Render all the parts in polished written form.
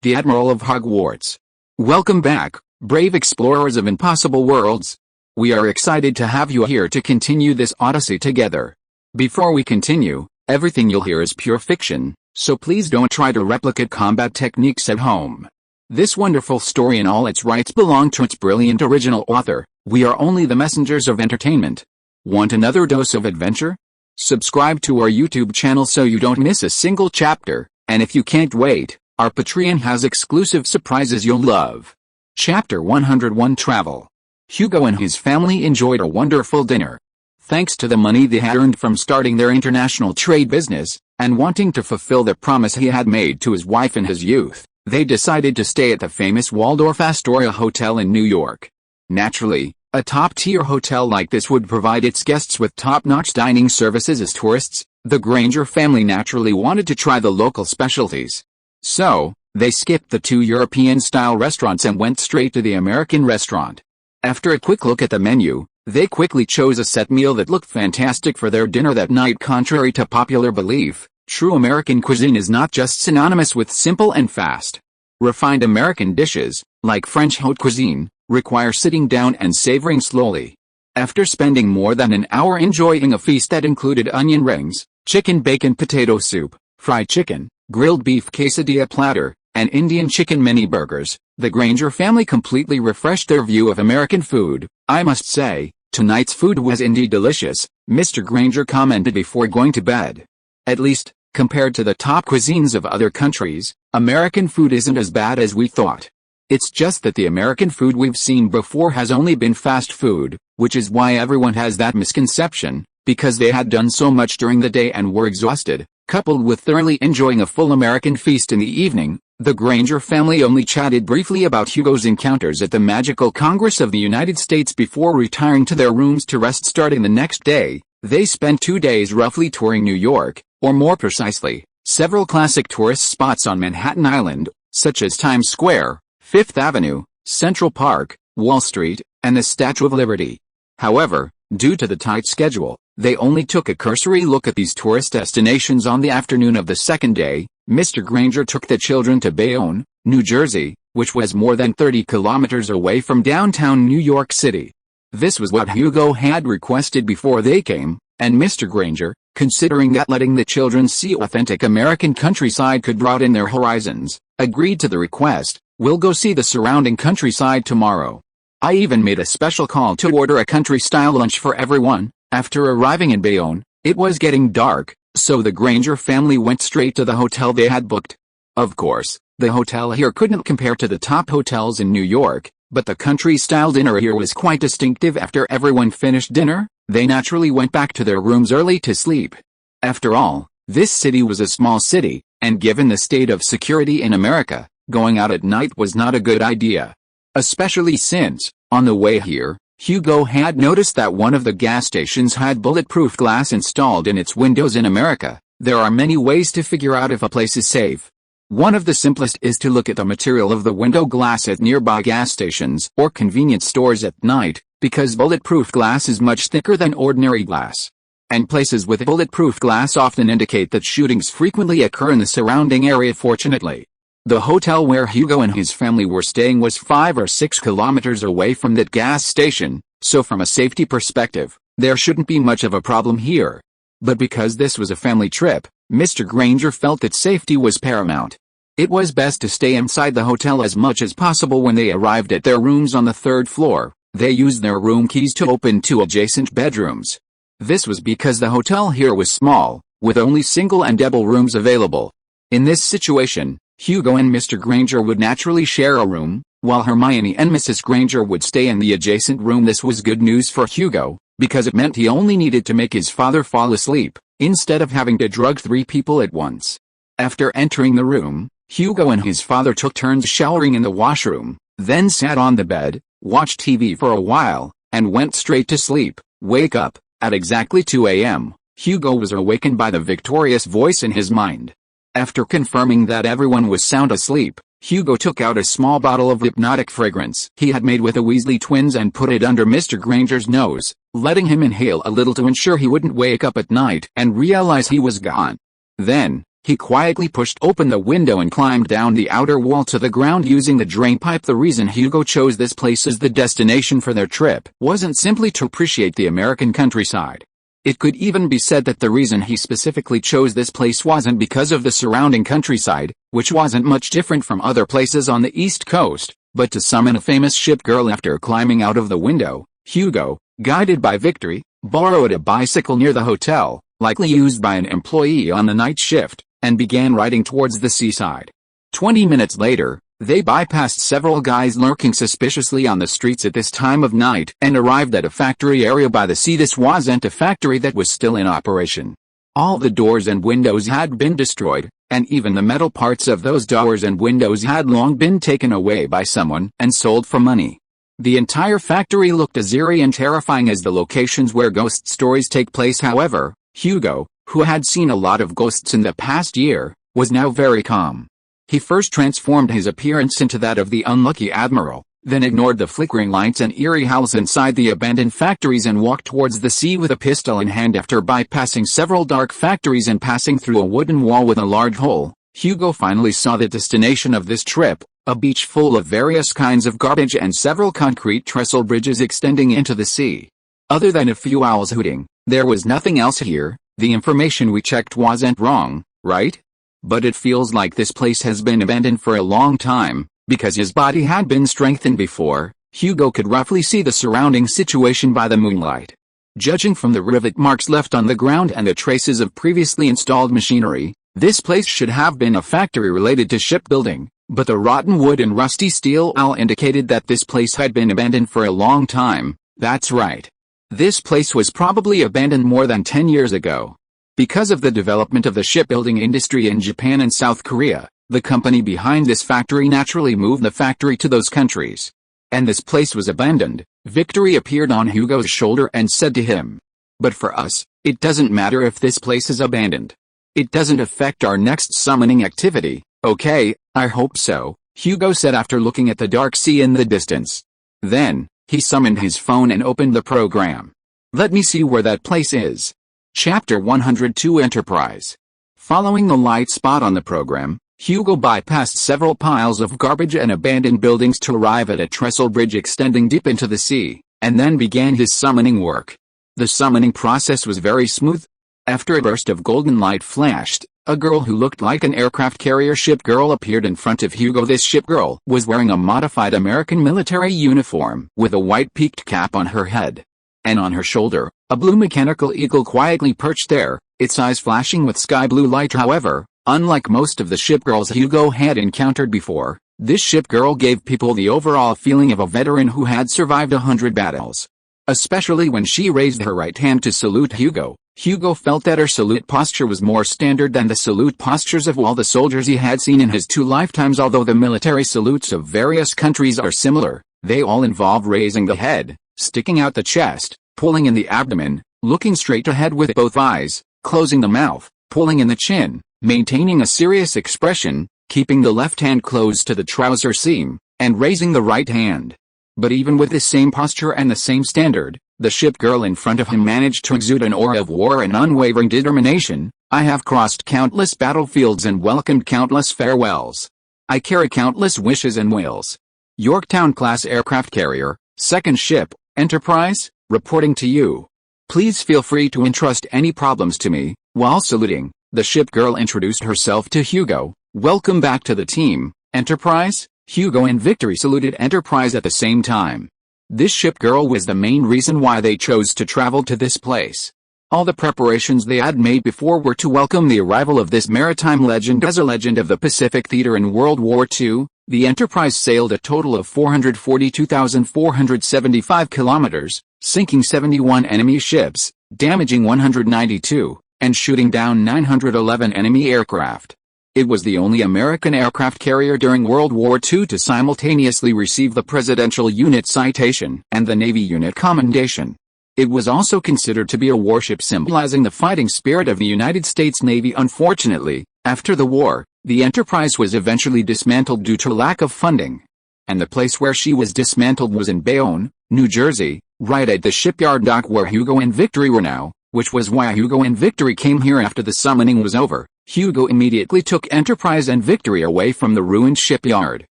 the Admiral of Hogwarts. Welcome back, brave explorers of impossible worlds. We are excited to have you here to continue this odyssey together. Before we continue, everything you'll hear is pure fiction, so please don't try to replicate combat techniques at home. This wonderful story and all its rights belong to its brilliant original author. We are only the messengers of entertainment. Want another dose of adventure? Subscribe to our YouTube channel so you don't miss a single chapter, and if you can't wait, our Patreon has exclusive surprises you'll love. Chapter 101 Travel. Hugo and his family enjoyed a wonderful dinner. Thanks to the money they had earned from starting their international trade business, and wanting to fulfill the promise he had made to his wife in his youth, they decided to stay at the famous Waldorf Astoria Hotel in New York. Naturally, a top-tier hotel like this would provide its guests with top-notch dining services. As tourists, the Granger family naturally wanted to try the local specialties. So, they skipped the two European-style restaurants and went straight to the American restaurant. After a quick look at the menu, they quickly chose a set meal that looked fantastic for their dinner that night. Contrary to popular belief, true American cuisine is not just synonymous with simple and fast. Refined American dishes, like French haute cuisine, require sitting down and savoring slowly. After spending more than an hour enjoying a feast that included onion rings, chicken bacon potato soup, fried chicken, grilled beef quesadilla platter, and Indian chicken mini burgers, the Granger family completely refreshed their view of American food. I must say, tonight's food was indeed delicious, Mr. Granger commented before going to bed. At least, compared to the top cuisines of other countries, American food isn't as bad as we thought. It's just that the American food we've seen before has only been fast food, which is why everyone has that misconception, because they had done so much during the day and were exhausted, coupled with thoroughly enjoying a full American feast in the evening. The Granger family only chatted briefly about Hugo's encounters at the Magical Congress of the United States before retiring to their rooms to rest. Starting the next day, they spent 2 days roughly touring New York, or more precisely, several classic tourist spots on Manhattan Island, such as Times Square, Fifth Avenue, Central Park, Wall Street, and the Statue of Liberty. However, due to the tight schedule, they only took a cursory look at these tourist destinations. On the afternoon of the second day, Mr. Granger took the children to Bayonne, New Jersey, which was more than 30 kilometers away from downtown New York City. This was what Hugo had requested before they came, and Mr. Granger, considering that letting the children see authentic American countryside could broaden their horizons, agreed to the request. We'll go see the surrounding countryside tomorrow. I even made a special call to order a country-style lunch for everyone. After arriving in Bayonne, it was getting dark, so the Granger family went straight to the hotel they had booked. Of course, the hotel here couldn't compare to the top hotels in New York, but the country-style dinner here was quite distinctive. After everyone finished dinner, they naturally went back to their rooms early to sleep. After all, this city was a small city, and given the state of security in America, going out at night was not a good idea. Especially since, on the way here, Hugo had noticed that one of the gas stations had bulletproof glass installed in its windows. In America, there are many ways to figure out if a place is safe. One of the simplest is to look at the material of the window glass at nearby gas stations or convenience stores at night, because bulletproof glass is much thicker than ordinary glass. And places with bulletproof glass often indicate that shootings frequently occur in the surrounding area. Fortunately, the hotel where Hugo and his family were staying was 5 or 6 kilometers away from that gas station, so from a safety perspective, there shouldn't be much of a problem here. But because this was a family trip, Mr. Granger felt that safety was paramount. It was best to stay inside the hotel as much as possible. When they arrived at their rooms on the 3rd floor, they used their room keys to open 2 adjacent bedrooms. This was because the hotel here was small, with only single and double rooms available. In this situation, Hugo and Mr. Granger would naturally share a room, while Hermione and Mrs. Granger would stay in the adjacent room. This was good news for Hugo, because it meant he only needed to make his father fall asleep, instead of having to drug 3 people at once. After entering the room, Hugo and his father took turns showering in the washroom, then sat on the bed, watched TV for a while, and went straight to sleep. Wake up. At exactly 2 a.m., Hugo was awakened by the victorious voice in his mind. After confirming that everyone was sound asleep, Hugo took out a small bottle of hypnotic fragrance he had made with the Weasley twins and put it under Mr. Granger's nose, letting him inhale a little to ensure he wouldn't wake up at night and realize he was gone. Then, He quietly pushed open the window and climbed down the outer wall to the ground using the drain pipe. The reason Hugo chose this place as the destination for their trip wasn't simply to appreciate the American countryside. It could even be said that the reason he specifically chose this place wasn't because of the surrounding countryside, which wasn't much different from other places on the East Coast, but to summon a famous ship girl. After climbing out of the window, Hugo, guided by Victory, borrowed a bicycle near the hotel, likely used by an employee on the night shift, and began riding towards the seaside. 20 minutes later, they bypassed several guys lurking suspiciously on the streets at this time of night and arrived at a factory area by the sea. This wasn't a factory that was still in operation. All the doors and windows had been destroyed, and even the metal parts of those doors and windows had long been taken away by someone and sold for money. The entire factory looked as eerie and terrifying as the locations where ghost stories take place. However, Hugo, who had seen a lot of ghosts in the past year, was now very calm. He first transformed his appearance into that of the unlucky Admiral, then ignored the flickering lights and eerie howls inside the abandoned factories and walked towards the sea with a pistol in hand. After bypassing several dark factories and passing through a wooden wall with a large hole, Hugo finally saw the destination of this trip, a beach full of various kinds of garbage and several concrete trestle bridges extending into the sea. Other than a few owls hooting, there was nothing else here. The information we checked wasn't wrong, right? But it feels like this place has been abandoned for a long time. Because his body had been strengthened before, Hugo could roughly see the surrounding situation by the moonlight. Judging from the rivet marks left on the ground and the traces of previously installed machinery, this place should have been a factory related to shipbuilding, but the rotten wood and rusty steel all indicated that this place had been abandoned for a long time. That's right. This place was probably abandoned more than 10 years ago. Because of the development of the shipbuilding industry in Japan and South Korea, the company behind this factory naturally moved the factory to those countries. And this place was abandoned. Victory appeared on Hugo's shoulder and said to him, "But for us, it doesn't matter if this place is abandoned. It doesn't affect our next summoning activity, okay?" "I hope so," Hugo said after looking at the dark sea in the distance. Then, he summoned his phone and opened the program. "Let me see where that place is." Chapter 102 Enterprise. Following the light spot on the program, Hugo bypassed several piles of garbage and abandoned buildings to arrive at a trestle bridge extending deep into the sea, and then began his summoning work. The summoning process was very smooth. After a burst of golden light flashed, a girl who looked like an aircraft carrier ship girl appeared in front of Hugo. This ship girl was wearing a modified American military uniform with a white peaked cap on her head. And on her shoulder, a blue mechanical eagle quietly perched there, its eyes flashing with sky blue light. However, unlike most of the ship girls Hugo had encountered before, this ship girl gave people the overall feeling of a veteran who had survived 100 battles. Especially when she raised her right hand to salute Hugo, Hugo felt that her salute posture was more standard than the salute postures of all the soldiers he had seen in his 2 lifetimes. Although the military salutes of various countries are similar, they all involve raising the head, sticking out the chest, pulling in the abdomen, looking straight ahead with both eyes, closing the mouth, pulling in the chin, maintaining a serious expression, keeping the left hand close to the trouser seam, and raising the right hand. But even with this same posture and the same standard, the ship girl in front of him managed to exude an aura of war and unwavering determination. "I have crossed countless battlefields and welcomed countless farewells. I carry countless wishes and wills. Yorktown-class aircraft carrier, second ship, Enterprise, reporting to you. Please feel free to entrust any problems to me." While saluting, the ship girl introduced herself to Hugo. "Welcome back to the team, Enterprise." Hugo and Victory saluted Enterprise at the same time. This ship girl was the main reason why they chose to travel to this place. All the preparations they had made before were to welcome the arrival of this maritime legend. As a legend of the Pacific theater in World War II, the Enterprise sailed a total of 442,475 kilometers, sinking 71 enemy ships, damaging 192, and shooting down 911 enemy aircraft. It was the only American aircraft carrier during World War II to simultaneously receive the Presidential Unit Citation and the Navy Unit Commendation. It was also considered to be a warship symbolizing the fighting spirit of the United States Navy. Unfortunately, after the war, the Enterprise was eventually dismantled due to lack of funding. And the place where she was dismantled was in Bayonne, New Jersey, right at the shipyard dock where Hugo and Victory were now, which was why Hugo and Victory came here after the summoning was over. Hugo immediately took Enterprise and Victory away from the ruined shipyard.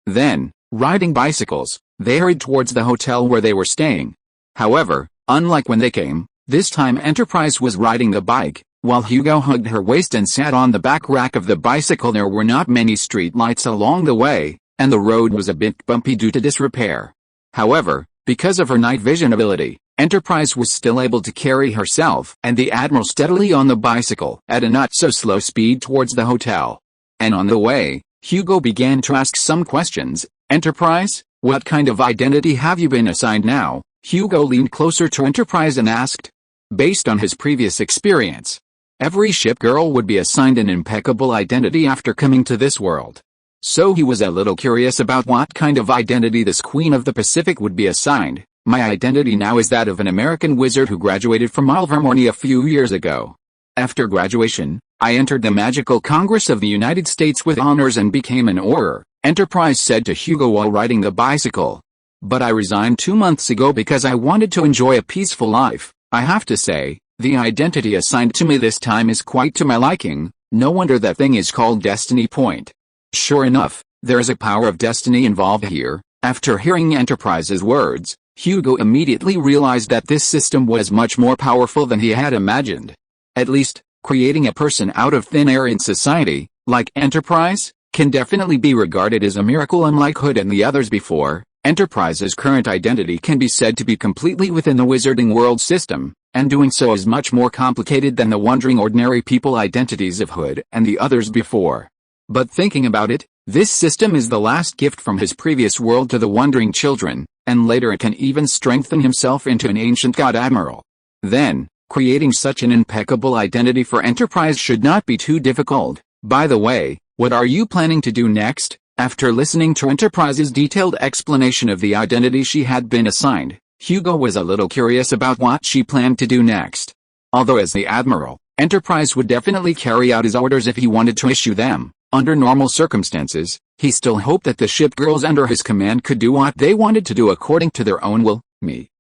Then, riding bicycles, they hurried towards the hotel where they were staying. However, unlike when they came, this time Enterprise was riding the bike, while Hugo hugged her waist and sat on the back rack of the bicycle. There were not many street lights along the way, and the road was a bit bumpy due to disrepair. However, because of her night vision ability, Enterprise was still able to carry herself and the Admiral steadily on the bicycle at a not-so-slow speed towards the hotel. And on the way, Hugo began to ask some questions. Enterprise, what kind of identity have you been assigned now? Hugo leaned closer to Enterprise and asked. Based on his previous experience, every ship girl would be assigned an impeccable identity after coming to this world. So he was a little curious about what kind of identity this Queen of the Pacific would be assigned. My identity now is that of an American wizard who graduated from Alvermorny a few years ago. After graduation, I entered the Magical Congress of the United States with honors and became an Auror, Enterprise said to Hugo while riding the bicycle. But I resigned 2 months ago because I wanted to enjoy a peaceful life. I have to say, the identity assigned to me this time is quite to my liking. No wonder that thing is called Destiny Point. Sure enough, there is a power of destiny involved here. After hearing Enterprise's words, Hugo immediately realized that this system was much more powerful than he had imagined. At least, creating a person out of thin air in society, like Enterprise, can definitely be regarded as a miracle. Unlike Hood and the others before, Enterprise's current identity can be said to be completely within the Wizarding World system, and doing so is much more complicated than the wandering ordinary people identities of Hood and the others before. But thinking about it, this system is the last gift from his previous world to the Wandering Children, and later it can even strengthen himself into an ancient god admiral. Then, creating such an impeccable identity for Enterprise should not be too difficult. By the way, what are you planning to do next? After listening to Enterprise's detailed explanation of the identity she had been assigned, Hugo was a little curious about what she planned to do next. Although as the Admiral, Enterprise would definitely carry out his orders if he wanted to issue them. Under normal circumstances, he still hoped that the ship girls under his command could do what they wanted to do according to their own will.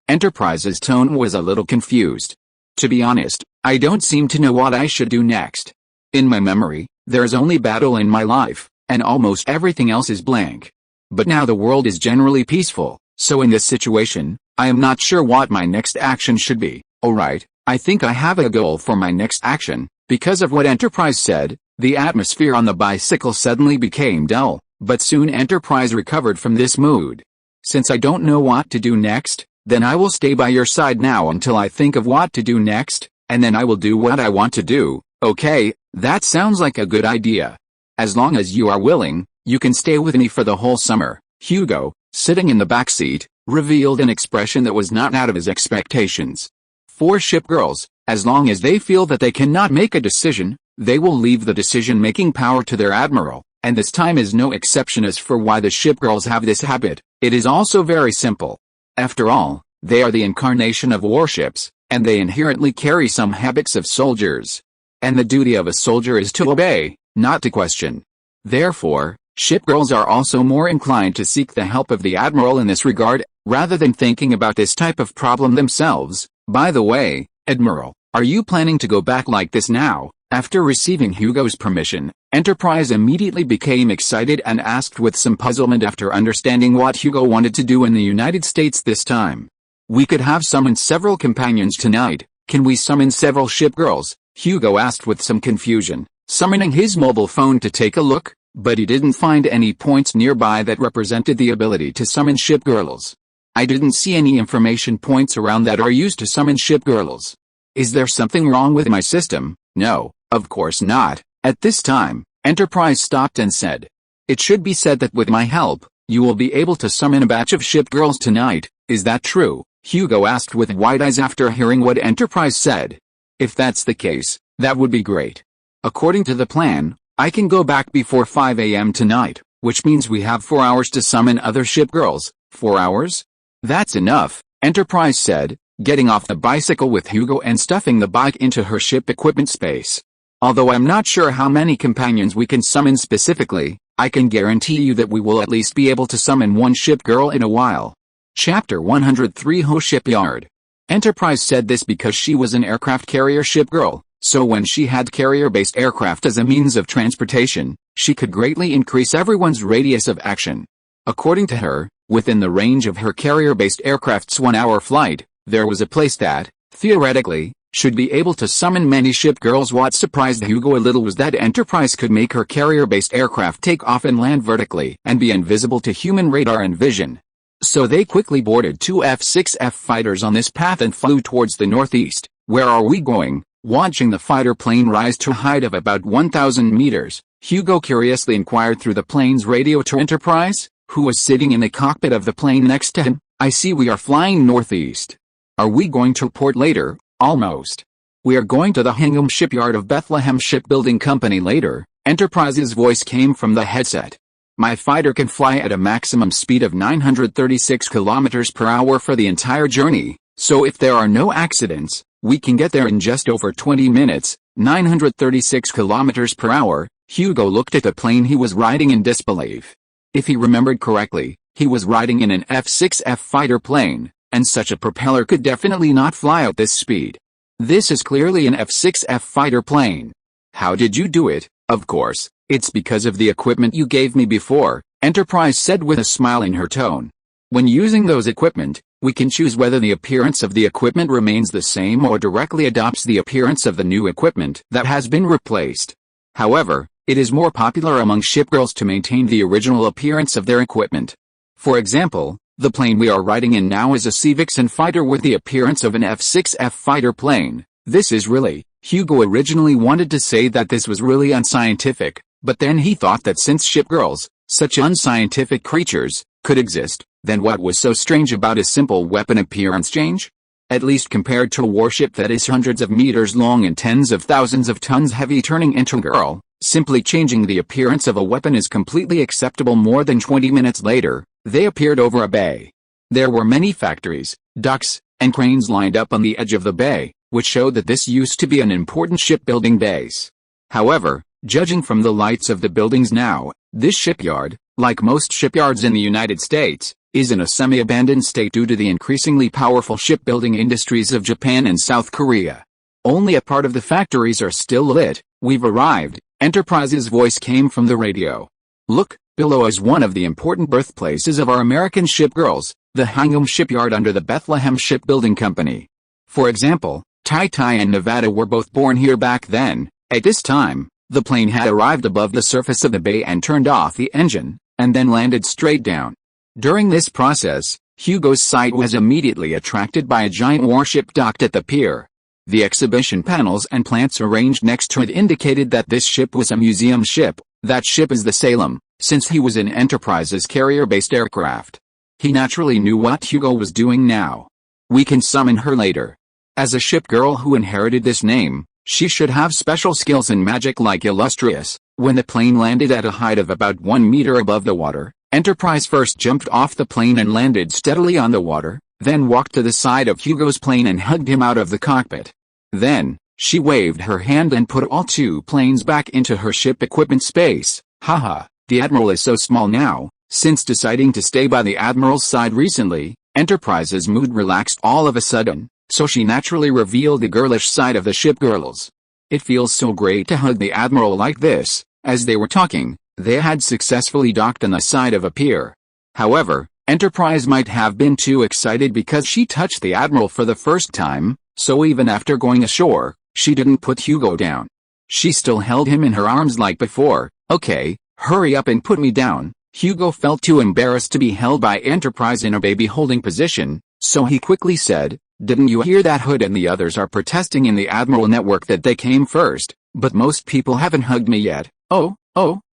Enterprise's tone was a little confused. To be honest, I don't seem to know what I should do next. In my memory, there's only battle in my life, and almost everything else is blank. But now the world is generally peaceful, so in this situation, I am not sure what my next action should be. Alright, I think I have a goal for my next action. Because of what Enterprise said, the atmosphere on the bicycle suddenly became dull, but soon Enterprise recovered from this mood. Since I don't know what to do next, then I will stay by your side now until I think of what to do next, and then I will do what I want to do. Okay, that sounds like a good idea. As long as you are willing, you can stay with me for the whole summer. Hugo, sitting in the back seat, revealed an expression that was not out of his expectations. For ship girls, as long as they feel that they cannot make a decision, they will leave the decision-making power to their admiral, and this time is no exception. As for why the ship girls have this habit, it is also very simple. After all, they are the incarnation of warships, and they inherently carry some habits of soldiers. And the duty of a soldier is to obey, not to question. Therefore, ship girls are also more inclined to seek the help of the admiral in this regard, rather than thinking about this type of problem themselves. By the way, Admiral, are you planning to go back like this now? After receiving Hugo's permission, Enterprise immediately became excited and asked with some puzzlement after understanding what Hugo wanted to do in the United States this time. We could have summoned several companions tonight. Can we summon several ship girls? Hugo asked with some confusion, summoning his mobile phone to take a look, but he didn't find any points nearby that represented the ability to summon ship girls. I didn't see any information points around that are used to summon ship girls. Is there something wrong with my system? No, of course not. At this time, Enterprise stopped and said, "It should be said that with my help, you will be able to summon a batch of ship girls tonight. Is that true?" Hugo asked with wide eyes after hearing what Enterprise said. If that's the case, that would be great. According to the plan, I can go back before 5 a.m. tonight, which means we have 4 hours to summon other ship girls. 4 hours? That's enough, Enterprise said, getting off the bicycle with Hugo and stuffing the bike into her ship equipment space. Although I'm not sure how many companions we can summon specifically, I can guarantee you that we will at least be able to summon one ship girl in a while. Chapter 103 Ho Shipyard. Enterprise said this because she was an aircraft carrier ship girl, So when she had carrier-based aircraft as a means of transportation, she could greatly increase everyone's radius of action. According to her, within the range of her carrier-based aircraft's 1-hour flight, there was a place that, theoretically, should be able to summon many ship girls. What surprised Hugo a little was that Enterprise could make her carrier-based aircraft take off and land vertically and be invisible to human radar and vision. So they quickly boarded 2 F-6F fighters on this path and flew towards the northeast. Where are we going? Watching the fighter plane rise to a height of about 1,000 meters, Hugo curiously inquired through the plane's radio to Enterprise, who was sitting in the cockpit of the plane next to him. I see we are flying northeast. Are we going to port later? Almost. We are going to the Hingham shipyard of Bethlehem Shipbuilding Company later. Enterprise's voice came from the headset. My fighter can fly at a maximum speed of 936 kilometers per hour for the entire journey, so if there are no accidents, we can get there in just over 20 minutes, 936 kilometers per hour. Hugo looked at the plane he was riding in disbelief. If he remembered correctly, he was riding in an F-6F fighter plane, and such a propeller could definitely not fly at this speed. This is clearly an F-6F fighter plane. How did you do it? Of course, it's because of the equipment you gave me before, Enterprise said with a smile in her tone. When using those equipment, we can choose whether the appearance of the equipment remains the same or directly adopts the appearance of the new equipment that has been replaced. However, it is more popular among shipgirls to maintain the original appearance of their equipment. For example, the plane we are riding in now is a C-Vixen fighter with the appearance of an F-6F fighter plane. This is really, Hugo originally wanted to say that this was really unscientific, but then he thought that since shipgirls, such unscientific creatures, could exist, then what was so strange about a simple weapon appearance change? At least compared to a warship that is hundreds of meters long and tens of thousands of tons heavy turning into a girl, simply changing the appearance of a weapon is completely acceptable. More than 20 minutes later, they appeared over a bay. There were many factories, docks, and cranes lined up on the edge of the bay, which showed that this used to be an important shipbuilding base. However, judging from the lights of the buildings now, this shipyard, like most shipyards in the United States, is in a semi-abandoned state due to the increasingly powerful shipbuilding industries of Japan and South Korea. Only a part of the factories are still lit. We've arrived, Enterprise's voice came from the radio. Look, below is one of the important birthplaces of our American shipgirls, the Hingham shipyard under the Bethlehem Shipbuilding Company. For example, Tai Tai and Nevada were both born here back then. At this time, the plane had arrived above the surface of the bay and turned off the engine, and then landed straight down. During this process, Hugo's sight was immediately attracted by a giant warship docked at the pier. The exhibition panels and plants arranged next to it indicated that this ship was a museum ship. That ship is the Salem, since he was in Enterprise's carrier-based aircraft. He naturally knew what Hugo was doing now. We can summon her later. As a ship girl who inherited this name, she should have special skills in magic like Illustrious. When the plane landed at a height of about 1 meter above the water, Enterprise first jumped off the plane and landed steadily on the water, then walked to the side of Hugo's plane and hugged him out of the cockpit. Then, she waved her hand and put all 2 planes back into her ship equipment space. Haha, the Admiral is so small now. Since deciding to stay by the Admiral's side recently, Enterprise's mood relaxed all of a sudden, so she naturally revealed the girlish side of the ship girls. It feels so great to hug the Admiral like this. As they were talking, they had successfully docked on the side of a pier. However, Enterprise might have been too excited because she touched the Admiral for the first time, so even after going ashore, she didn't put Hugo down. She still held him in her arms like before. Okay, hurry up and put me down. Hugo felt too embarrassed to be held by Enterprise in a baby-holding position, so he quickly said, "Didn't you hear that? Hood and the others are protesting in the Admiral network that they came first, but most people haven't hugged me yet." Oh.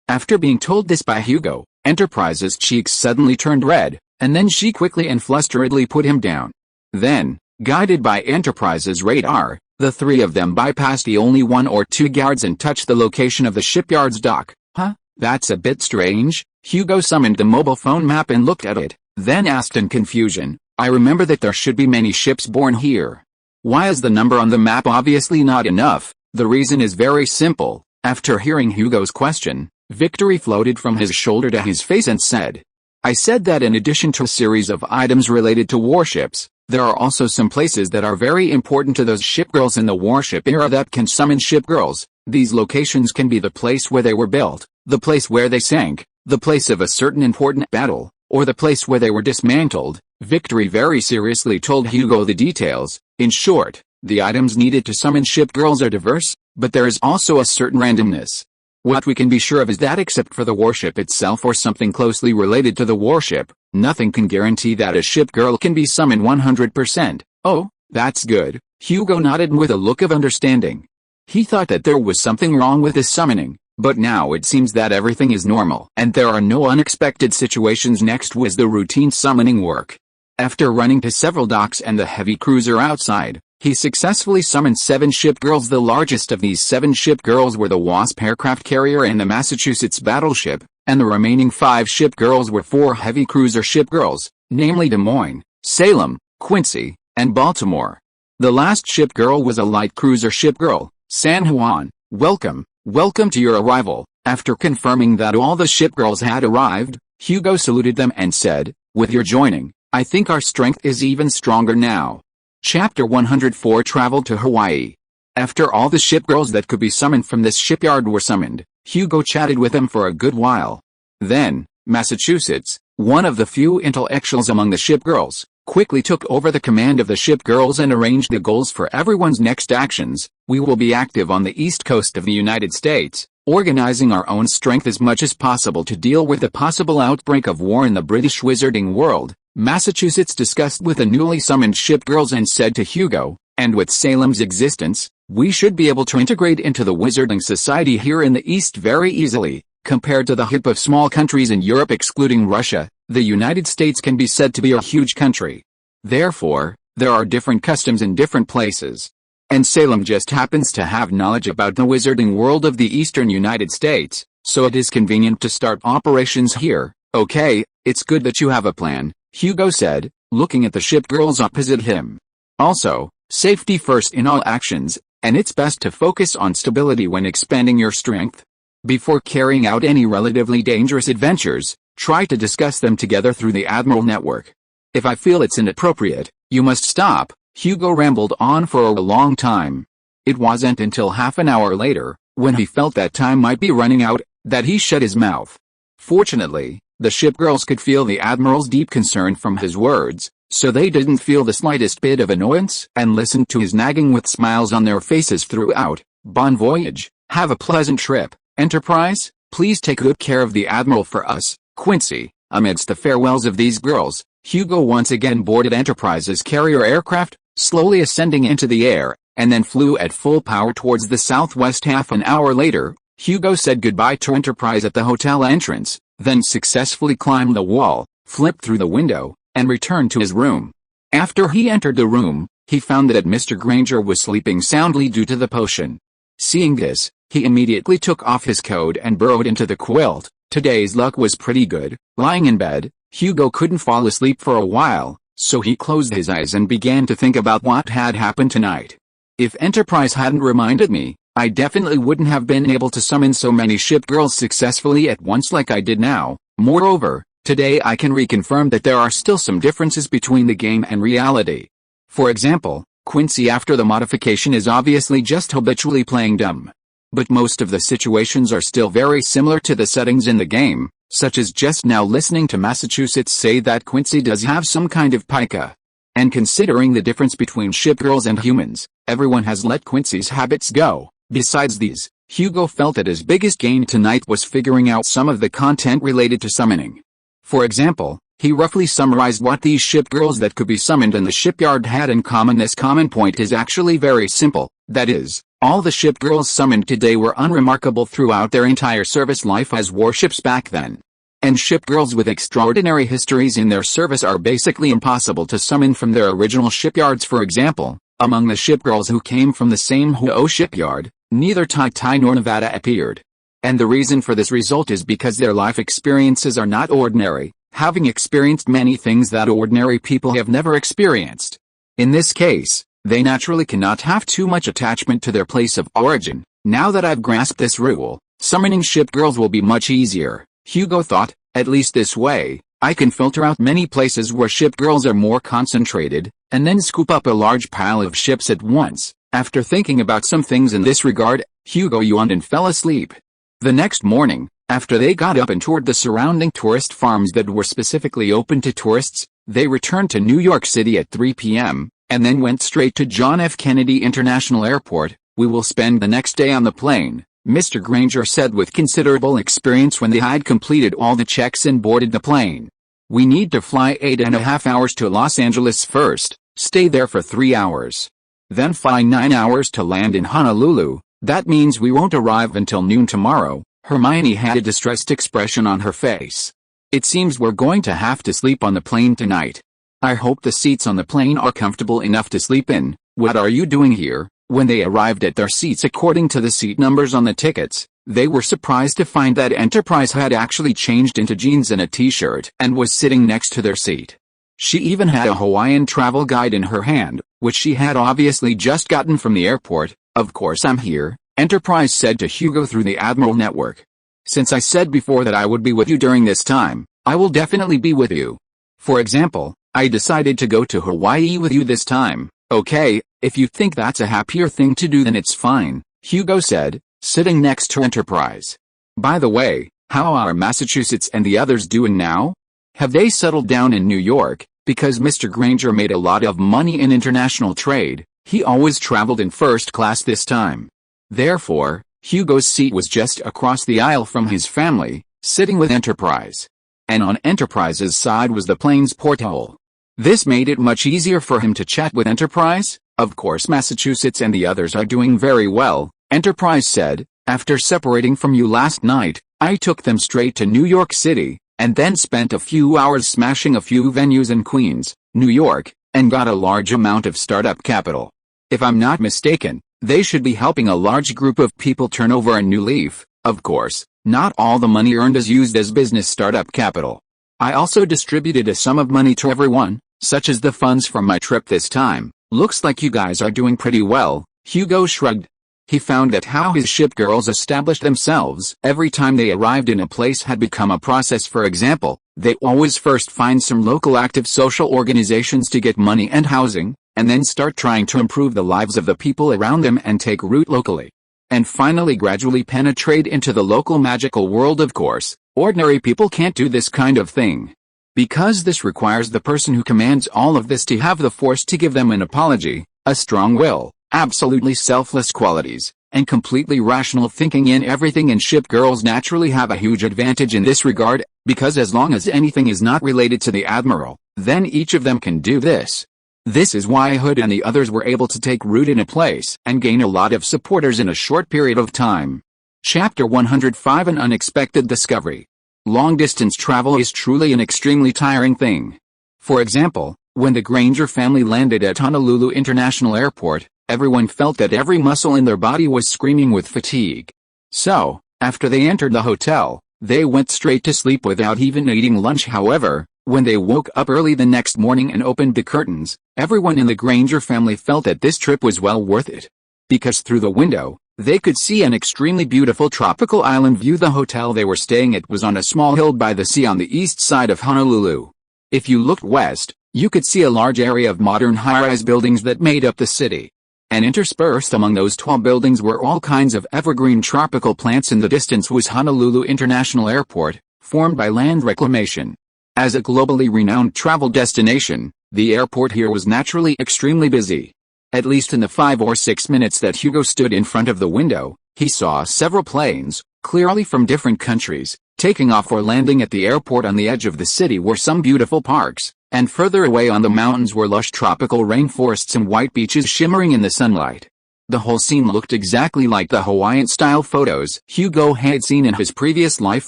After being told this by Hugo, Enterprise's cheeks suddenly turned red, and then she quickly and flusteredly put him down. Then, guided by Enterprise's radar, the 3 of them bypassed the only 1 or 2 guards and touched the location of the shipyard's dock. Huh? That's a bit strange. Hugo summoned the mobile phone map and looked at it, then asked in confusion, I remember that there should be many ships born here. Why is the number on the map obviously not enough? The reason is very simple. After hearing Hugo's question, victory floated from his shoulder to his face and said, I said that in addition to a series of items related to warships, There are also some places that are very important to those shipgirls in the warship era that can summon shipgirls. These locations can be the place where they were built, the place where they sank, the place of a certain important battle, or the place where they were dismantled. Victory very seriously told Hugo the details. In short, the items needed to summon shipgirls are diverse, but there is also a certain randomness. What we can be sure of is that except for the warship itself or something closely related to the warship, nothing can guarantee that a shipgirl can be summoned 100%. Oh, that's good. Hugo nodded with a look of understanding. He thought that there was something wrong with his summoning, but now it seems that everything is normal and there are no unexpected situations. Next was the routine summoning work. After running to several docks and the heavy cruiser outside, he successfully summoned 7 shipgirls. The largest of these 7 shipgirls were the Wasp aircraft carrier and the Massachusetts battleship, and the remaining 5 shipgirls were 4 heavy cruiser shipgirls, namely Des Moines, Salem, Quincy, and Baltimore. The last shipgirl was a light cruiser shipgirl, San Juan. Welcome to your arrival. After confirming that all the shipgirls had arrived, Hugo saluted them and said, with your joining, I think our strength is even stronger now. Chapter 104 Traveled to Hawaii. After all the shipgirls that could be summoned from this shipyard were summoned, Hugo chatted with them for a good while. Then, Massachusetts, one of the few intellectuals among the shipgirls, quickly took over the command of the shipgirls and arranged the goals for everyone's next actions. We will be active on the east coast of the United States, organizing our own strength as much as possible to deal with the possible outbreak of war in the British wizarding world. Massachusetts discussed with the newly summoned shipgirls and said to Hugo, and with Salem's existence, we should be able to integrate into the wizarding society here in the East very easily. Compared to the heap of small countries in Europe excluding Russia, the United States can be said to be a huge country. Therefore, there are different customs in different places. And Salem just happens to have knowledge about the wizarding world of the eastern United States, so it is convenient to start operations here. Okay, it's good that you have a plan, Hugo said, looking at the shipgirls opposite him. Also, safety first in all actions, and it's best to focus on stability when expanding your strength. Before carrying out any relatively dangerous adventures, try to discuss them together through the Admiral network. If I feel it's inappropriate, you must stop. Hugo rambled on for a long time. It wasn't until half an hour later, when he felt that time might be running out, that he shut his mouth. Fortunately, the shipgirls could feel the Admiral's deep concern from his words, so they didn't feel the slightest bit of annoyance and listened to his nagging with smiles on their faces throughout. Bon voyage, have a pleasant trip, Enterprise, please take good care of the Admiral for us, Quincy. Amidst the farewells of these girls, Hugo once again boarded Enterprise's carrier aircraft, slowly ascending into the air, and then flew at full power towards the southwest. Half an hour later, Hugo said goodbye to Enterprise at the hotel entrance, then successfully climbed the wall, flipped through the window, and returned to his room. After he entered the room, he found that Mr. Granger was sleeping soundly due to the potion. Seeing this, he immediately took off his coat and burrowed into the quilt. Today's luck was pretty good. Lying in bed, Hugo couldn't fall asleep for a while, so he closed his eyes and began to think about what had happened tonight. If Enterprise hadn't reminded me, I definitely wouldn't have been able to summon so many shipgirls successfully at once like I did now. Moreover, today I can reconfirm that there are still some differences between the game and reality. For example, Quincy after the modification is obviously just habitually playing dumb. But most of the situations are still very similar to the settings in the game, such as just now listening to Massachusetts say that Quincy does have some kind of pica. And considering the difference between shipgirls and humans, everyone has let Quincy's habits go. Besides these, Hugo felt that his biggest gain tonight was figuring out some of the content related to summoning. For example, he roughly summarized what these shipgirls that could be summoned in the shipyard had in common. This common point is actually very simple, that is, all the shipgirls summoned today were unremarkable throughout their entire service life as warships back then. And shipgirls with extraordinary histories in their service are basically impossible to summon from their original shipyards. For example, among the shipgirls who came from the same Hugo shipyard, neither Tai nor Nevada appeared. And the reason for this result is because their life experiences are not ordinary, having experienced many things that ordinary people have never experienced. In this case, they naturally cannot have too much attachment to their place of origin. Now that I've grasped this rule, summoning shipgirls will be much easier, Hugo thought, at least this way, I can filter out many places where ship girls are more concentrated, and then scoop up a large pile of ships at once. After thinking about some things in this regard, Hugo yawned and fell asleep. The next morning, after they got up and toured the surrounding tourist farms that were specifically open to tourists, they returned to New York City at 3 p.m., and then went straight to John F. Kennedy International Airport. "We will spend the next day on the plane," Mr. Granger said with considerable experience when they had completed all the checks and boarded the plane. "We need to fly 8.5 hours to Los Angeles first, stay there for 3 hours. Then fly 9 hours to land in Honolulu. That means we won't arrive until noon tomorrow." Hermione had a distressed expression on her face. "It seems we're going to have to sleep on the plane tonight. I hope the seats on the plane are comfortable enough to sleep in." "What are you doing here?" When they arrived at their seats according to the seat numbers on the tickets, they were surprised to find that Enterprise had actually changed into jeans and a t-shirt and was sitting next to their seat. She even had a Hawaiian travel guide in her hand, which she had obviously just gotten from the airport. "Of course I'm here," Enterprise said to Hugo through the Admiral network. "Since I said before that I would be with you during this time, I will definitely be with you. For example, I decided to go to Hawaii with you this time." "Okay, if you think that's a happier thing to do then it's fine," Hugo said, sitting next to Enterprise. "By the way, how are Massachusetts and the others doing now? Have they settled down in New York?" Because Mr. Granger made a lot of money in international trade, he always traveled in first class this time. Therefore, Hugo's seat was just across the aisle from his family, sitting with Enterprise. And on Enterprise's side was the plane's porthole. This made it much easier for him to chat with Enterprise. "Of course Massachusetts and the others are doing very well," Enterprise said. "After separating from you last night, I took them straight to New York City, and then spent a few hours smashing a few venues in Queens, New York, and got a large amount of startup capital. If I'm not mistaken, they should be helping a large group of people turn over a new leaf. Of course, not all the money earned is used as business startup capital. I also distributed a sum of money to everyone, such as the funds from my trip this time. Looks like you guys are doing pretty well." Hugo shrugged. He found that how his ship girls established themselves every time they arrived in a place had become a process. For example, they always first find some local active social organizations to get money and housing, and then start trying to improve the lives of the people around them and take root locally. And finally gradually penetrate into the local magical world. Of course, ordinary people can't do this kind of thing. Because this requires the person who commands all of this to have the force to give them an apology, a strong will, absolutely selfless qualities, and completely rational thinking in everything. And ship girls naturally have a huge advantage in this regard, because as long as anything is not related to the Admiral, then each of them can do this. This is why Hood and the others were able to take root in a place and gain a lot of supporters in a short period of time. Chapter 105: An Unexpected Discovery. Long-distance travel is truly an extremely tiring thing. For example, when the Granger family landed at Honolulu International Airport, everyone felt that every muscle in their body was screaming with fatigue. So, after they entered the hotel, they went straight to sleep without even eating lunch. However, when they woke up early the next morning and opened the curtains, everyone in the Granger family felt that this trip was well worth it. Because through the window, they could see an extremely beautiful tropical island view. The hotel they were staying at was on a small hill by the sea on the east side of Honolulu. If you looked west, you could see a large area of modern high-rise buildings that made up the city. And interspersed among those tall buildings were all kinds of evergreen tropical plants. In the distance was Honolulu International Airport, formed by land reclamation. As a globally renowned travel destination, the airport here was naturally extremely busy. At least in the 5 or 6 minutes that Hugo stood in front of the window, he saw several planes, clearly from different countries, taking off or landing at the airport. On the edge of the city were some beautiful parks, and further away on the mountains were lush tropical rainforests and white beaches shimmering in the sunlight. The whole scene looked exactly like the Hawaiian-style photos Hugo had seen in his previous life.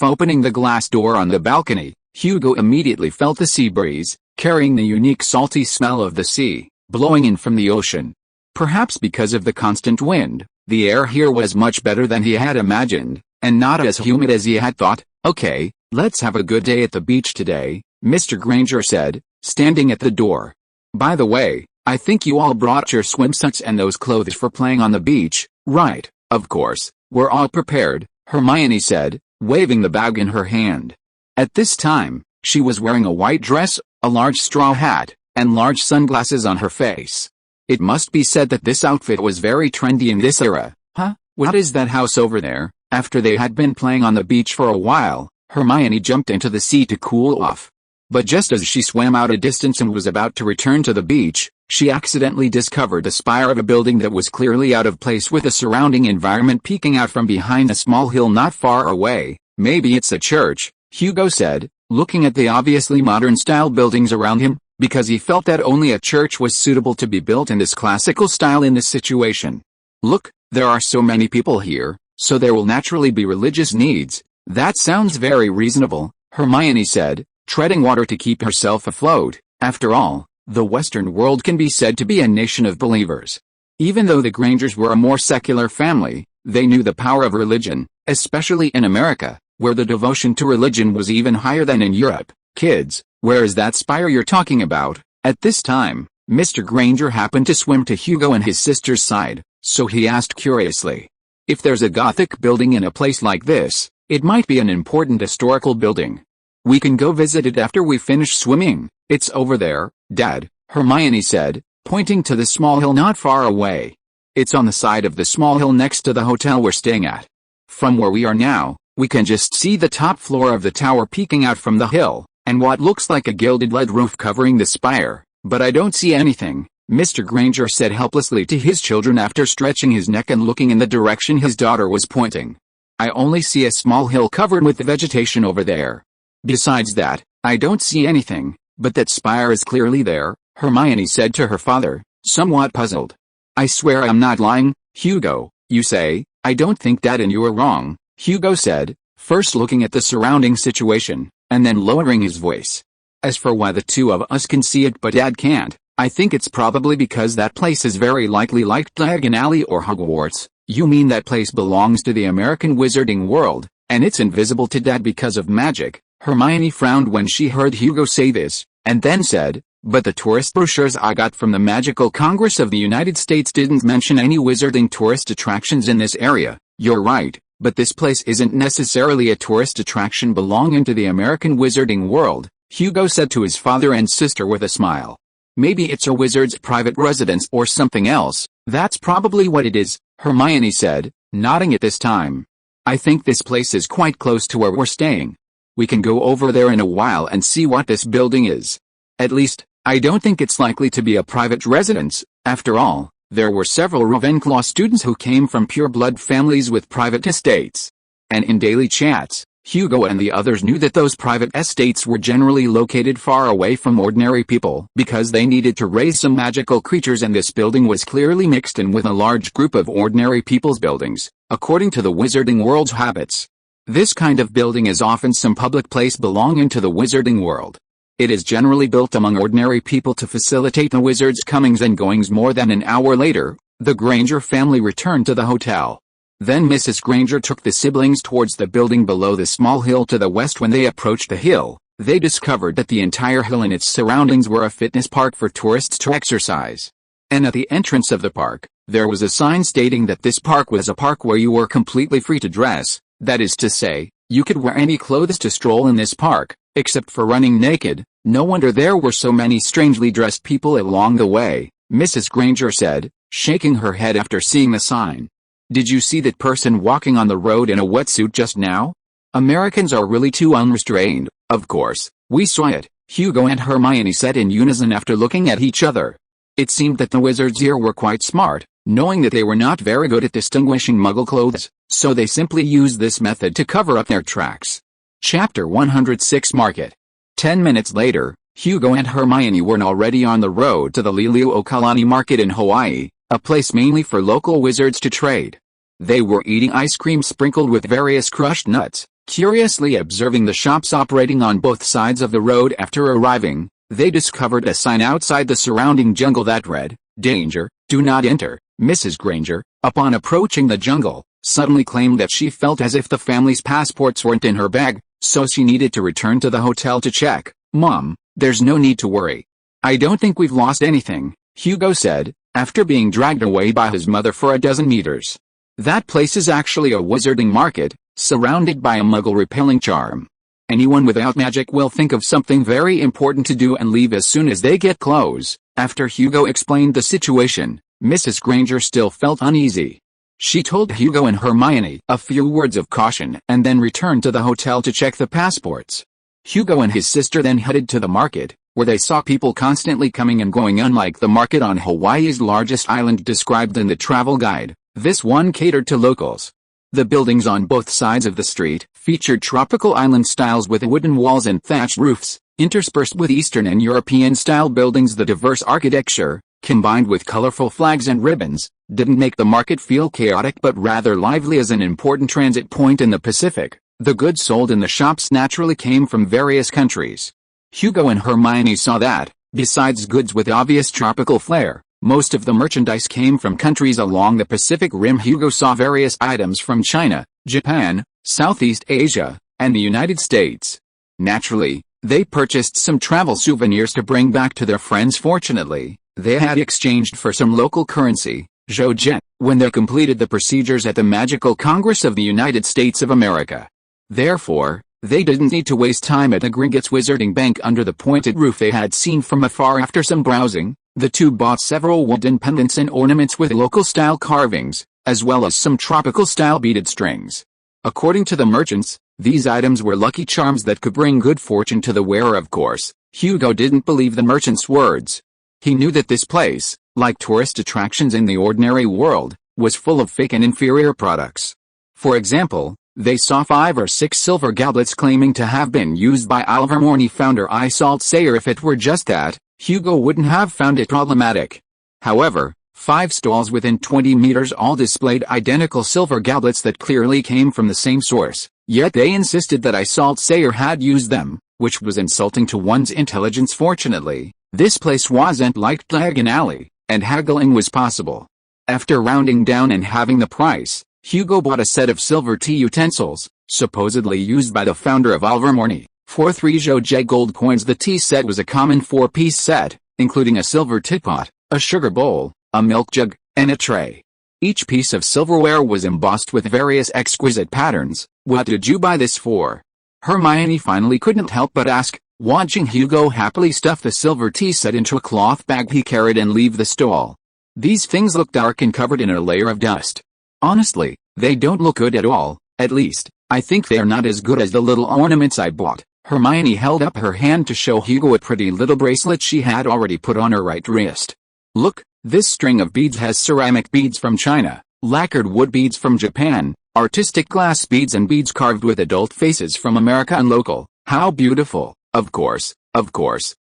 Opening the glass door on the balcony, Hugo immediately felt the sea breeze, carrying the unique salty smell of the sea, blowing in from the ocean. Perhaps because of the constant wind, the air here was much better than he had imagined, and not as humid as he had thought. "Okay, let's have a good day at the beach today," Mr. Granger said, standing at the door. "By the way, I think you all brought your swimsuits and those clothes for playing on the beach, right?" "Of course, we're all prepared," Hermione said, waving the bag in her hand. At this time, She was wearing a white dress, a large straw hat, and large sunglasses on her face. It must be said that this outfit was very trendy in this era. Huh? What is that house over there? After they had been playing on the beach for a while, Hermione jumped into the sea to cool off. But just as she swam out a distance and was about to return to the beach, she accidentally discovered the spire of a building that was clearly out of place with the surrounding environment peeking out from behind a small hill not far away. Maybe it's a church, Hugo said, looking at the obviously modern-style buildings around him, because he felt that only a church was suitable to be built in this classical style in this situation. Look, there are so many people here, so there will naturally be religious needs. That sounds very reasonable, Hermione said, treading water to keep herself afloat. After all, the Western world can be said to be a nation of believers. Even though the Grangers were a more secular family, they knew the power of religion, especially in America, where the devotion to religion was even higher than in Europe. Kids, where is that spire you're talking about? At this time, Mr. Granger happened to swim to Hugo and his sister's side, so he asked curiously. If there's a Gothic building in a place like this, it might be an important historical building. We can go visit it after we finish swimming. It's over there, Dad, Hermione said, pointing to the small hill not far away. It's on the side of the small hill next to the hotel we're staying at. From where we are now, we can just see the top floor of the tower peeking out from the hill, and what looks like a gilded lead roof covering the spire. But I don't see anything, Mr. Granger said helplessly to his children after stretching his neck and looking in the direction his daughter was pointing. I only see a small hill covered with vegetation over there. Besides that, I don't see anything, but that spire is clearly there, Hermione said to her father, somewhat puzzled. I swear I'm not lying, Hugo, you say. I don't think that, and you are wrong, Hugo said, first looking at the surrounding situation, and then lowering his voice. As for why the two of us can see it but Dad can't, I think it's probably because that place is very likely like Diagon Alley or Hogwarts. You mean that place belongs to the American wizarding world, and it's invisible to Dad because of magic? Hermione frowned when she heard Hugo say this, and then said, but the tourist brochures I got from the Magical Congress of the United States didn't mention any wizarding tourist attractions in this area. You're right, but this place isn't necessarily a tourist attraction belonging to the American wizarding world, Hugo said to his father and sister with a smile. Maybe it's a wizard's private residence or something else. That's probably what it is, Hermione said, nodding at this time. I think this place is quite close to where we're staying. We can go over there in a while and see what this building is. At least, I don't think it's likely to be a private residence. After all, there were several Ravenclaw students who came from pure-blood families with private estates. And in daily chats, Hugo and the others knew that those private estates were generally located far away from ordinary people because they needed to raise some magical creatures, and this building was clearly mixed in with a large group of ordinary people's buildings, according to the wizarding world's habits. This kind of building is often some public place belonging to the wizarding world. It is generally built among ordinary people to facilitate the wizard's comings and goings. More than an hour later, the Granger family returned to the hotel. Then Mrs. Granger took the siblings towards the building below the small hill to the west. When they approached the hill, they discovered that the entire hill and its surroundings were a fitness park for tourists to exercise. And at the entrance of the park, there was a sign stating that this park was a park where you were completely free to dress. That is to say, you could wear any clothes to stroll in this park, except for running naked. No wonder there were so many strangely dressed people along the way, Mrs. Granger said, shaking her head after seeing the sign. Did you see that person walking on the road in a wetsuit just now? Americans are really too unrestrained. Of course, we saw it, Hugo and Hermione said in unison after looking at each other. It seemed that the wizards here were quite smart, knowing that they were not very good at distinguishing Muggle clothes, so they simply used this method to cover up their tracks. Chapter 106 Market. 10 minutes later, Hugo and Hermione were already on the road to the Liliuokalani Market in Hawaii, a place mainly for local wizards to trade. They were eating ice cream sprinkled with various crushed nuts, curiously observing the shops operating on both sides of the road. After arriving, they discovered a sign outside the surrounding jungle that read, "Danger, do not enter." Mrs. Granger, upon approaching the jungle, suddenly claimed that she felt as if the family's passports weren't in her bag, so she needed to return to the hotel to check. "Mom, there's no need to worry. I don't think we've lost anything," Hugo said, after being dragged away by his mother for a dozen meters. "That place is actually a wizarding market, surrounded by a Muggle-repelling charm. Anyone without magic will think of something very important to do and leave as soon as they get close. After Hugo explained the situation, Mrs. Granger still felt uneasy. She told Hugo and Hermione a few words of caution and then returned to the hotel to check the passports. Hugo and his sister then headed to the market, where they saw people constantly coming and going, unlike the market on Hawaii's largest island described in the travel guide. This one catered to locals. The buildings on both sides of the street featured tropical island styles with wooden walls and thatched roofs, interspersed with Eastern and European-style buildings. The diverse architecture, combined with colorful flags and ribbons, didn't make the market feel chaotic but rather lively. As an important transit point in the Pacific, the goods sold in the shops naturally came from various countries. Hugo and Hermione saw that, besides goods with obvious tropical flair, most of the merchandise came from countries along the Pacific Rim. Hugo saw various items from China, Japan, Southeast Asia, and the United States. Naturally, they purchased some travel souvenirs to bring back to their friends. Fortunately, they had exchanged for some local currency, zhou-jen, when they completed the procedures at the Magical Congress of the United States of America. Therefore, they didn't need to waste time at the Gringotts Wizarding Bank under the pointed roof they had seen from afar. After some browsing, the two bought several wooden pendants and ornaments with local-style carvings, as well as some tropical-style beaded strings. According to the merchants, these items were lucky charms that could bring good fortune to the wearer. Of course, Hugo didn't believe the merchants' words. He knew that this place, like tourist attractions in the ordinary world, was full of fake and inferior products. For example, they saw 5 or 6 silver goblets claiming to have been used by Ilvermorny founder Isolde Sayer. If it were just that, Hugo wouldn't have found it problematic. However, 5 stalls within 20 meters all displayed identical silver goblets that clearly came from the same source, yet they insisted that Isolde Sayer had used them, which was insulting to one's intelligence. Fortunately, this place wasn't like Diagon Alley, and haggling was possible. After rounding down and having the price, Hugo bought a set of silver tea utensils, supposedly used by the founder of Ilvermorny, for 3 zhou-jen gold coins. The tea set was a common 4-piece set, including a silver teapot, a sugar bowl, a milk jug, and a tray. Each piece of silverware was embossed with various exquisite patterns. What did you buy this for? Hermione finally couldn't help but ask, watching Hugo happily stuff the silver tea set into a cloth bag he carried and leave the stall. These things look dark and covered in a layer of dust. Honestly, they don't look good at all. At least, I think they're not as good as the little ornaments I bought. Hermione held up her hand to show Hugo a pretty little bracelet she had already put on her right wrist. Look, this string of beads has ceramic beads from China, lacquered wood beads from Japan, artistic glass beads and beads carved with adult faces from America and local. How beautiful. Of course,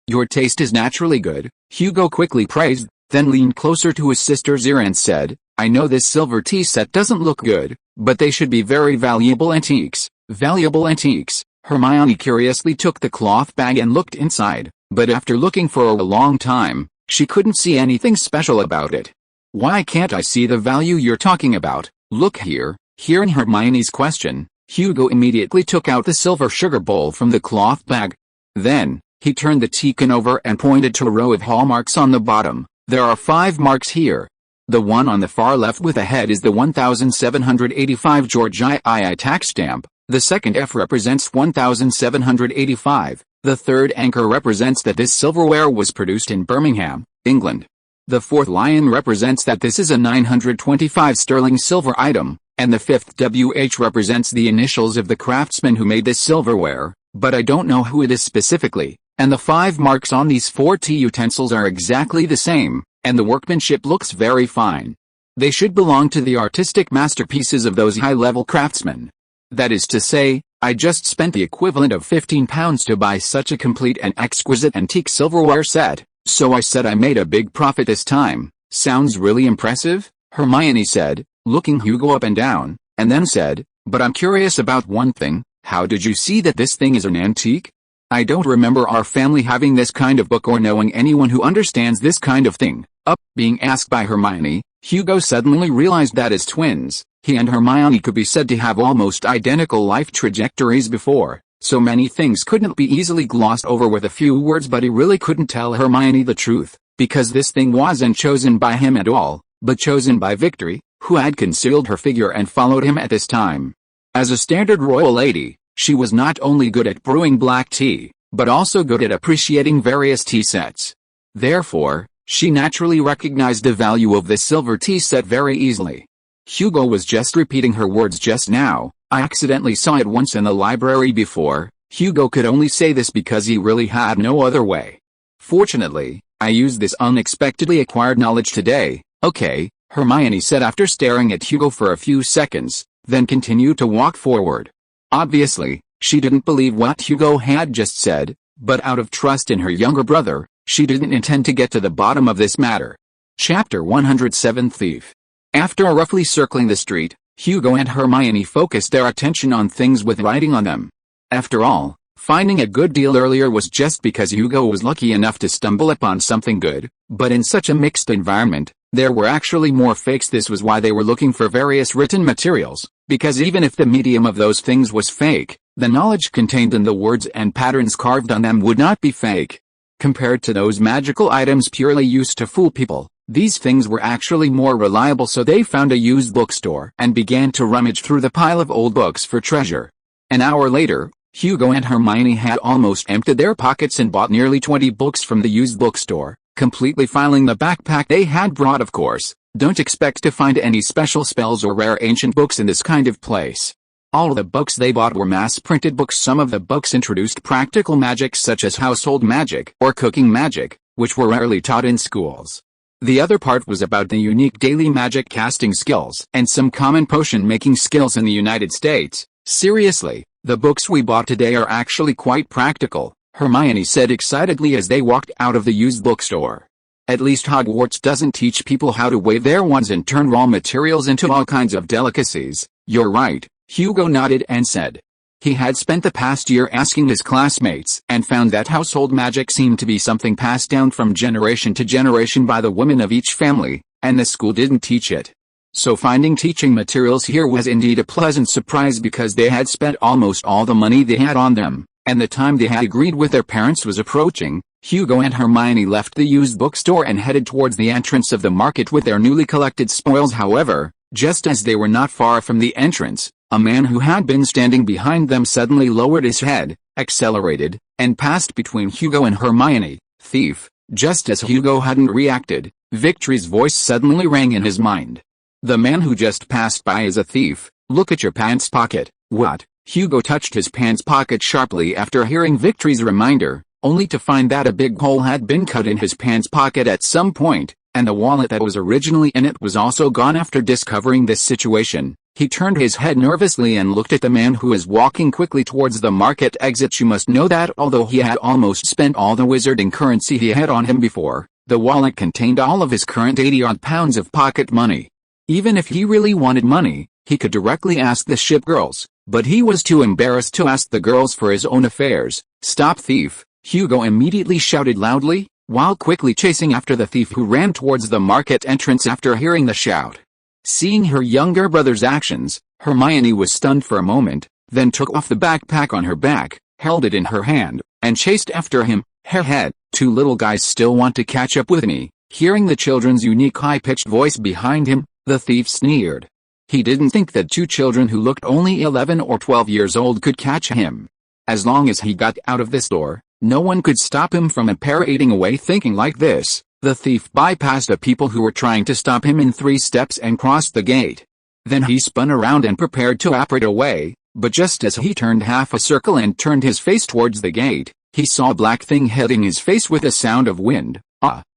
your taste is naturally good, Hugo quickly praised, then leaned closer to his sister's ear and said, I know this silver tea set doesn't look good, but they should be very valuable antiques. Valuable antiques? Hermione curiously took the cloth bag and looked inside, but after looking for a long time, she couldn't see anything special about it. Why can't I see the value you're talking about? Look here. Hearing Hermione's question, Hugo immediately took out the silver sugar bowl from the cloth bag. Then, he turned the teacan over and pointed to a row of hallmarks on the bottom. There are 5 marks here. The one on the far left with a head is the 1785 George III tax stamp. The second F represents 1785. The third anchor represents that this silverware was produced in Birmingham, England. The fourth lion represents that this is a 925 sterling silver item, and the fifth WH represents the initials of the craftsman who made this silverware, but I don't know who it is specifically, and the 5 marks on these 4 tea utensils are exactly the same, and the workmanship looks very fine. They should belong to the artistic masterpieces of those high-level craftsmen. That is to say, I just spent the equivalent of £15 to buy such a complete and exquisite antique silverware set, so I said I made a big profit this time. Sounds really impressive, Hermione said, looking Hugo up and down, and then said, but I'm curious about one thing, how did you see that this thing is an antique? I don't remember our family having this kind of book or knowing anyone who understands this kind of thing. Being asked by Hermione, Hugo suddenly realized that as twins, he and Hermione could be said to have almost identical life trajectories before, so many things couldn't be easily glossed over with a few words, but he really couldn't tell Hermione the truth, because this thing wasn't chosen by him at all, but chosen by Victory, who had concealed her figure and followed him at this time. As a standard royal lady, she was not only good at brewing black tea, but also good at appreciating various tea sets. Therefore, she naturally recognized the value of the silver tea set very easily. Hugo was just repeating her words just now. I accidentally saw it once in the library before. Hugo could only say this because he really had no other way. Fortunately, I used this unexpectedly acquired knowledge today. Okay, Hermione said after staring at Hugo for a few seconds, then continued to walk forward. Obviously, she didn't believe what Hugo had just said, but out of trust in her younger brother, she didn't intend to get to the bottom of this matter. Chapter 107 Thief. After roughly circling the street, Hugo and Hermione focused their attention on things with writing on them. After all, finding a good deal earlier was just because Hugo was lucky enough to stumble upon something good, but in such a mixed environment, there were actually more fakes. This was why they were looking for various written materials, because even if the medium of those things was fake, the knowledge contained in the words and patterns carved on them would not be fake. Compared to those magical items purely used to fool people, these things were actually more reliable, so they found a used bookstore and began to rummage through the pile of old books for treasure. An hour later, Hugo and Hermione had almost emptied their pockets and bought nearly 20 books from the used bookstore, completely filling the backpack they had brought. Of course, don't expect to find any special spells or rare ancient books in this kind of place. All the books they bought were mass-printed books. Some of the books introduced practical magic such as household magic or cooking magic, which were rarely taught in schools. The other part was about the unique daily magic casting skills and some common potion-making skills in the United States. Seriously, the books we bought today are actually quite practical, Hermione said excitedly as they walked out of the used bookstore. At least Hogwarts doesn't teach people how to wave their wands and turn raw materials into all kinds of delicacies. You're right, Hugo nodded and said. He had spent the past year asking his classmates and found that household magic seemed to be something passed down from generation to generation by the women of each family, and the school didn't teach it. So finding teaching materials here was indeed a pleasant surprise, because they had spent almost all the money they had on them, and the time they had agreed with their parents was approaching. Hugo and Hermione left the used bookstore and headed towards the entrance of the market with their newly collected spoils. However, just as they were not far from the entrance, a man who had been standing behind them suddenly lowered his head, accelerated, and passed between Hugo and Hermione. Thief. Just as Hugo hadn't reacted, Victory's voice suddenly rang in his mind. The man who just passed by is a thief. Look at your pants pocket. What? Hugo touched his pants pocket sharply after hearing Victory's reminder, only to find that a big hole had been cut in his pants pocket at some point, and the wallet that was originally in it was also gone. After discovering this situation, he turned his head nervously and looked at the man who was walking quickly towards the market exit. You must know that although he had almost spent all the wizarding currency he had on him before, the wallet contained all of his current 80-odd pounds of pocket money. Even if he really wanted money, he could directly ask the ship girls, but he was too embarrassed to ask the girls for his own affairs. Stop, thief! Hugo immediately shouted loudly, while quickly chasing after the thief, who ran towards the market entrance after hearing the shout. Seeing her younger brother's actions, Hermione was stunned for a moment, then took off the backpack on her back, held it in her hand, and chased after him. Head, two little guys still want to catch up with me. Hearing the children's unique high-pitched voice behind him, the thief sneered. He didn't think that two children who looked only 11 or 12 years old could catch him. As long as he got out of this door, no one could stop him from parading away. Thinking like this, the thief bypassed the people who were trying to stop him in 3 steps and crossed the gate. Then he spun around and prepared to apparate away, but just as he turned half a circle and turned his face towards the gate, he saw a black thing hitting his face with a sound of wind.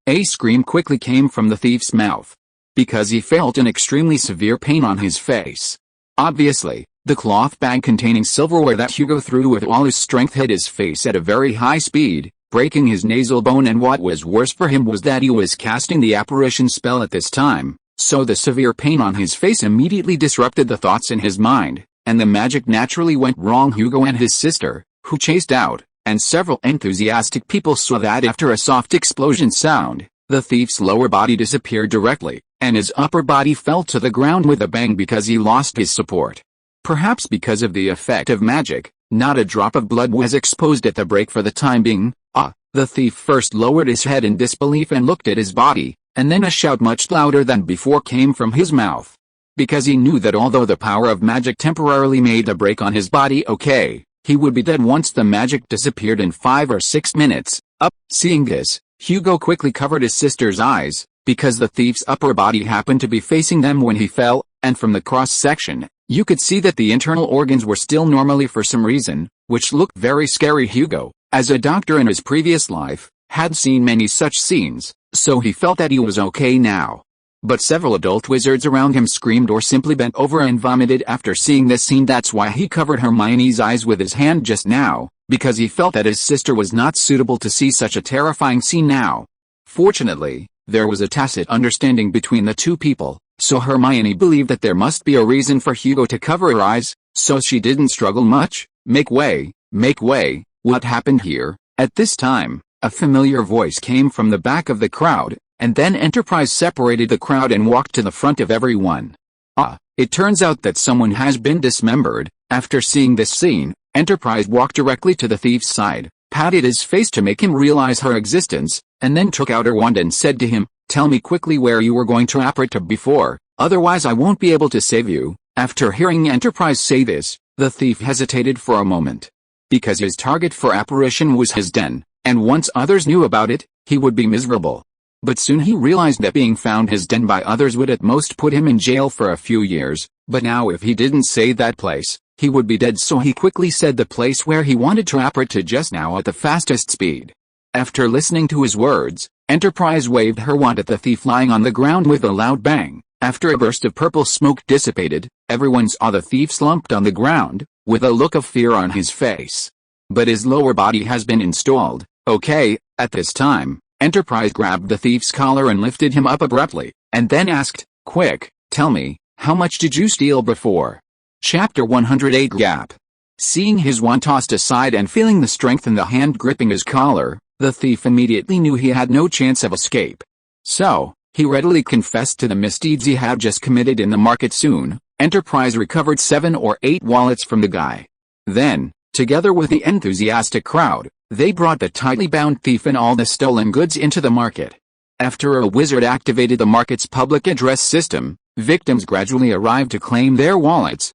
A scream quickly came from the thief's mouth, because he felt an extremely severe pain on his face. Obviously, the cloth bag containing silverware that Hugo threw with all his strength hit his face at a very high speed, breaking his nasal bone, and what was worse for him was that he was casting the apparition spell at this time, so the severe pain on his face immediately disrupted the thoughts in his mind, and the magic naturally went wrong. Hugo and his sister, who chased out, and several enthusiastic people saw that after a soft explosion sound, the thief's lower body disappeared directly, and his upper body fell to the ground with a bang because he lost his support. Perhaps because of the effect of magic, not a drop of blood was exposed at the break for the time being. The thief first lowered his head in disbelief and looked at his body, and then a shout much louder than before came from his mouth. Because he knew that although the power of magic temporarily made a break on his body okay, he would be dead once the magic disappeared in 5 or 6 minutes. Seeing this, Hugo quickly covered his sister's eyes, because the thief's upper body happened to be facing them when he fell, and from the cross-section, you could see that the internal organs were still normally for some reason, which looked very scary. Hugo, as a doctor in his previous life, had seen many such scenes, so he felt that he was okay now. But several adult wizards around him screamed or simply bent over and vomited after seeing this scene. That's why he covered Hermione's eyes with his hand just now, because he felt that his sister was not suitable to see such a terrifying scene now. Fortunately, there was a tacit understanding between the two people, so Hermione believed that there must be a reason for Hugo to cover her eyes, so she didn't struggle much. Make way, what happened here? At this time, a familiar voice came from the back of the crowd, and then Enterprise separated the crowd and walked to the front of everyone. It turns out that someone has been dismembered. After seeing this scene, Enterprise walked directly to the thief's side, patted his face to make him realize her existence, and then took out her wand and said to him, "Tell me quickly where you were going to apparate to before, otherwise I won't be able to save you." After hearing Enterprise say this, the thief hesitated for a moment. Because his target for apparition was his den, and once others knew about it, he would be miserable. But soon he realized that being found his den by others would at most put him in jail for a few years, but now if he didn't say that place, he would be dead, so he quickly said the place where he wanted to apparate to just now at the fastest speed. After listening to his words, Enterprise waved her wand at the thief lying on the ground with a loud bang. After a burst of purple smoke dissipated, everyone saw the thief slumped on the ground, with a look of fear on his face. But his lower body has been installed. Okay, at this time, Enterprise grabbed the thief's collar and lifted him up abruptly, and then asked, "Quick, tell me, how much did you steal before?" Chapter 108 Gap. Seeing his wand tossed aside and feeling the strength in the hand gripping his collar, the thief immediately knew he had no chance of escape. So, he readily confessed to the misdeeds he had just committed in the market. Soon, Enterprise recovered 7 or 8 wallets from the guy. Then, together with the enthusiastic crowd, they brought the tightly bound thief and all the stolen goods into the market. After a wizard activated the market's public address system, victims gradually arrived to claim their wallets.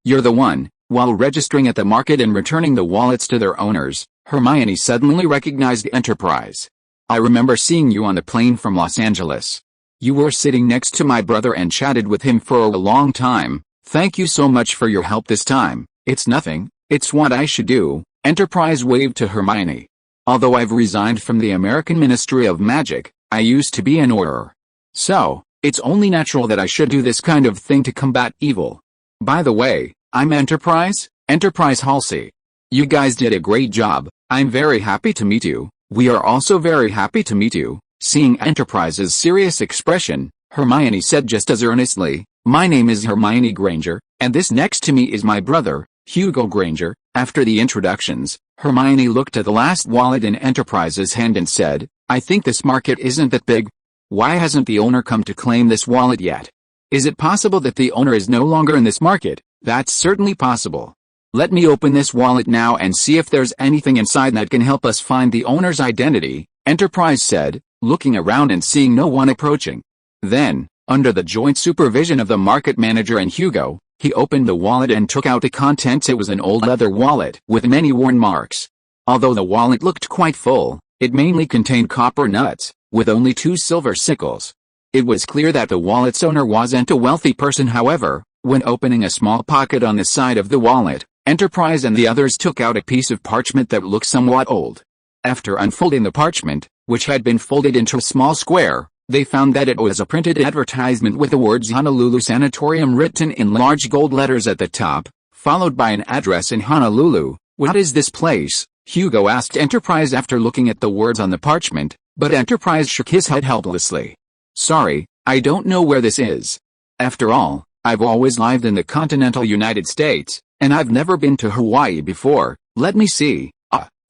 You're the one. While registering at the market and returning the wallets to their owners, Hermione suddenly recognized Enterprise. "I remember seeing you on the plane from Los Angeles. You were sitting next to my brother and chatted with him for a long time. Thank you so much for your help this time." "It's nothing, it's what I should do." Enterprise waved to Hermione. "Although I've resigned from the American Ministry of Magic, I used to be an Auror. So, it's only natural that I should do this kind of thing to combat evil. By the way, I'm Enterprise Halsey. You guys did a great job. I'm very happy to meet you." "We are also very happy to meet you." Seeing Enterprise's serious expression, Hermione said just as earnestly, "My name is Hermione Granger, and this next to me is my brother, Hugo Granger." After the introductions, Hermione looked at the last wallet in Enterprise's hand and said, "I think this market isn't that big. Why hasn't the owner come to claim this wallet yet? Is it possible that the owner is no longer in this market?" "That's certainly possible. Let me open this wallet now and see if there's anything inside that can help us find the owner's identity," Enterprise said, looking around and seeing no one approaching. Then, under the joint supervision of the market manager and Hugo, he opened the wallet and took out the contents. It was an old leather wallet with many worn marks. Although the wallet looked quite full, it mainly contained copper nuts, with only 2 silver sickles. It was clear that the wallet's owner wasn't a wealthy person. However, when opening a small pocket on the side of the wallet, Enterprise and the others took out a piece of parchment that looked somewhat old. After unfolding the parchment, which had been folded into a small square, they found that it was a printed advertisement with the words Honolulu Sanatorium written in large gold letters at the top, followed by an address in Honolulu. "What is this place?" Hugo asked Enterprise after looking at the words on the parchment, but Enterprise shook his head helplessly. "Sorry, I don't know where this is. After all, I've always lived in the continental United States, and I've never been to Hawaii before. Let me see.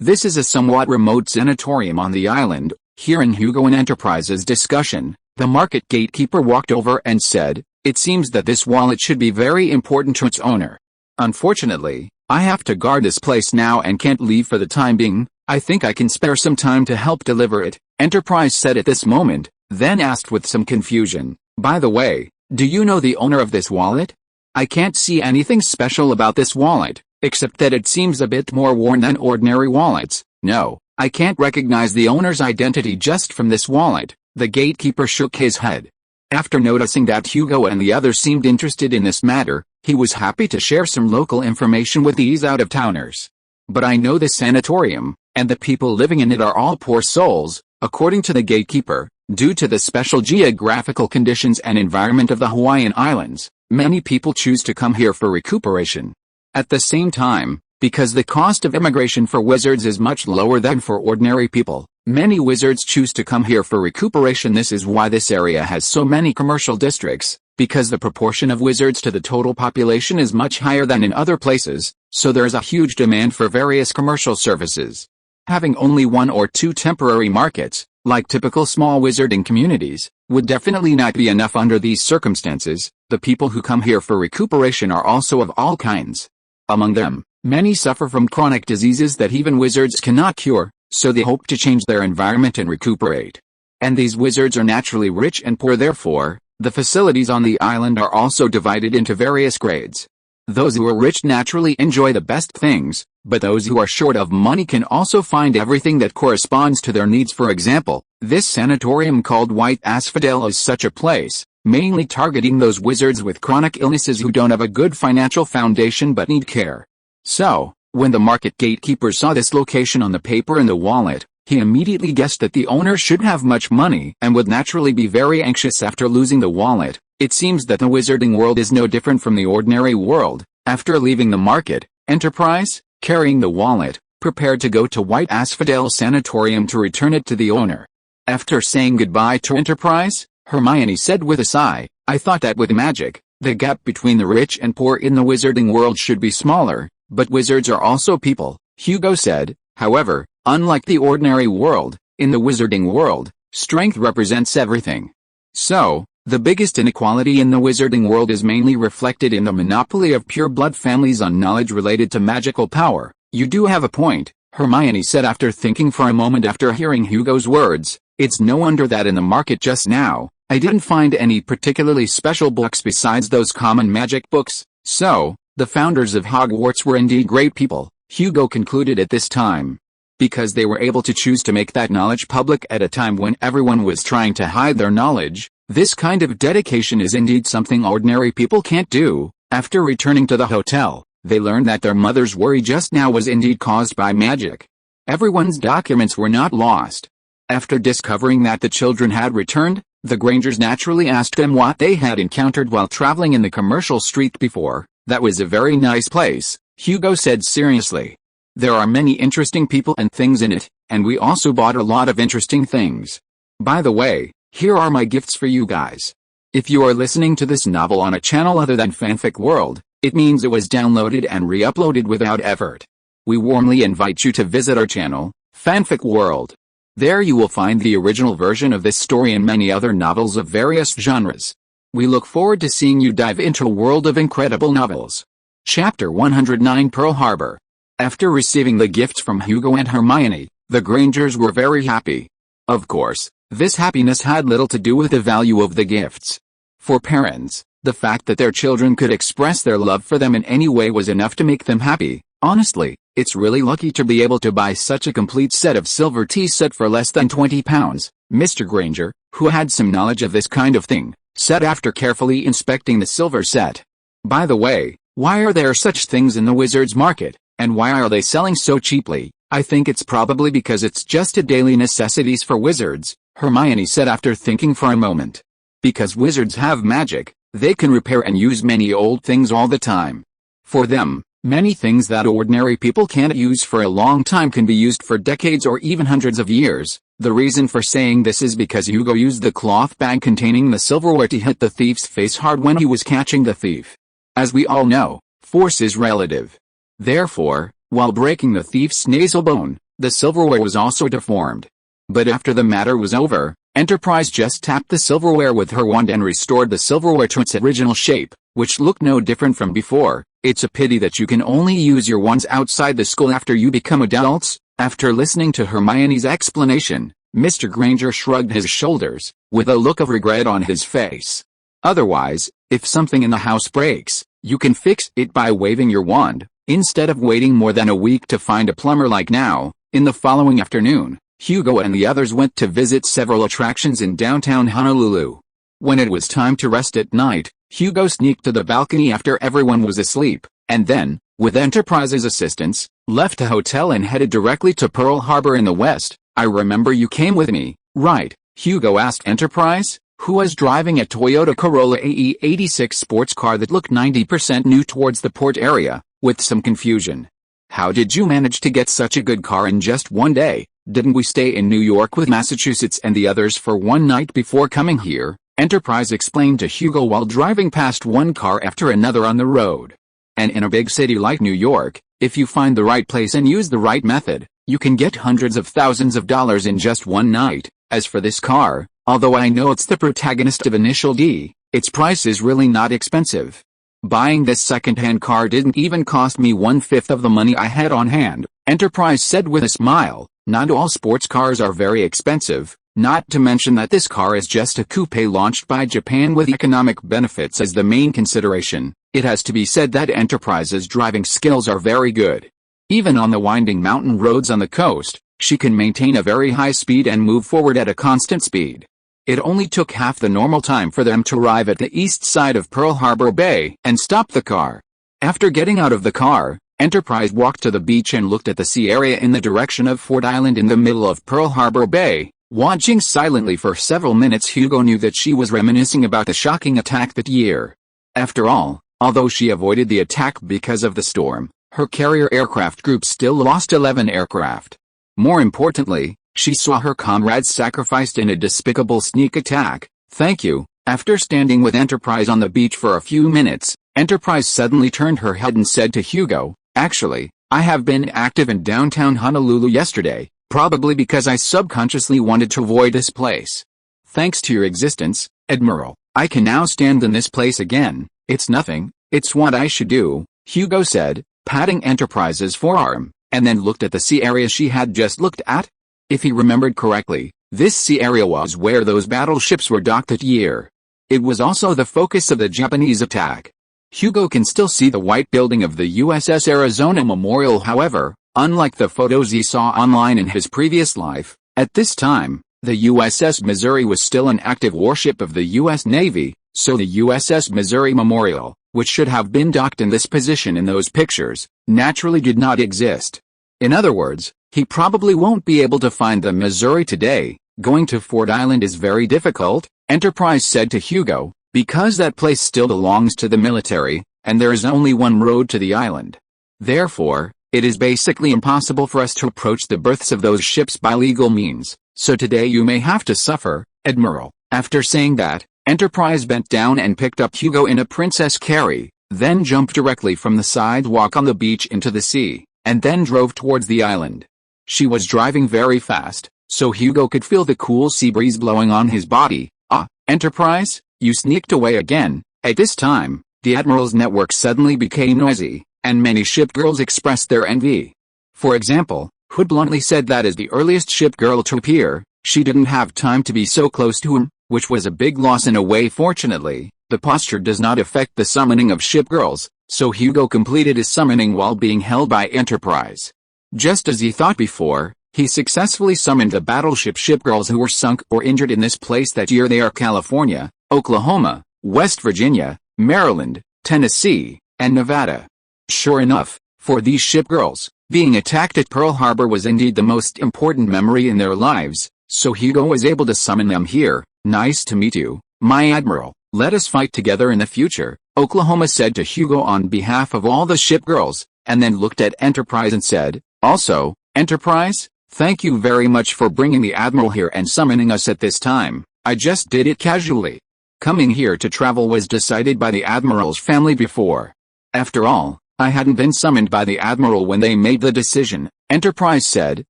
This is a somewhat remote sanatorium on the island." Hearing Hugo and Enterprise's discussion, the market gatekeeper walked over and said, "It seems that this wallet should be very important to its owner. Unfortunately, I have to guard this place now and can't leave for the time being. I think I can spare some time to help deliver it," Enterprise said at this moment, then asked with some confusion, "By the way, do you know the owner of this wallet? I can't see anything special about this wallet." except that it seems a bit more worn than ordinary wallets. No, I can't recognize the owner's identity just from this wallet. The gatekeeper shook his head. After noticing that Hugo and the others seemed interested in this matter, he was happy to share some local information with these out-of-towners. But I know this sanatorium, and the people living in it are all poor souls, according to the gatekeeper. Due to the special geographical conditions and environment of the Hawaiian Islands, many people choose to come here for recuperation. At the same time, because the cost of immigration for wizards is much lower than for ordinary people, many wizards choose to come here for recuperation. This is why this area has so many commercial districts, because the proportion of wizards to the total population is much higher than in other places, so there is a huge demand for various commercial services. Having only one or two temporary markets, like typical small wizarding communities, would definitely not be enough under these circumstances. The people who come here for recuperation are also of all kinds. Among them, many suffer from chronic diseases that even wizards cannot cure, so they hope to change their environment and recuperate. And these wizards are naturally rich and poor, therefore, the facilities on the island are also divided into various grades. Those who are rich naturally enjoy the best things, but those who are short of money can also find everything that corresponds to their needs. For example, this sanatorium called White Asphodel is such a place, mainly targeting those wizards with chronic illnesses who don't have a good financial foundation but need care. So, when the market gatekeeper saw this location on the paper and the wallet, he immediately guessed that the owner should have much money and would naturally be very anxious after losing the wallet. It seems that the wizarding world is no different from the ordinary world. After leaving the market, Enterprise, carrying the wallet, prepared to go to White Asphodel Sanatorium to return it to the owner. After saying goodbye to Enterprise, Hermione said with a sigh, "I thought that with magic, the gap between the rich and poor in the wizarding world should be smaller, but wizards are also people," Hugo said. However, unlike the ordinary world, in the wizarding world, strength represents everything. So, the biggest inequality in the wizarding world is mainly reflected in the monopoly of pure-blood families on knowledge related to magical power. "You do have a point," Hermione said after thinking for a moment after hearing Hugo's words. "It's no wonder that in the market just now, I didn't find any particularly special books besides those common magic books." So, the founders of Hogwarts were indeed great people, Hugo concluded at this time. Because they were able to choose to make that knowledge public at a time when everyone was trying to hide their knowledge. This kind of dedication is indeed something ordinary people can't do. After returning to the hotel, they learned that their mother's worry just now was indeed caused by magic. Everyone's documents were not lost. After discovering that the children had returned, the Grangers naturally asked them what they had encountered while traveling in the commercial street before. "That was a very nice place," Hugo said seriously. "There are many interesting people and things in it, and we also bought a lot of interesting things. By the way, here are my gifts for you guys. If you are listening to this novel on a channel other than Fanfic World, it means it was downloaded and re-uploaded without effort. We warmly invite you to visit our channel, Fanfic World. There you will find the original version of this story and many other novels of various genres. We look forward to seeing you dive into a world of incredible novels." Chapter 109 Pearl Harbor. After receiving the gifts from Hugo and Hermione, the Grangers were very happy. Of course, this happiness had little to do with the value of the gifts. For parents, the fact that their children could express their love for them in any way was enough to make them happy. Honestly, it's really lucky to be able to buy such a complete set of silver tea set for less than £20. Mr. Granger, who had some knowledge of this kind of thing, said after carefully inspecting the silver set. "By the way, why are there such things in the wizard's market, and why are they selling so cheaply?" "I think it's probably because it's just a daily necessities for wizards," Hermione said after thinking for a moment. "Because wizards have magic, they can repair and use many old things all the time. For them, many things that ordinary people can't use for a long time can be used for decades or even hundreds of years." The reason for saying this is because Hugo used the cloth bag containing the silverware to hit the thief's face hard when he was catching the thief. As we all know, force is relative. Therefore, while breaking the thief's nasal bone, the silverware was also deformed. But after the matter was over, Enterprise just tapped the silverware with her wand and restored the silverware to its original shape, which looked no different from before. "It's a pity that you can only use your wands outside the school after you become adults." After listening to Hermione's explanation, Mr. Granger shrugged his shoulders, with a look of regret on his face. "Otherwise, if something in the house breaks, you can fix it by waving your wand. Instead of waiting more than a week to find a plumber like now, in the following afternoon, Hugo and the others went to visit several attractions in downtown Honolulu. When it was time to rest at night, Hugo sneaked to the balcony after everyone was asleep, and then, with Enterprise's assistance, left the hotel and headed directly to Pearl Harbor in the west. "I remember you came with me, right?" Hugo asked Enterprise, who was driving a Toyota Corolla AE86 sports car that looked 90% new towards the port area, with some confusion. "How did you manage to get such a good car in just one day? Didn't we stay in New York with Massachusetts and the others for one night before coming here?" Enterprise explained to Hugo while driving past one car after another on the road. "And in a big city like New York, if you find the right place and use the right method, you can get hundreds of thousands of dollars in just one night. As for this car, although I know it's the protagonist of Initial D, its price is really not expensive. Buying this second-hand car didn't even cost me 1/5 of the money I had on hand," Enterprise said with a smile. "Not all sports cars are very expensive, not to mention that this car is just a coupe launched by Japan with economic benefits as the main consideration. It has to be said that Enterprise's driving skills are very good. Even on the winding mountain roads on the coast, she can maintain a very high speed and move forward at a constant speed. It only took half the normal time for them to arrive at the east side of Pearl Harbor Bay and stop the car. After getting out of the car, Enterprise walked to the beach and looked at the sea area in the direction of Ford Island in the middle of Pearl Harbor Bay. Watching silently for several minutes, Hugo knew that she was reminiscing about the shocking attack that year. After all, although she avoided the attack because of the storm, her carrier aircraft group still lost 11 aircraft. More importantly, she saw her comrades sacrificed in a despicable sneak attack. "Thank you." After standing with Enterprise on the beach for a few minutes, Enterprise suddenly turned her head and said to Hugo, "Actually, I have been active in downtown Honolulu yesterday, probably because I subconsciously wanted to avoid this place. Thanks to your existence, Admiral, I can now stand in this place again. It's nothing, it's what I should do," Hugo said, patting Enterprise's forearm, and then looked at the sea area she had just looked at. If he remembered correctly, this sea area was where those battleships were docked that year. It was also the focus of the Japanese attack. Hugo can still see the white building of the USS Arizona Memorial. However, unlike the photos he saw online in his previous life, at this time, the USS Missouri was still an active warship of the U.S. Navy, so the USS Missouri Memorial, which should have been docked in this position in those pictures, naturally did not exist. In other words, he probably won't be able to find the Missouri today. "Going to Ford Island is very difficult," Enterprise said to Hugo, "because that place still belongs to the military, and there is only one road to the island. Therefore, it is basically impossible for us to approach the berths of those ships by legal means, so today you may have to suffer, Admiral." After saying that, Enterprise bent down and picked up Hugo in a princess carry, then jumped directly from the sidewalk on the beach into the sea, and then drove towards the island. She was driving very fast, so Hugo could feel the cool sea breeze blowing on his body. "Ah, Enterprise, you sneaked away again." At this time, the Admiral's network suddenly became noisy, and many ship girls expressed their envy. For example, Hood bluntly said that as the earliest ship girl to appear, she didn't have time to be so close to him, which was a big loss in a way. Fortunately, the posture does not affect the summoning of ship girls, so Hugo completed his summoning while being held by Enterprise. Just as he thought before, he successfully summoned the battleship shipgirls who were sunk or injured in this place that year. They are California, Oklahoma, West Virginia, Maryland, Tennessee, and Nevada. Sure enough, for these shipgirls, being attacked at Pearl Harbor was indeed the most important memory in their lives, so Hugo was able to summon them here. "Nice to meet you, my Admiral. Let us fight together in the future," Oklahoma said to Hugo on behalf of all the shipgirls, and then looked at Enterprise and said, "Also, Enterprise, thank you very much for bringing the Admiral here and summoning us at this time. I just did it casually. Coming here to travel was decided by the Admiral's family before. After all, I hadn't been summoned by the Admiral when they made the decision," Enterprise said,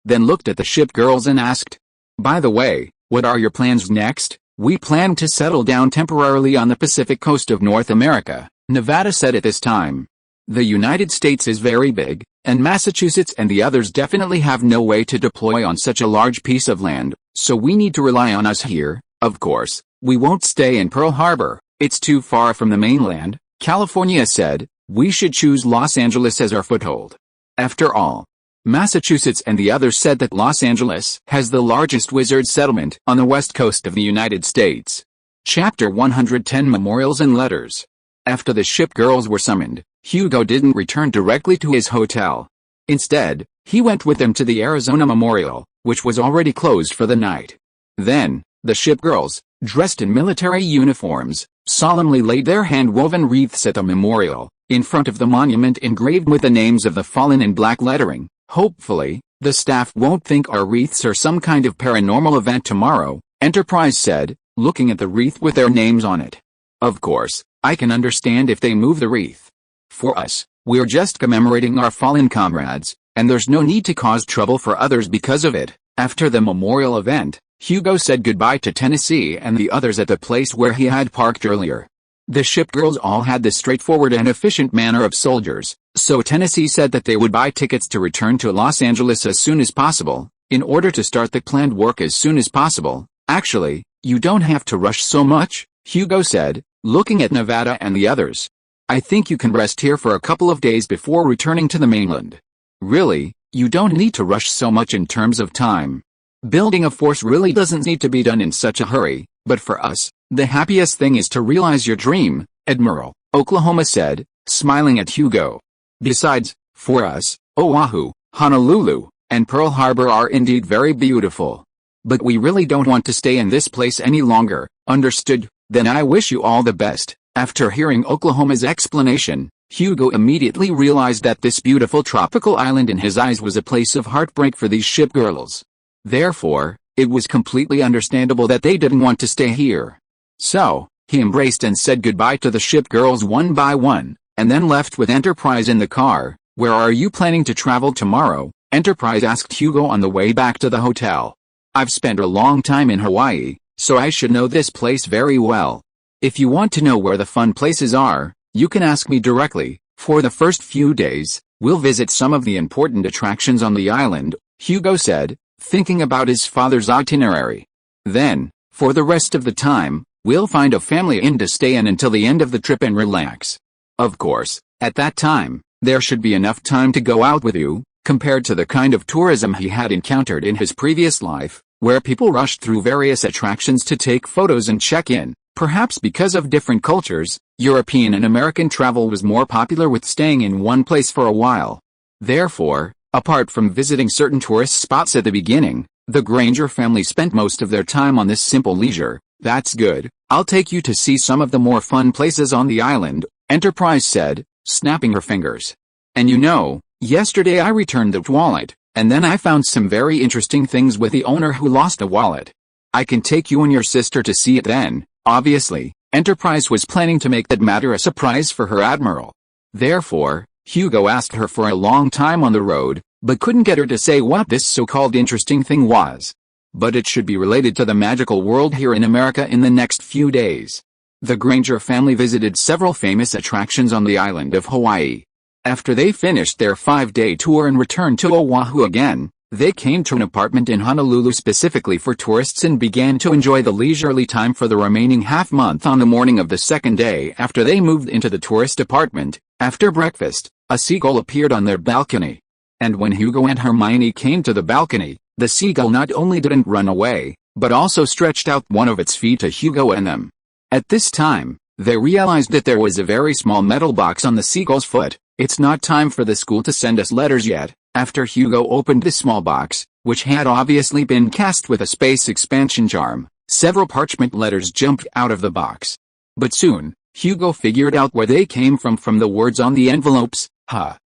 then looked at the shipgirls and asked, "By the way, what are your plans next?" "We plan to settle down temporarily on the Pacific coast of North America," Nevada said at this time. "The United States is very big, and Massachusetts and the others definitely have no way to deploy on such a large piece of land, so we need to rely on us here. Of course, we won't stay in Pearl Harbor, it's too far from the mainland," California said, We should choose Los Angeles as our foothold. After all, Massachusetts and the others said that Los Angeles has the largest wizard settlement on the west coast of the United States. Chapter 110 Memorials and Letters. After the ship girls were summoned, Hugo didn't return directly to his hotel. Instead, he went with them to the Arizona Memorial, which was already closed for the night. Then, the ship girls, dressed in military uniforms, solemnly laid their hand-woven wreaths at the memorial, in front of the monument engraved with the names of the fallen in black lettering. Hopefully, the staff won't think our wreaths are some kind of paranormal event tomorrow, Enterprise said, looking at the wreath with their names on it. Of course, I can understand if they move the wreath. For us, we're just commemorating our fallen comrades, and there's no need to cause trouble for others because of it. After the memorial event, Hugo said goodbye to Tennessee and the others at the place where he had parked earlier. The ship girls all had the straightforward and efficient manner of soldiers, so Tennessee said that they would buy tickets to return to Los Angeles as soon as possible, in order to start the planned work as soon as possible. Actually, you don't have to rush so much, Hugo said, looking at Nevada and the others. I think you can rest here for a couple of days before returning to the mainland. Really, you don't need to rush so much in terms of time. Building a force really doesn't need to be done in such a hurry, but for us, the happiest thing is to realize your dream, Admiral, Oklahoma said, smiling at Hugo. Besides, for us, Oahu, Honolulu, and Pearl Harbor are indeed very beautiful. But we really don't want to stay in this place any longer, understood? Then I wish you all the best. After hearing Oklahoma's explanation, Hugo immediately realized that this beautiful tropical island in his eyes was a place of heartbreak for these ship girls. Therefore, it was completely understandable that they didn't want to stay here. So, he embraced and said goodbye to the ship girls one by one, and then left with Enterprise in the car. Where are you planning to travel tomorrow? Enterprise asked Hugo on the way back to the hotel. I've spent a long time in Hawaii, so I should know this place very well. If you want to know where the fun places are, you can ask me directly. For the first few days, we'll visit some of the important attractions on the island, Hugo said, thinking about his father's itinerary. Then, for the rest of the time, we'll find a family inn to stay in until the end of the trip and relax. Of course, at that time, there should be enough time to go out with you, compared to the kind of tourism he had encountered in his previous life, where people rushed through various attractions to take photos and check in. Perhaps because of different cultures, European and American travel was more popular with staying in one place for a while. Therefore, apart from visiting certain tourist spots at the beginning, the Granger family spent most of their time on this simple leisure. That's good. I'll take you to see some of the more fun places on the island, Enterprise said, snapping her fingers. And you know, yesterday I returned the wallet, and then I found some very interesting things with the owner who lost the wallet. I can take you and your sister to see it then. Obviously, Enterprise was planning to make that matter a surprise for her admiral. Therefore, Hugo asked her for a long time on the road, but couldn't get her to say what this so-called interesting thing was. But it should be related to the magical world here in America in the next few days. The Granger family visited several famous attractions on the island of Hawaii. After they finished their 5-day tour and returned to Oahu again, they came to an apartment in Honolulu specifically for tourists and began to enjoy the leisurely time for the remaining half-month. On the morning of the second day after they moved into the tourist apartment, after breakfast, a seagull appeared on their balcony. And when Hugo and Hermione came to the balcony, the seagull not only didn't run away, but also stretched out one of its feet to Hugo and them. At this time, they realized that there was a very small metal box on the seagull's foot. It's not time for the school to send us letters yet. After Hugo opened the small box, which had obviously been cast with a space expansion charm, several parchment letters jumped out of the box. But soon, Hugo figured out where they came from the words on the envelopes.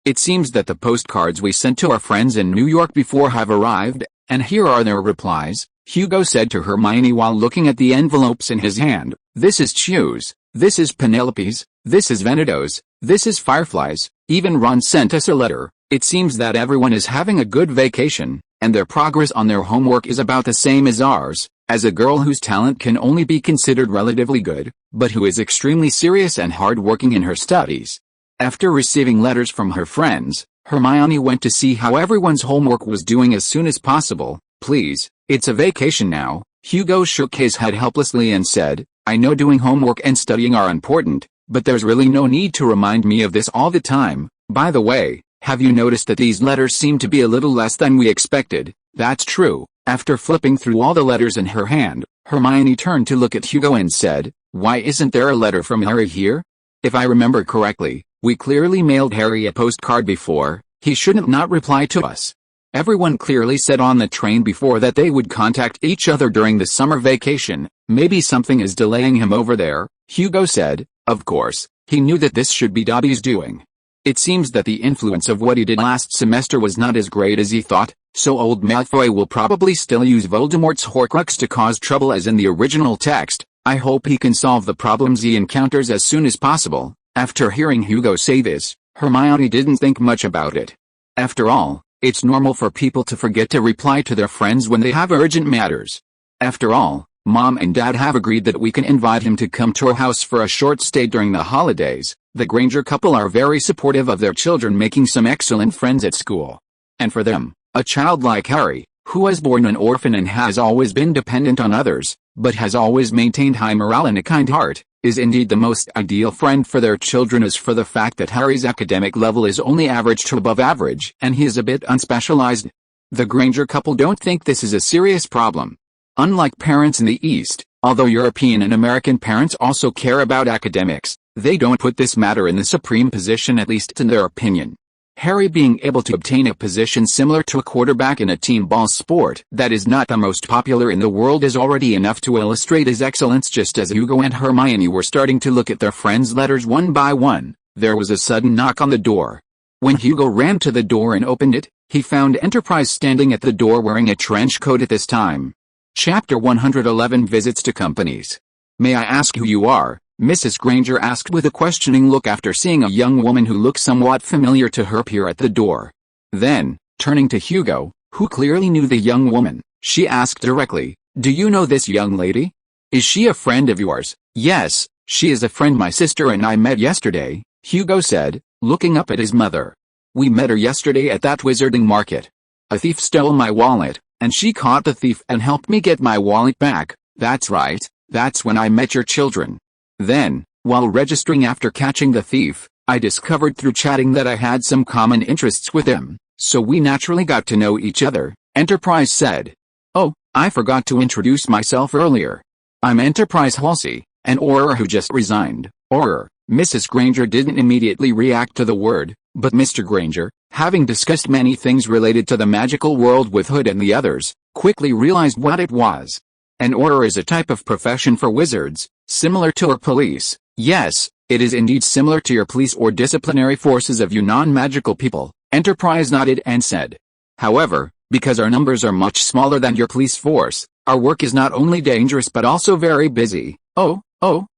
It seems that the postcards we sent to our friends in New York before have arrived, and here are their replies, Hugo said to Hermione while looking at the envelopes in his hand. This is Chu's, this is Penelope's, this is Venato's, this is Firefly's, even Ron sent us a letter. It seems that everyone is having a good vacation, and their progress on their homework is about the same as ours. As a girl whose talent can only be considered relatively good, but who is extremely serious and hard-working in her studies. After receiving letters from her friends, Hermione went to see how everyone's homework was doing as soon as possible. Please, it's a vacation now. Hugo shook his head helplessly and said, I know doing homework and studying are important, but there's really no need to remind me of this all the time. By the way, have you noticed that these letters seem to be a little less than we expected? That's true. After flipping through all the letters in her hand, Hermione turned to look at Hugo and said, "Why isn't there a letter from Harry here? If I remember correctly, we clearly mailed Harry a postcard before. He shouldn't not reply to us." Everyone clearly said on the train before that they would contact each other during the summer vacation. Maybe something is delaying him over there, Hugo said. Of course, he knew that this should be Dobby's doing. It seems that the influence of what he did last semester was not as great as he thought, so old Malfoy will probably still use Voldemort's Horcrux to cause trouble as in the original text. I hope he can solve the problems he encounters as soon as possible. After hearing Hugo say this, Hermione didn't think much about it. After all, it's normal for people to forget to reply to their friends when they have urgent matters. After all, Mom and Dad have agreed that we can invite him to come to our house for a short stay during the holidays. The Granger couple are very supportive of their children making some excellent friends at school. And for them, a child like Harry, who was born an orphan and has always been dependent on others, but has always maintained high morale and a kind heart, is indeed the most ideal friend for their children. As for the fact that Harry's academic level is only average to above average and he is a bit unspecialized, the Granger couple don't think this is a serious problem. Unlike parents in the East, although European and American parents also care about academics, they don't put this matter in the supreme position, at least in their opinion. Harry being able to obtain a position similar to a quarterback in a team ball sport that is not the most popular in the world is already enough to illustrate his excellence. Just as Hugo and Hermione were starting to look at their friends' letters one by one, there was a sudden knock on the door. When Hugo ran to the door and opened it, he found Enterprise standing at the door wearing a trench coat at this time. Chapter 111 Visits to Companies. "May I ask who you are?" Mrs. Granger asked with a questioning look after seeing a young woman who looked somewhat familiar to her appear at the door. Then, turning to Hugo, who clearly knew the young woman, she asked directly, "Do you know this young lady? Is she a friend of yours?" "Yes, she is a friend my sister and I met yesterday," Hugo said, looking up at his mother. "We met her yesterday at that wizarding market. A thief stole my wallet, and she caught the thief and helped me get my wallet back." "That's right, that's when I met your children. Then, while registering after catching the thief, I discovered through chatting that I had some common interests with him, so we naturally got to know each other," Enterprise said. "Oh, I forgot to introduce myself earlier. I'm Enterprise Halsey, an Auror who just resigned." Auror. Mrs. Granger didn't immediately react to the word, but Mr. Granger, having discussed many things related to the magical world with Hood and the others, quickly realized what it was. An Auror is a type of profession for wizards, similar to our police. "Yes, it is indeed similar to your police or disciplinary forces of you non-magical people," Enterprise nodded and said. "However, because our numbers are much smaller than your police force, our work is not only dangerous but also very busy." Oh,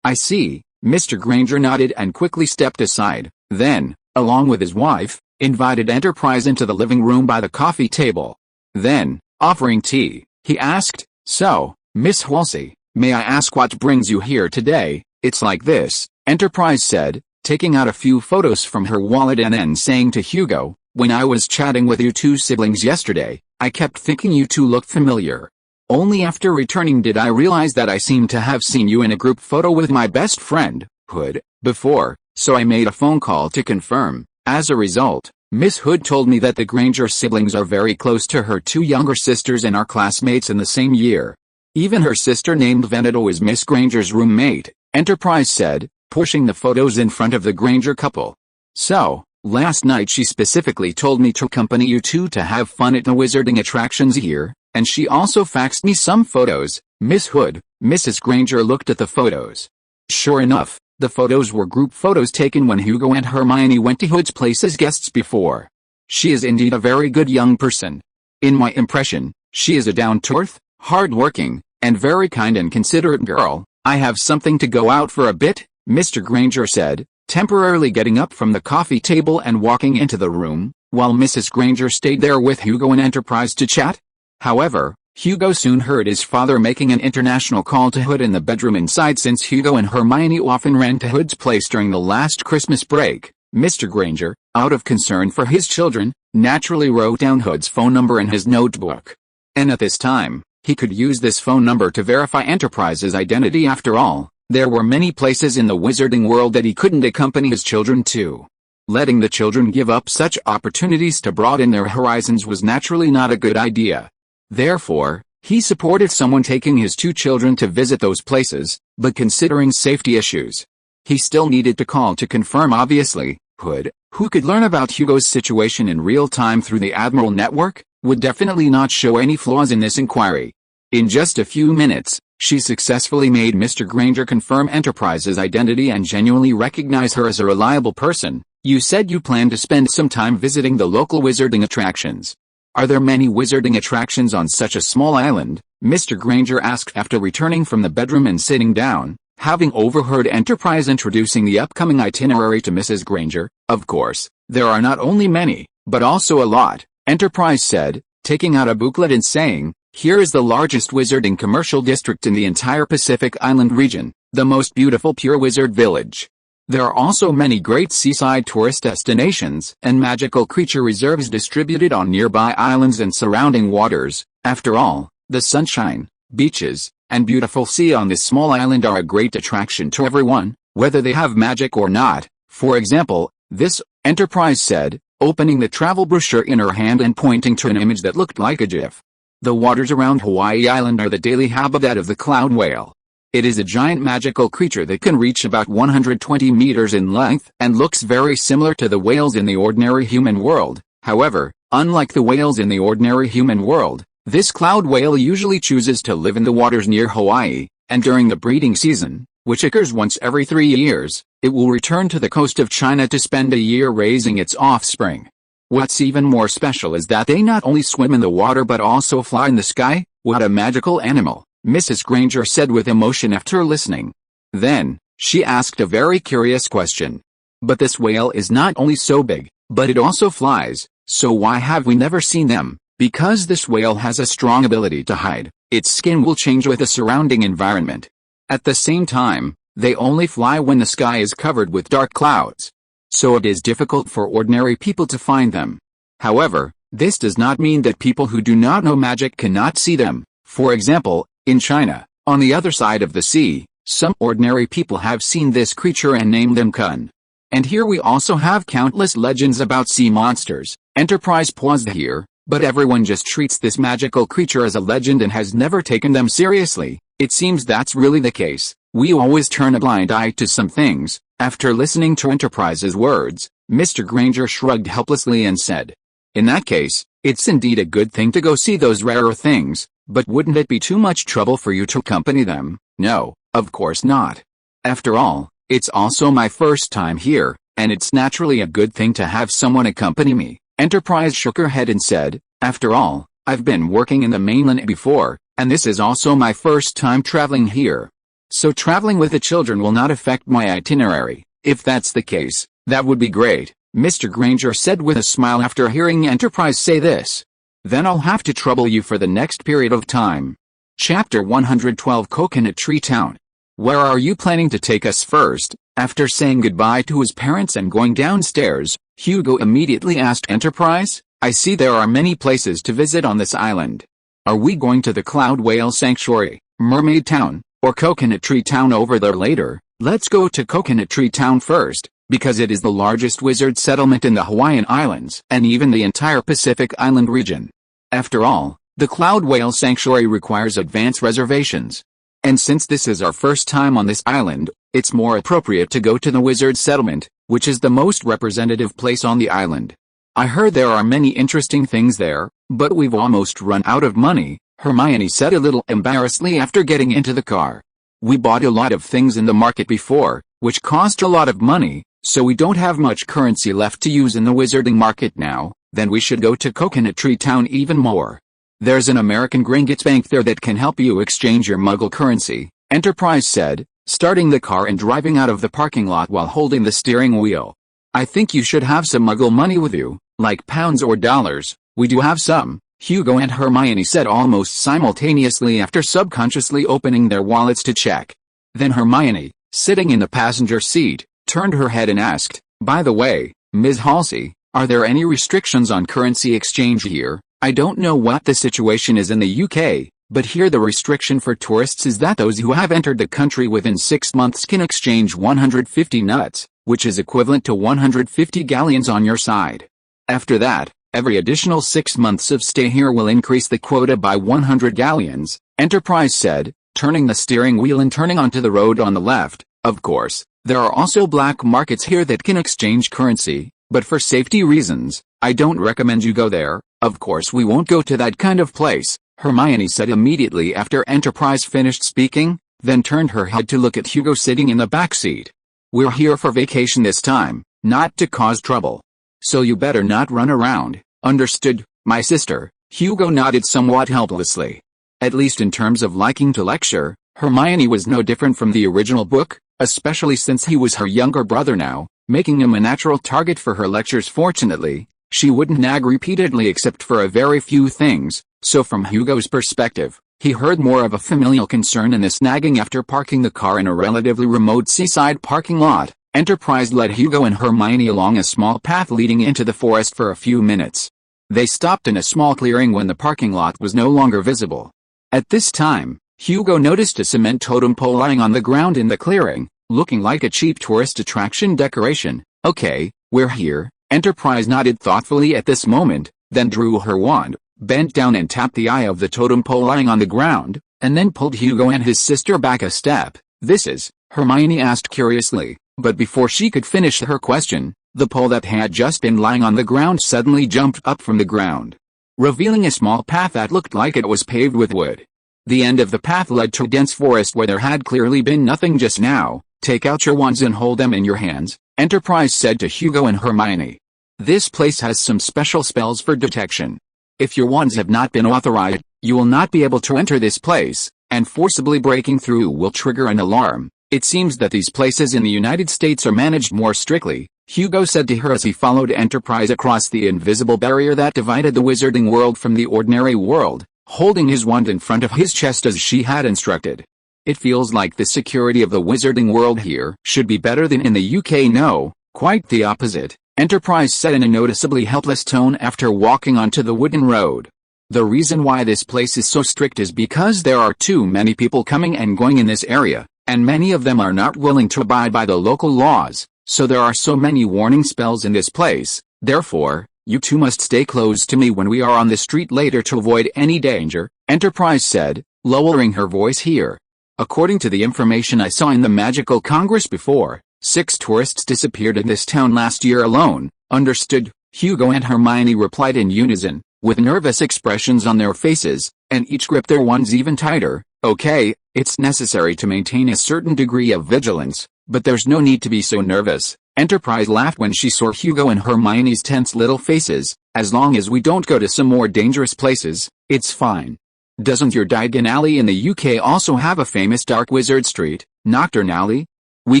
I see." Mr. Granger nodded and quickly stepped aside, then, along with his wife, invited Enterprise into the living room by the coffee table. Then, offering tea, he asked, "So, Miss Halsey, may I ask what brings you here today?" "It's like this," Enterprise said, taking out a few photos from her wallet and then saying to Hugo, "When I was chatting with you two siblings yesterday, I kept thinking you two looked familiar. Only after returning did I realize that I seem to have seen you in a group photo with my best friend, Hood, before, so I made a phone call to confirm. As a result, Miss Hood told me that the Granger siblings are very close to her two younger sisters and are classmates in the same year. Even her sister named Veneto is Miss Granger's roommate," Enterprise said, pushing the photos in front of the Granger couple. "So, last night she specifically told me to accompany you two to have fun at the wizarding attractions here, and she also faxed me some photos, Miss Hood." Mrs. Granger looked at the photos. Sure enough, the photos were group photos taken when Hugo and Hermione went to Hood's place as guests before. "She is indeed a very good young person. In my impression, she is a down-to-earth, hard-working, and very kind and considerate girl." "I have something to go out for a bit," Mr. Granger said, temporarily getting up from the coffee table and walking into the room, while Mrs. Granger stayed there with Hugo and Enterprise to chat. However, Hugo soon heard his father making an international call to Hood in the bedroom inside. Since Hugo and Hermione often ran to Hood's place during the last Christmas break, Mr. Granger, out of concern for his children, naturally wrote down Hood's phone number in his notebook. And at this time, he could use this phone number to verify Enterprise's identity. After all, There were many places in the wizarding world that he couldn't accompany his children to. Letting the children give up such opportunities to broaden their horizons was naturally not a good idea. Therefore, he supported someone taking his 2 children to visit those places, but considering safety issues, he still needed to call to confirm. Obviously, Hood, who could learn about Hugo's situation in real time through the Admiral network, would definitely not show any flaws in this inquiry. In just a few minutes, she successfully made Mr. Granger confirm Enterprise's identity and genuinely recognize her as a reliable person. You said you plan to spend some time visiting the local wizarding attractions. Are there many wizarding attractions on such a small island? Mr. Granger asked after returning from the bedroom and sitting down, having overheard Enterprise introducing the upcoming itinerary to Mrs. Granger. Of course, there are not only many, but also a lot, Enterprise said, taking out a booklet and saying, here is the largest wizarding commercial district in the entire Pacific Island region, the most beautiful pure wizard village. There are also many great seaside tourist destinations and magical creature reserves distributed on nearby islands and surrounding waters. After all, the sunshine, beaches, and beautiful sea on this small island are a great attraction to everyone, whether they have magic or not. For example, this, Enterprise said, opening the travel brochure in her hand and pointing to an image that looked like a GIF. The waters around Hawaii Island are the daily habitat of the cloud whale. It is a giant magical creature that can reach about 120 meters in length and looks very similar to the whales in the ordinary human world. However, unlike the whales in the ordinary human world, this cloud whale usually chooses to live in the waters near Hawaii, and during the breeding season, which occurs once every 3 years, it will return to the coast of China to spend a year raising its offspring. What's even more special is that they not only swim in the water but also fly in the sky. What a magical animal, Mrs. Granger said with emotion after listening. Then, she asked a very curious question. But this whale is not only so big, but it also flies, so why have we never seen them? Because this whale has a strong ability to hide. Its skin will change with the surrounding environment. At the same time, they only fly when the sky is covered with dark clouds. So it is difficult for ordinary people to find them. However, this does not mean that people who do not know magic cannot see them. For example, in China, on the other side of the sea, some ordinary people have seen this creature and named them Kun. And here we also have countless legends about sea monsters. Enterprise paused here, but everyone just treats this magical creature as a legend and has never taken them seriously. It seems that's really the case. We always turn a blind eye to some things. After listening to Enterprise's words, Mr. Granger shrugged helplessly and said, in that case, it's indeed a good thing to go see those rarer things, but wouldn't it be too much trouble for you to accompany them? No, of course not. After all, it's also my first time here, and it's naturally a good thing to have someone accompany me. Enterprise shook her head and said, after all, I've been working in the mainland before, and this is also my first time traveling here. So traveling with the children will not affect my itinerary. If that's the case, that would be great, Mr. Granger said with a smile after hearing Enterprise say this. Then I'll have to trouble you for the next period of time. Chapter 112 Coconut Tree Town. Where are you planning to take us first? After saying goodbye to his parents and going downstairs, Hugo immediately asked Enterprise, I see there are many places to visit on this island. Are we going to the Cloud Whale Sanctuary, Mermaid Town, or Coconut Tree Town over there later? Let's go to Coconut Tree Town first, because it is the largest wizard settlement in the Hawaiian Islands and even the entire Pacific Island region. After all, the Cloud Whale Sanctuary requires advance reservations. And since this is our first time on this island, it's more appropriate to go to the wizard settlement, which is the most representative place on the island. I heard there are many interesting things there, but we've almost run out of money, Hermione said a little embarrassedly after getting into the car. We bought a lot of things in the market before, which cost a lot of money, so we don't have much currency left to use in the wizarding market now. Then we should go to Coconut Tree Town even more. There's an American Gringotts bank there that can help you exchange your Muggle currency, Enterprise said, starting the car and driving out of the parking lot while holding the steering wheel. I think you should have some Muggle money with you, like pounds or dollars. We do have some, Hugo and Hermione said almost simultaneously after subconsciously opening their wallets to check. Then Hermione, sitting in the passenger seat, turned her head and asked, by the way, Ms. Halsey, are there any restrictions on currency exchange here? I don't know what the situation is in the UK, But here the restriction for tourists is that those who have entered the country within 6 months can exchange 150 nuts, which is equivalent to 150 galleons on your side. After that, every additional 6 months of stay here will increase the quota by 100 galleons, Enterprise said, turning the steering wheel and turning onto the road on the left. Of course, there are also black markets here that can exchange currency, but for safety reasons, I don't recommend you go there. Of course we won't go to that kind of place, Hermione said immediately after Enterprise finished speaking, then turned her head to look at Hugo sitting in the back seat. We're here for vacation this time, not to cause trouble. So you better not run around, understood, my sister? Hugo nodded somewhat helplessly. At least in terms of liking to lecture, Hermione was no different from the original book, especially since he was her younger brother now, making him a natural target for her lectures. Fortunately, she wouldn't nag repeatedly except for a very few things, so from Hugo's perspective, he heard more of a familial concern in this nagging. After parking the car in a relatively remote seaside parking lot, Enterprise led Hugo and Hermione along a small path leading into the forest for a few minutes. They stopped in a small clearing when the parking lot was no longer visible. At this time, Hugo noticed a cement totem pole lying on the ground in the clearing, looking like a cheap tourist attraction decoration. Okay, we're here, Enterprise nodded thoughtfully at this moment, then drew her wand, bent down and tapped the eye of the totem pole lying on the ground, and then pulled Hugo and his sister back a step. This is, Hermione asked curiously, but before she could finish her question, the pole that had just been lying on the ground suddenly jumped up from the ground, revealing a small path that looked like it was paved with wood. The end of the path led to dense forest where there had clearly been nothing just now. Take out your wands and hold them in your hands, Enterprise said to Hugo and Hermione. This place has some special spells for detection. If your wands have not been authorized, you will not be able to enter this place, and forcibly breaking through will trigger an alarm. It seems that these places in the United States are managed more strictly, Hugo said to her as he followed Enterprise across the invisible barrier that divided the wizarding world from the ordinary world, holding his wand in front of his chest as she had instructed. It feels like the security of the wizarding world here should be better than in the UK. No, quite the opposite, Enterprise said in a noticeably helpless tone after walking onto the wooden road. The reason why this place is so strict is because there are too many people coming and going in this area, and many of them are not willing to abide by the local laws, so there are so many warning spells in this place. Therefore, you two must stay close to me when we are on the street later to avoid any danger, Enterprise said, lowering her voice here. According to the information I saw in the Magical Congress before, 6 tourists disappeared in this town last year alone. Understood, Hugo and Hermione replied in unison, with nervous expressions on their faces, and each gripped their wands even tighter. Okay, it's necessary to maintain a certain degree of vigilance, but there's no need to be so nervous. Enterprise laughed when she saw Hugo and Hermione's tense little faces. As long as we don't go to some more dangerous places, it's fine. Doesn't your Diagon Alley in the UK also have a famous dark wizard street, Nocturne Alley? We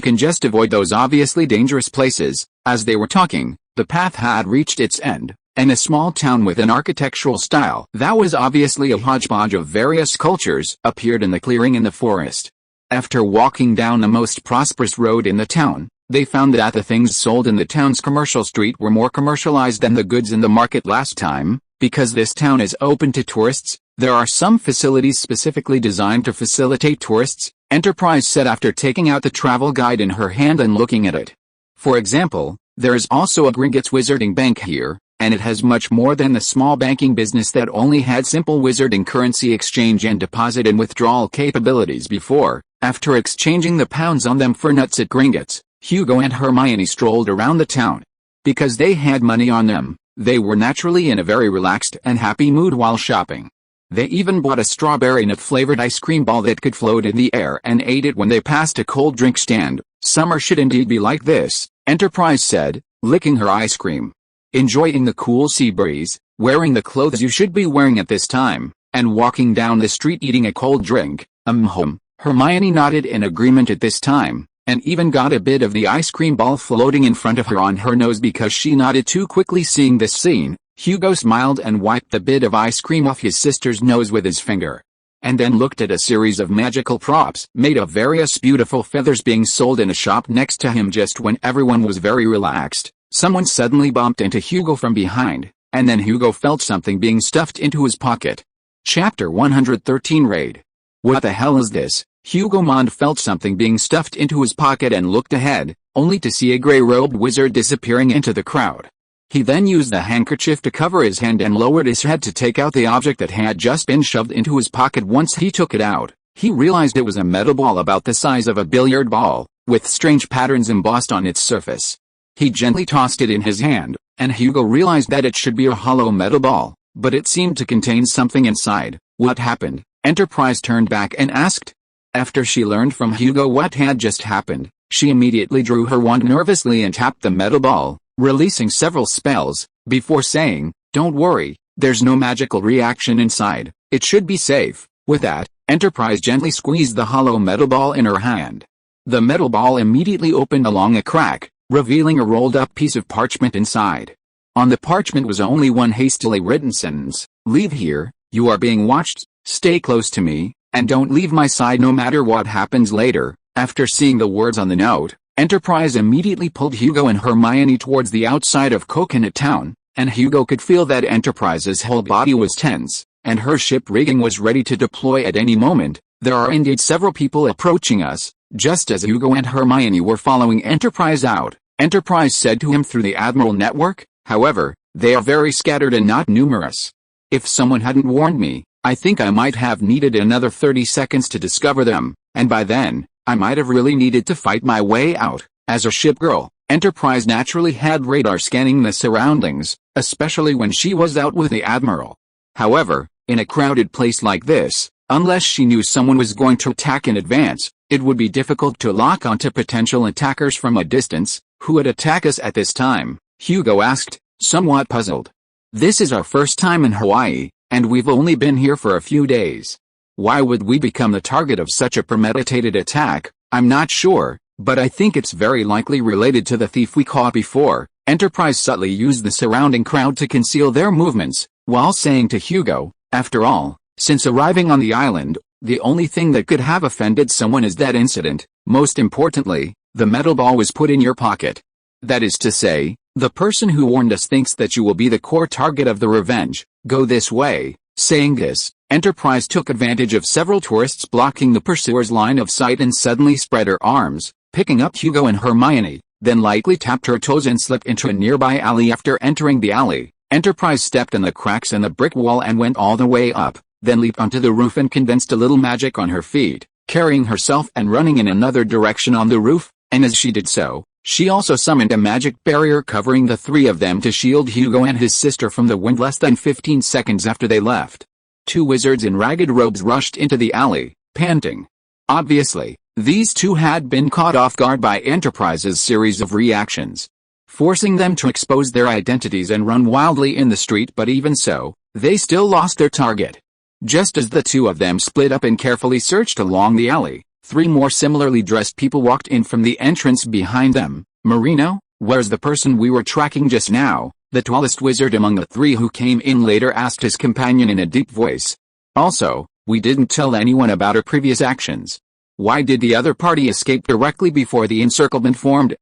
can just avoid those obviously dangerous places. As they were talking, the path had reached its end, and a small town with an architectural style that was obviously a hodgepodge of various cultures appeared in the clearing in the forest. After walking down the most prosperous road in the town, they found that the things sold in the town's commercial street were more commercialized than the goods in the market last time. Because this town is open to tourists, there are some facilities specifically designed to facilitate tourists, Enterprise said after taking out the travel guide in her hand and looking at it. For example, there is also a Gringotts Wizarding Bank here, and it has much more than the small banking business that only had simple wizarding currency exchange and deposit and withdrawal capabilities before. After exchanging the pounds on them for nuts at Gringotts, Hugo and Hermione strolled around the town. Because they had money on them, they were naturally in a very relaxed and happy mood while shopping. They even bought a strawberry nut-flavored ice cream ball that could float in the air and ate it when they passed a cold drink stand. Summer should indeed be like this, Enterprise said, licking her ice cream. Enjoying the cool sea breeze, wearing the clothes you should be wearing at this time, and walking down the street eating a cold drink. Hermione nodded in agreement at this time, and even got a bit of the ice cream ball floating in front of her on her nose because she nodded too quickly. Seeing this scene, Hugo smiled and wiped the bit of ice cream off his sister's nose with his finger, and then looked at a series of magical props made of various beautiful feathers being sold in a shop next to him. Just when everyone was very relaxed, someone suddenly bumped into Hugo from behind, and then Hugo felt something being stuffed into his pocket. Chapter 113 Raid. What the hell is this? Hugo Mond felt something being stuffed into his pocket and looked ahead, only to see a grey-robed wizard disappearing into the crowd. He then used the handkerchief to cover his hand and lowered his head to take out the object that had just been shoved into his pocket. Once he took it out, he realized it was a metal ball about the size of a billiard ball, with strange patterns embossed on its surface. He gently tossed it in his hand, and Hugo realized that it should be a hollow metal ball, but it seemed to contain something inside. What happened? Enterprise turned back and asked. After she learned from Hugo what had just happened, she immediately drew her wand nervously and tapped the metal ball, releasing several spells, before saying, "Don't worry, there's no magical reaction inside, it should be safe." With that, Enterprise gently squeezed the hollow metal ball in her hand. The metal ball immediately opened along a crack, revealing a rolled-up piece of parchment inside. On the parchment was only one hastily written sentence: "Leave here, you are being watched, stay close to me, and don't leave my side no matter what happens later." After seeing the words on the note, Enterprise immediately pulled Hugo and Hermione towards the outside of Coconut Town, and Hugo could feel that Enterprise's whole body was tense, and her ship rigging was ready to deploy at any moment. "There are indeed several people approaching us." Just as Hugo and Hermione were following Enterprise out, Enterprise said to him through the Admiral network, "However, they are very scattered and not numerous. If someone hadn't warned me, I think I might have needed another 30 seconds to discover them, and by then, I might have really needed to fight my way out." As a ship girl, Enterprise naturally had radar scanning the surroundings, especially when she was out with the Admiral. However, in a crowded place like this, unless she knew someone was going to attack in advance, it would be difficult to lock onto potential attackers from a distance. "Who would attack us at this time?" Hugo asked, somewhat puzzled. "This is our first time in Hawaii, and we've only been here for a few days. Why would we become the target of such a premeditated attack? I'm not sure, but I think it's very likely related to the thief we caught before." Enterprise subtly used the surrounding crowd to conceal their movements, while saying to Hugo, "After all, since arriving on the island, the only thing that could have offended someone is that incident. Most importantly, the metal ball was put in your pocket. That is to say, the person who warned us thinks that you will be the core target of the revenge. Go this way." Saying this, Enterprise took advantage of several tourists blocking the pursuer's line of sight and suddenly spread her arms, picking up Hugo and Hermione, then lightly tapped her toes and slipped into a nearby alley. After entering the alley, Enterprise stepped in the cracks in the brick wall and went all the way up, then leaped onto the roof and condensed a little magic on her feet, carrying herself and running in another direction on the roof, and as she did so, she also summoned a magic barrier covering the three of them to shield Hugo and his sister from the wind. Less than 15 seconds after they left, two wizards in ragged robes rushed into the alley, panting. Obviously, these two had been caught off guard by Enterprise's series of reactions, forcing them to expose their identities and run wildly in the street. But even so, they still lost their target. Just as the two of them split up and carefully searched along the alley, three more similarly dressed people walked in from the entrance behind them. "Marino, where's the person we were tracking just now?" the tallest wizard among the three who came in later asked his companion in a deep voice. "Also, we didn't tell anyone about our previous actions. Why did the other party escape directly before the encirclement formed?"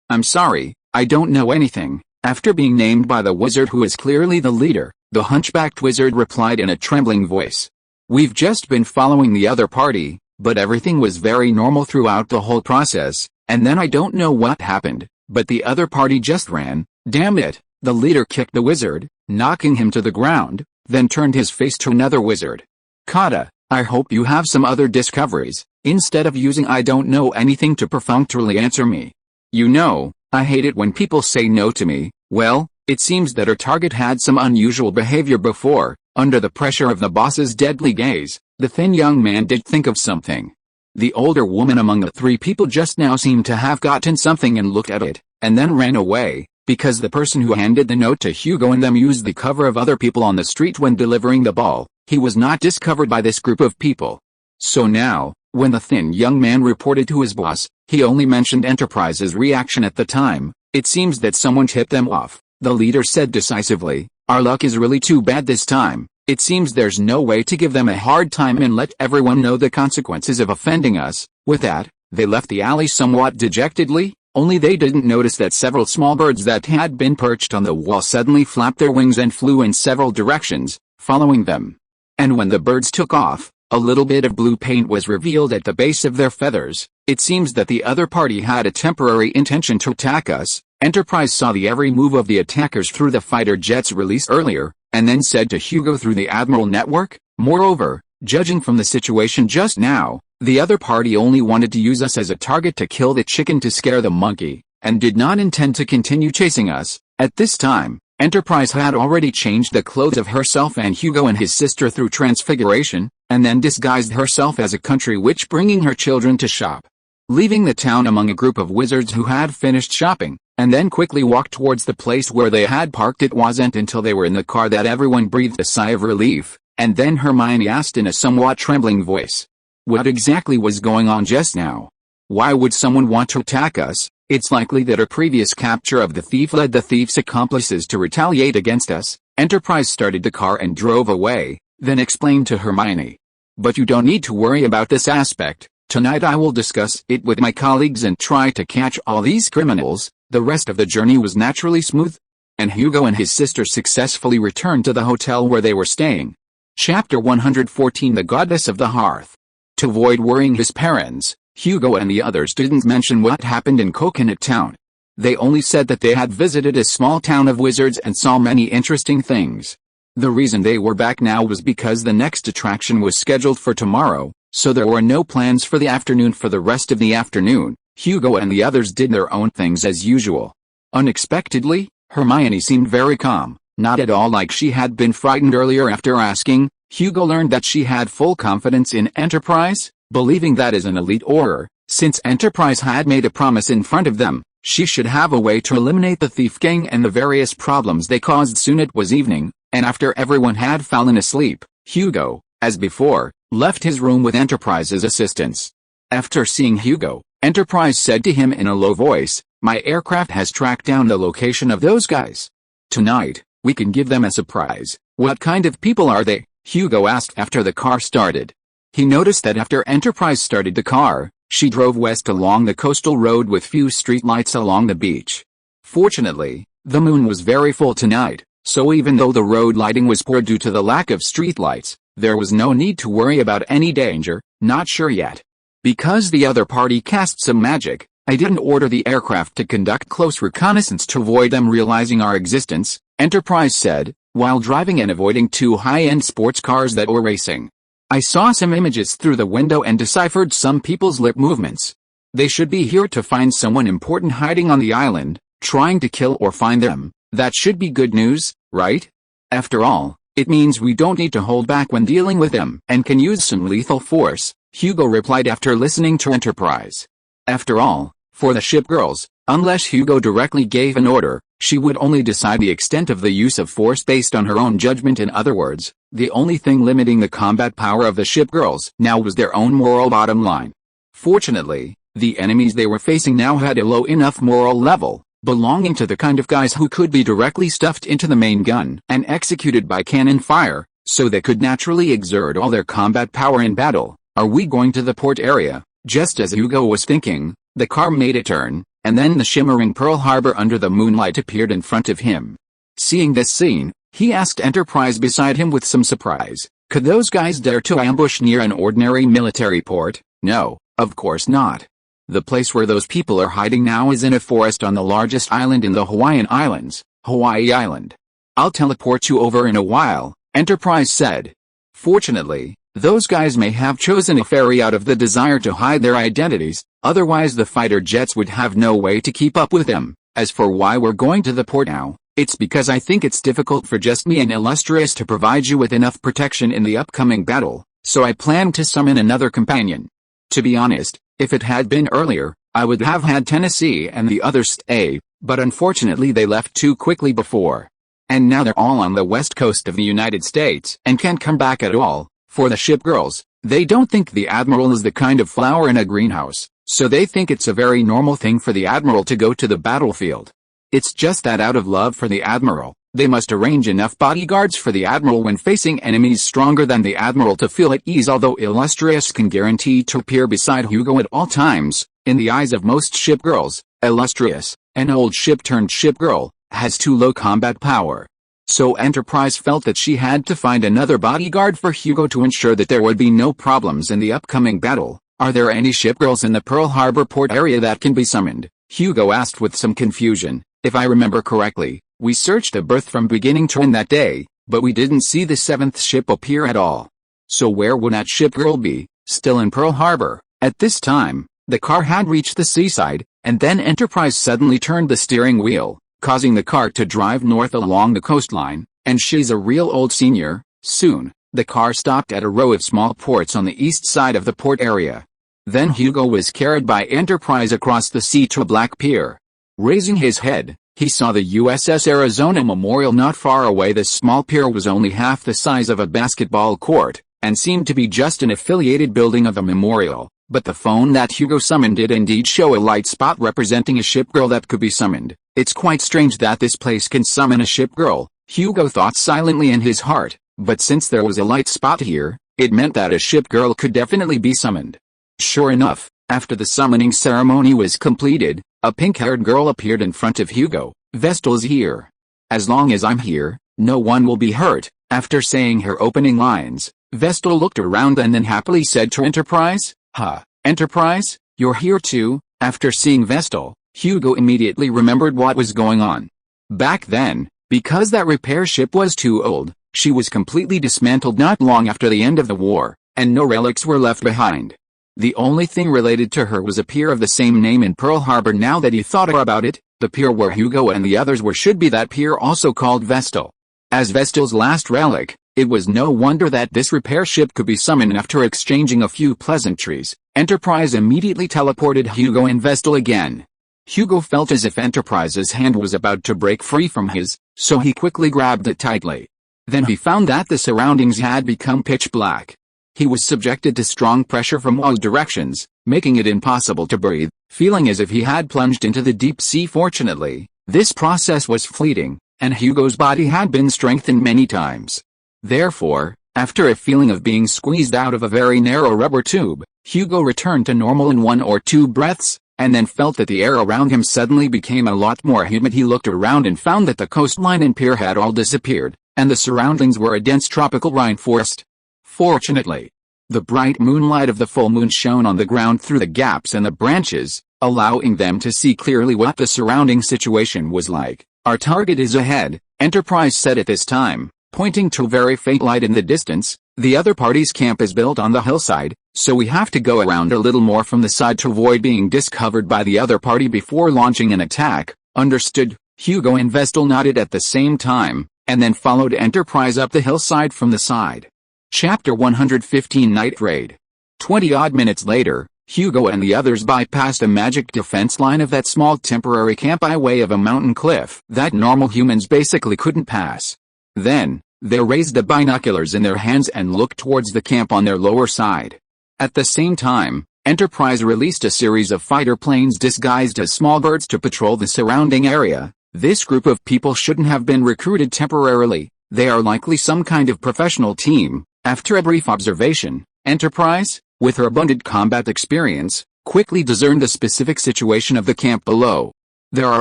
I'm sorry, I don't know anything." After being named by the wizard who is clearly the leader, the hunchbacked wizard replied in a trembling voice. "We've just been following the other party, but everything was very normal throughout the whole process, and then I don't know what happened, but the other party just ran." "Damn it!" The leader kicked the wizard, knocking him to the ground, then turned his face to another wizard. "Kata, I hope you have some other discoveries, instead of using 'I don't know anything' to perfunctorily answer me. You know, I hate it when people say no to me." Well, it seems that her target had some unusual behavior before. Under the pressure of the boss's deadly gaze, the thin young man did think of something. The older woman among the three people just now seemed to have gotten something and looked at it, and then ran away, because the person who handed the note to Hugo and them used the cover of other people on the street when delivering the ball. He was not discovered by this group of people. So now, when the thin young man reported to his boss, he only mentioned Enterprise's reaction at the time. "It seems that someone tipped them off," the leader said decisively. "Our luck is really too bad this time. It seems there's no way to give them a hard time and let everyone know the consequences of offending us." With that, they left the alley somewhat dejectedly, only they didn't notice that several small birds that had been perched on the wall suddenly flapped their wings and flew in several directions, following them. and when the birds took off, a little bit of blue paint was revealed at the base of their feathers. It seems that the other party had a temporary intention to attack us. Enterprise saw the every move of the attackers through the fighter jets released earlier, and then said to Hugo through the Admiral network, "Moreover, judging from the situation just now, the other party only wanted to use us as a target to kill the chicken to scare the monkey, and did not intend to continue chasing us." At this time, Enterprise had already changed the clothes of herself and Hugo and his sister through transfiguration, and then disguised herself as a country witch, bringing her children to shop. Leaving the town among a group of wizards who had finished shopping, and then quickly walked towards the place where they had parked. It wasn't until they were in the car that everyone breathed a sigh of relief, and then Hermione asked in a somewhat trembling voice, "What exactly was going on just now? Why would someone want to attack us? It's likely that our previous capture of the thief led the thief's accomplices to retaliate against us." Enterprise started the car and drove away, then explained to Hermione, "But you don't need to worry about this aspect. Tonight I will discuss it with my colleagues and try to catch all these criminals." The rest of the journey was naturally smooth, and Hugo and his sister successfully returned to the hotel where they were staying. Chapter 114, The Goddess of the Hearth. To avoid worrying his parents, Hugo and the others didn't mention what happened in Coconut Town. They only said that they had visited a small town of wizards and saw many interesting things. The reason they were back now was because the next attraction was scheduled for tomorrow, so there were no plans for the afternoon. For the rest of the afternoon, Hugo and the others did their own things as usual. Unexpectedly, Hermione seemed very calm, not at all like she had been frightened earlier. After asking, Hugo learned that she had full confidence in Enterprise, believing that as an elite Auror, since Enterprise had made a promise in front of them, she should have a way to eliminate the thief gang and the various problems they caused. Soon it was evening, and after everyone had fallen asleep, Hugo, as before, left his room with Enterprise's assistance. After seeing Hugo, Enterprise said to him in a low voice, "My aircraft has tracked down the location of those guys. Tonight, we can give them a surprise." "What kind of people are they?" Hugo asked after the car started. He noticed that after Enterprise started the car, she drove west along the coastal road with few streetlights along the beach. Fortunately, the moon was very full tonight, so even though the road lighting was poor due to the lack of streetlights, there was no need to worry about any danger. "Not sure yet. Because the other party cast some magic, I didn't order the aircraft to conduct close reconnaissance to avoid them realizing our existence," Enterprise said, while driving and avoiding two high-end sports cars that were racing. "I saw some images through the window and deciphered some people's lip movements. They should be here to find someone important hiding on the island, trying to kill or find them. That should be good news, right? After all, it means we don't need to hold back when dealing with them and can use some lethal force," Hugo replied after listening to Enterprise. After all, for the ship girls, unless Hugo directly gave an order, she would only decide the extent of the use of force based on her own judgment. In other words, the only thing limiting the combat power of the ship girls now was their own moral bottom line. Fortunately, the enemies they were facing now had a low enough moral level, belonging to the kind of guys who could be directly stuffed into the main gun and executed by cannon fire, so they could naturally exert all their combat power in battle. "Are we going to the port area?" Just as Hugo was thinking, the car made a turn, and then the shimmering Pearl Harbor under the moonlight appeared in front of him. Seeing this scene, he asked Enterprise beside him with some surprise, "Could those guys dare to ambush near an ordinary military port?" "No, of course not. The place where those people are hiding now is in a forest on the largest island in the Hawaiian Islands, Hawaii Island. I'll teleport you over in a while," Enterprise said. Fortunately, those guys may have chosen a ferry out of the desire to hide their identities, otherwise the fighter jets would have no way to keep up with them. "As for why we're going to the port now, it's because I think it's difficult for just me and Illustrious to provide you with enough protection in the upcoming battle, so I plan to summon another companion. To be honest, if it had been earlier, I would have had Tennessee and the others stay, but unfortunately they left too quickly before. And now they're all on the west coast of the United States and can't come back at all. For the ship girls, they don't think the Admiral is the kind of flower in a greenhouse, so they think it's a very normal thing for the Admiral to go to the battlefield. It's just that out of love for the Admiral, they must arrange enough bodyguards for the Admiral when facing enemies stronger than the Admiral to feel at ease. Although Illustrious can guarantee to appear beside Hugo at all times, in the eyes of most ship girls, Illustrious, an old ship-turned-ship girl, has too low combat power. So Enterprise felt that she had to find another bodyguard for Hugo to ensure that there would be no problems in the upcoming battle. "Are there any shipgirls in the Pearl Harbor port area that can be summoned?" Hugo asked with some confusion. "If I remember correctly, we searched the berth from beginning to end that day, but we didn't see the 7th ship appear at all. So where would that shipgirl be? Still in Pearl Harbor?" At this time, the car had reached the seaside, and then Enterprise suddenly turned the steering wheel, causing the car to drive north along the coastline, and she's a real old senior. Soon, the car stopped at a row of small ports on the east side of the port area. Then Hugo was carried by Enterprise across the sea to a black pier. Raising his head, he saw the USS Arizona Memorial not far away. The small pier was only half the size of a basketball court, and seemed to be just an affiliated building of the memorial, but the phone that Hugo summoned did indeed show a light spot representing a shipgirl that could be summoned. "It's quite strange that this place can summon a shipgirl," Hugo thought silently in his heart, but since there was a light spot here, it meant that a shipgirl could definitely be summoned. Sure enough, after the summoning ceremony was completed, a pink-haired girl appeared in front of Hugo. "Vestal's here. As long as I'm here, no one will be hurt." After saying her opening lines, Vestal looked around and then happily said to Enterprise, "Huh, Enterprise, you're here too?" After seeing Vestal, Hugo immediately remembered what was going on. Back then, because that repair ship was too old, she was completely dismantled not long after the end of the war, and no relics were left behind. The only thing related to her was a pier of the same name in Pearl Harbor. Now that he thought about it, the pier where Hugo and the others were should be that pier also called Vestal. As Vestal's last relic, it was no wonder that this repair ship could be summoned. After exchanging a few pleasantries, Enterprise immediately teleported Hugo and Vestal again. Hugo felt as if Enterprise's hand was about to break free from his, so he quickly grabbed it tightly. Then he found that the surroundings had become pitch black. He was subjected to strong pressure from all directions, making it impossible to breathe, feeling as if he had plunged into the deep sea. Fortunately, this process was fleeting, and Hugo's body had been strengthened many times. Therefore, after a feeling of being squeezed out of a very narrow rubber tube, Hugo returned to normal in 1 or 2 breaths, and then felt that the air around him suddenly became a lot more humid. He looked around and found that the coastline and pier had all disappeared, and the surroundings were a dense tropical rainforest. Fortunately, the bright moonlight of the full moon shone on the ground through the gaps in the branches, allowing them to see clearly what the surrounding situation was like. "Our target is ahead," Enterprise said at this time, pointing to a very faint light in the distance. "The other party's camp is built on the hillside, so we have to go around a little more from the side to avoid being discovered by the other party before launching an attack." "Understood." Hugo and Vestal nodded at the same time, and then followed Enterprise up the hillside from the side. Chapter 115 Night Raid. 20-odd minutes later, Hugo and the others bypassed a magic defense line of that small temporary camp by way of a mountain cliff that normal humans basically couldn't pass. Then, they raised the binoculars in their hands and looked towards the camp on their lower side. At the same time, Enterprise released a series of fighter planes disguised as small birds to patrol the surrounding area. This group of people shouldn't have been recruited temporarily. They are likely some kind of professional team. After a brief observation, Enterprise, with her abundant combat experience, quickly discerned the specific situation of the camp below. There are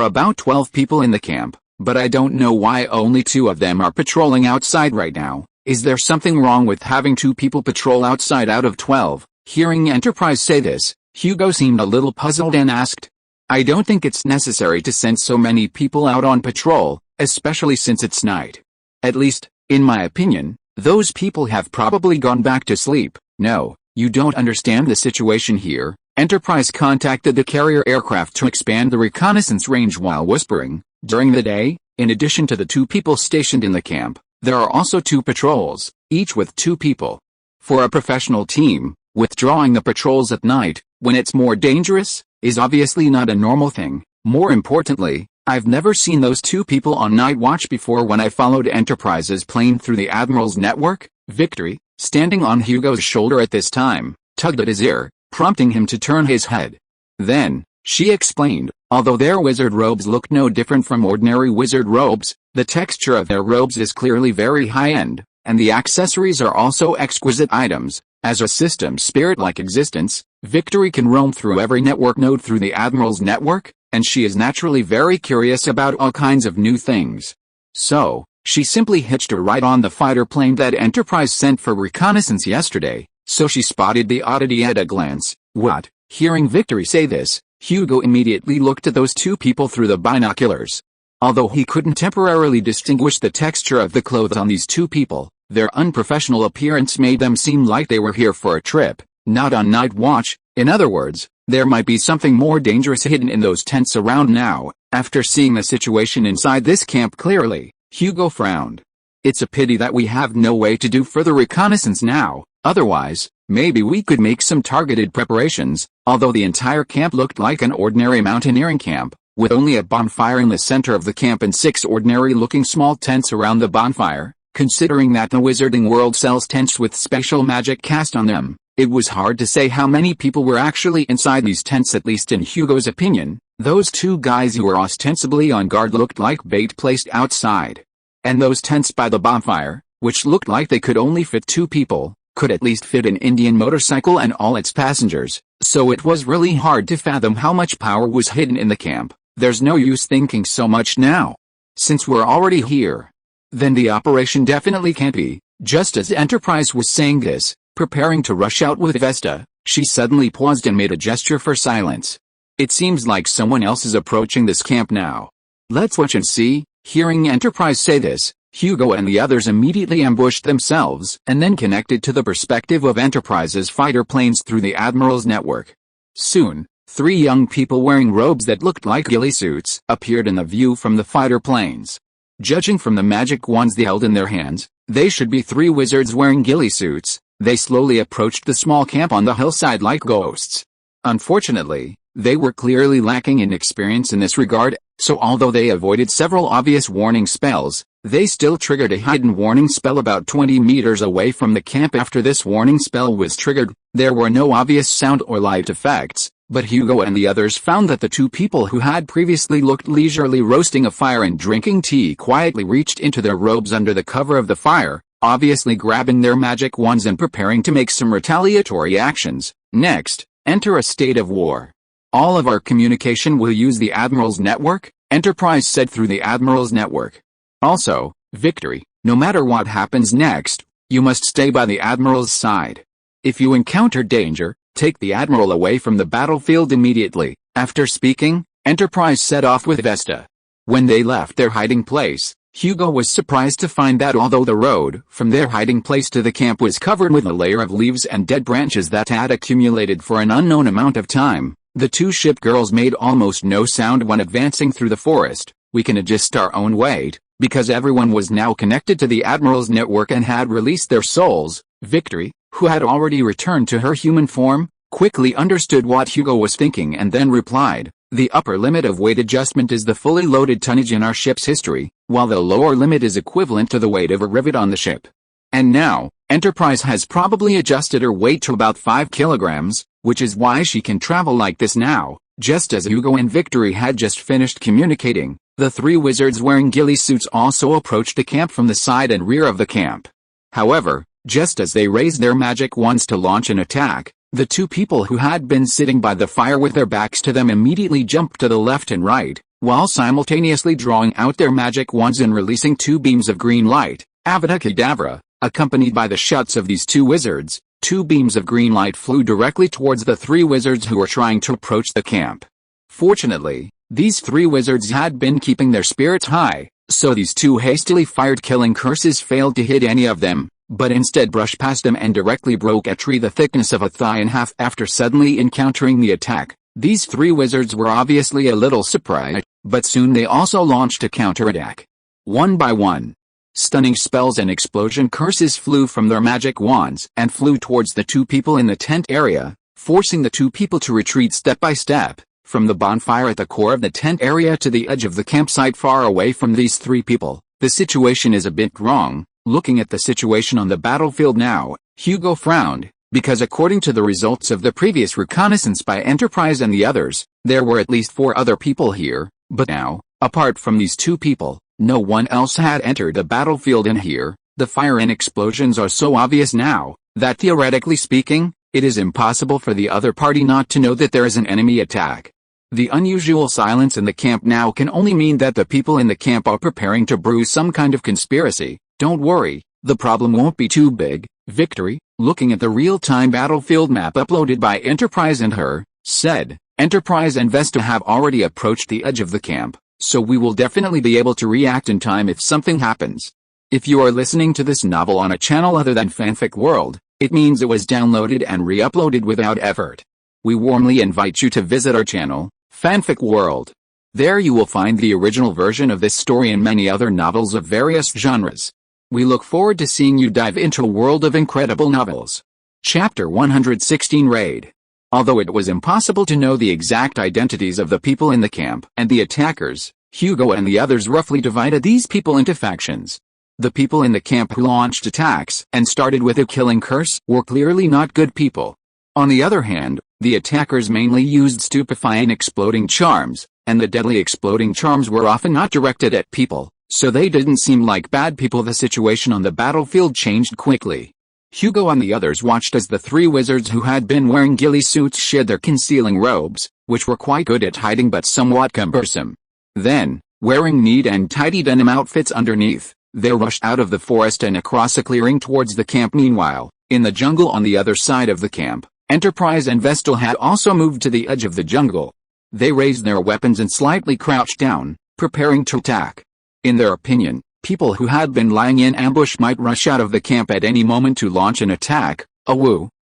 about 12 people in the camp, but I don't know why only 2 of them are patrolling outside right now. Is there something wrong with having 2 people patrol outside out of 12? Hearing Enterprise say this, Hugo seemed a little puzzled and asked, "I don't think it's necessary to send so many people out on patrol, especially since it's night. At least, in my opinion, those people have probably gone back to sleep." "No, you don't understand the situation here." Enterprise contacted the carrier aircraft to expand the reconnaissance range while whispering, "During the day, in addition to the 2 people stationed in the camp, there are also 2 patrols, each with 2 people. For a professional team, withdrawing the patrols at night, when it's more dangerous, is obviously not a normal thing. More importantly, I've never seen those 2 people on night watch before." When I followed Enterprise's plane through the Admiral's network, Victory, standing on Hugo's shoulder at this time, tugged at his ear, prompting him to turn his head. Then, she explained, although their wizard robes look no different from ordinary wizard robes, the texture of their robes is clearly very high-end, and the accessories are also exquisite items. As a system spirit-like existence, Victory can roam through every network node through the Admiral's network, and she is naturally very curious about all kinds of new things. So, She simply hitched a ride on the fighter plane that Enterprise sent for reconnaissance yesterday, so she spotted the oddity at a glance. What? Hearing Victory say this, Hugo immediately looked at those two people through the binoculars. Although he couldn't temporarily distinguish the texture of the clothes on these two people, their unprofessional appearance made them seem like they were here for a trip, not on night watch. In other words, there might be something more dangerous hidden in those tents around now. After seeing the situation inside this camp clearly, Hugo frowned. It's a pity that we have no way to do further reconnaissance now, otherwise, maybe we could make some targeted preparations. Although the entire camp looked like an ordinary mountaineering camp, with only a bonfire in the center of the camp and 6 ordinary-looking small tents around the bonfire, considering that the Wizarding World sells tents with special magic cast on them, it was hard to say how many people were actually inside these tents. At least in Hugo's opinion, those 2 guys who were ostensibly on guard looked like bait placed outside. And those tents by the bonfire, which looked like they could only fit 2 people, could at least fit an Indian motorcycle and all its passengers, so it was really hard to fathom how much power was hidden in the camp. There's no use thinking so much now. Since we're already here, then the operation definitely can't be. Just as Enterprise was saying this, preparing to rush out with Vesta, she suddenly paused and made a gesture for silence. It seems like someone else is approaching this camp now. Let's watch and see. Hearing Enterprise say this, Hugo and the others immediately ambushed themselves and then connected to the perspective of Enterprise's fighter planes through the Admiral's network. Soon, 3 young people wearing robes that looked like ghillie suits appeared in the view from the fighter planes. Judging from the magic wands they held in their hands, they should be 3 wizards wearing ghillie suits. They slowly approached the small camp on the hillside like ghosts. Unfortunately, they were clearly lacking in experience in this regard, so although they avoided several obvious warning spells, they still triggered a hidden warning spell about 20 meters away from the camp. After this warning spell was triggered, there were no obvious sound or light effects, but Hugo and the others found that the 2 people who had previously looked leisurely roasting a fire and drinking tea quietly reached into their robes under the cover of the fire, obviously grabbing their magic wands and preparing to make some retaliatory actions. Next, enter a state of war. All of our communication will use the Admiral's network, Enterprise said through the Admiral's network. Also, Victory, no matter what happens next, you must stay by the Admiral's side. If you encounter danger, take the Admiral away from the battlefield immediately. After speaking, Enterprise set off with Vesta. When they left their hiding place, Hugo was surprised to find that although the road from their hiding place to the camp was covered with a layer of leaves and dead branches that had accumulated for an unknown amount of time, the 2 ship girls made almost no sound when advancing through the forest. We can adjust our own weight, because everyone was now connected to the Admiral's network and had released their souls. Victory, who had already returned to her human form, quickly understood what Hugo was thinking and then replied, "The upper limit of weight adjustment is the fully loaded tonnage in our ship's history, while the lower limit is equivalent to the weight of a rivet on the ship. And now, Enterprise has probably adjusted her weight to about 5 kilograms, which is why she can travel like this now." Just as Hugo and Victory had just finished communicating, the 3 wizards wearing ghillie suits also approached the camp from the side and rear of the camp. However, just as they raised their magic wands to launch an attack, the 2 people who had been sitting by the fire with their backs to them immediately jumped to the left and right, while simultaneously drawing out their magic wands and releasing 2 beams of green light. Avada Kedavra, accompanied by the shouts of these 2 wizards, 2 beams of green light flew directly towards the 3 wizards who were trying to approach the camp. Fortunately, these 3 wizards had been keeping their spirits high, so these 2 hastily fired killing curses failed to hit any of them, but instead brushed past them and directly broke a tree the thickness of a thigh in half after suddenly encountering the attack. These 3 wizards were obviously a little surprised, but soon they also launched a counterattack. One by one, stunning spells and explosion curses flew from their magic wands and flew towards the 2 people in the tent area, forcing the 2 people to retreat step by step, from the bonfire at the core of the tent area to the edge of the campsite far away from these 3 people. The situation is a bit wrong. Looking at the situation on the battlefield now, Hugo frowned, because according to the results of the previous reconnaissance by Enterprise and the others, there were at least 4 other people here, but now, apart from these 2 people, no one else had entered the battlefield in here. The fire and explosions are so obvious now, that theoretically speaking, it is impossible for the other party not to know that there is an enemy attack. The unusual silence in the camp now can only mean that the people in the camp are preparing to brew some kind of conspiracy. Don't worry, the problem won't be too big. Victory, looking at the real-time battlefield map uploaded by Enterprise and her, said, Enterprise and Vesta have already approached the edge of the camp, so we will definitely be able to react in time if something happens. If you are listening to this novel on a channel other than Fanfic World, it means it was downloaded and re-uploaded without effort. We warmly invite you to visit our channel, Fanfic World. There you will find the original version of this story and many other novels of various genres. We look forward to seeing you dive into a world of incredible novels. Chapter 116 Raid. Although it was impossible to know the exact identities of the people in the camp and the attackers, Hugo and the others roughly divided these people into factions. The people in the camp who launched attacks and started with a killing curse were clearly not good people. On the other hand, the attackers mainly used stupefying exploding charms, and the deadly exploding charms were often not directed at people, so they didn't seem like bad people. The situation on the battlefield changed quickly. Hugo and the others watched as the three wizards who had been wearing ghillie suits shed their concealing robes, which were quite good at hiding but somewhat cumbersome. Then, wearing neat and tidy denim outfits underneath, they rushed out of the forest and across a clearing towards the camp. Meanwhile, in the jungle on the other side of the camp, Enterprise and Vestal had also moved to the edge of the jungle. They raised their weapons and slightly crouched down, preparing to attack. In their opinion, people who had been lying in ambush might rush out of the camp at any moment to launch an attack.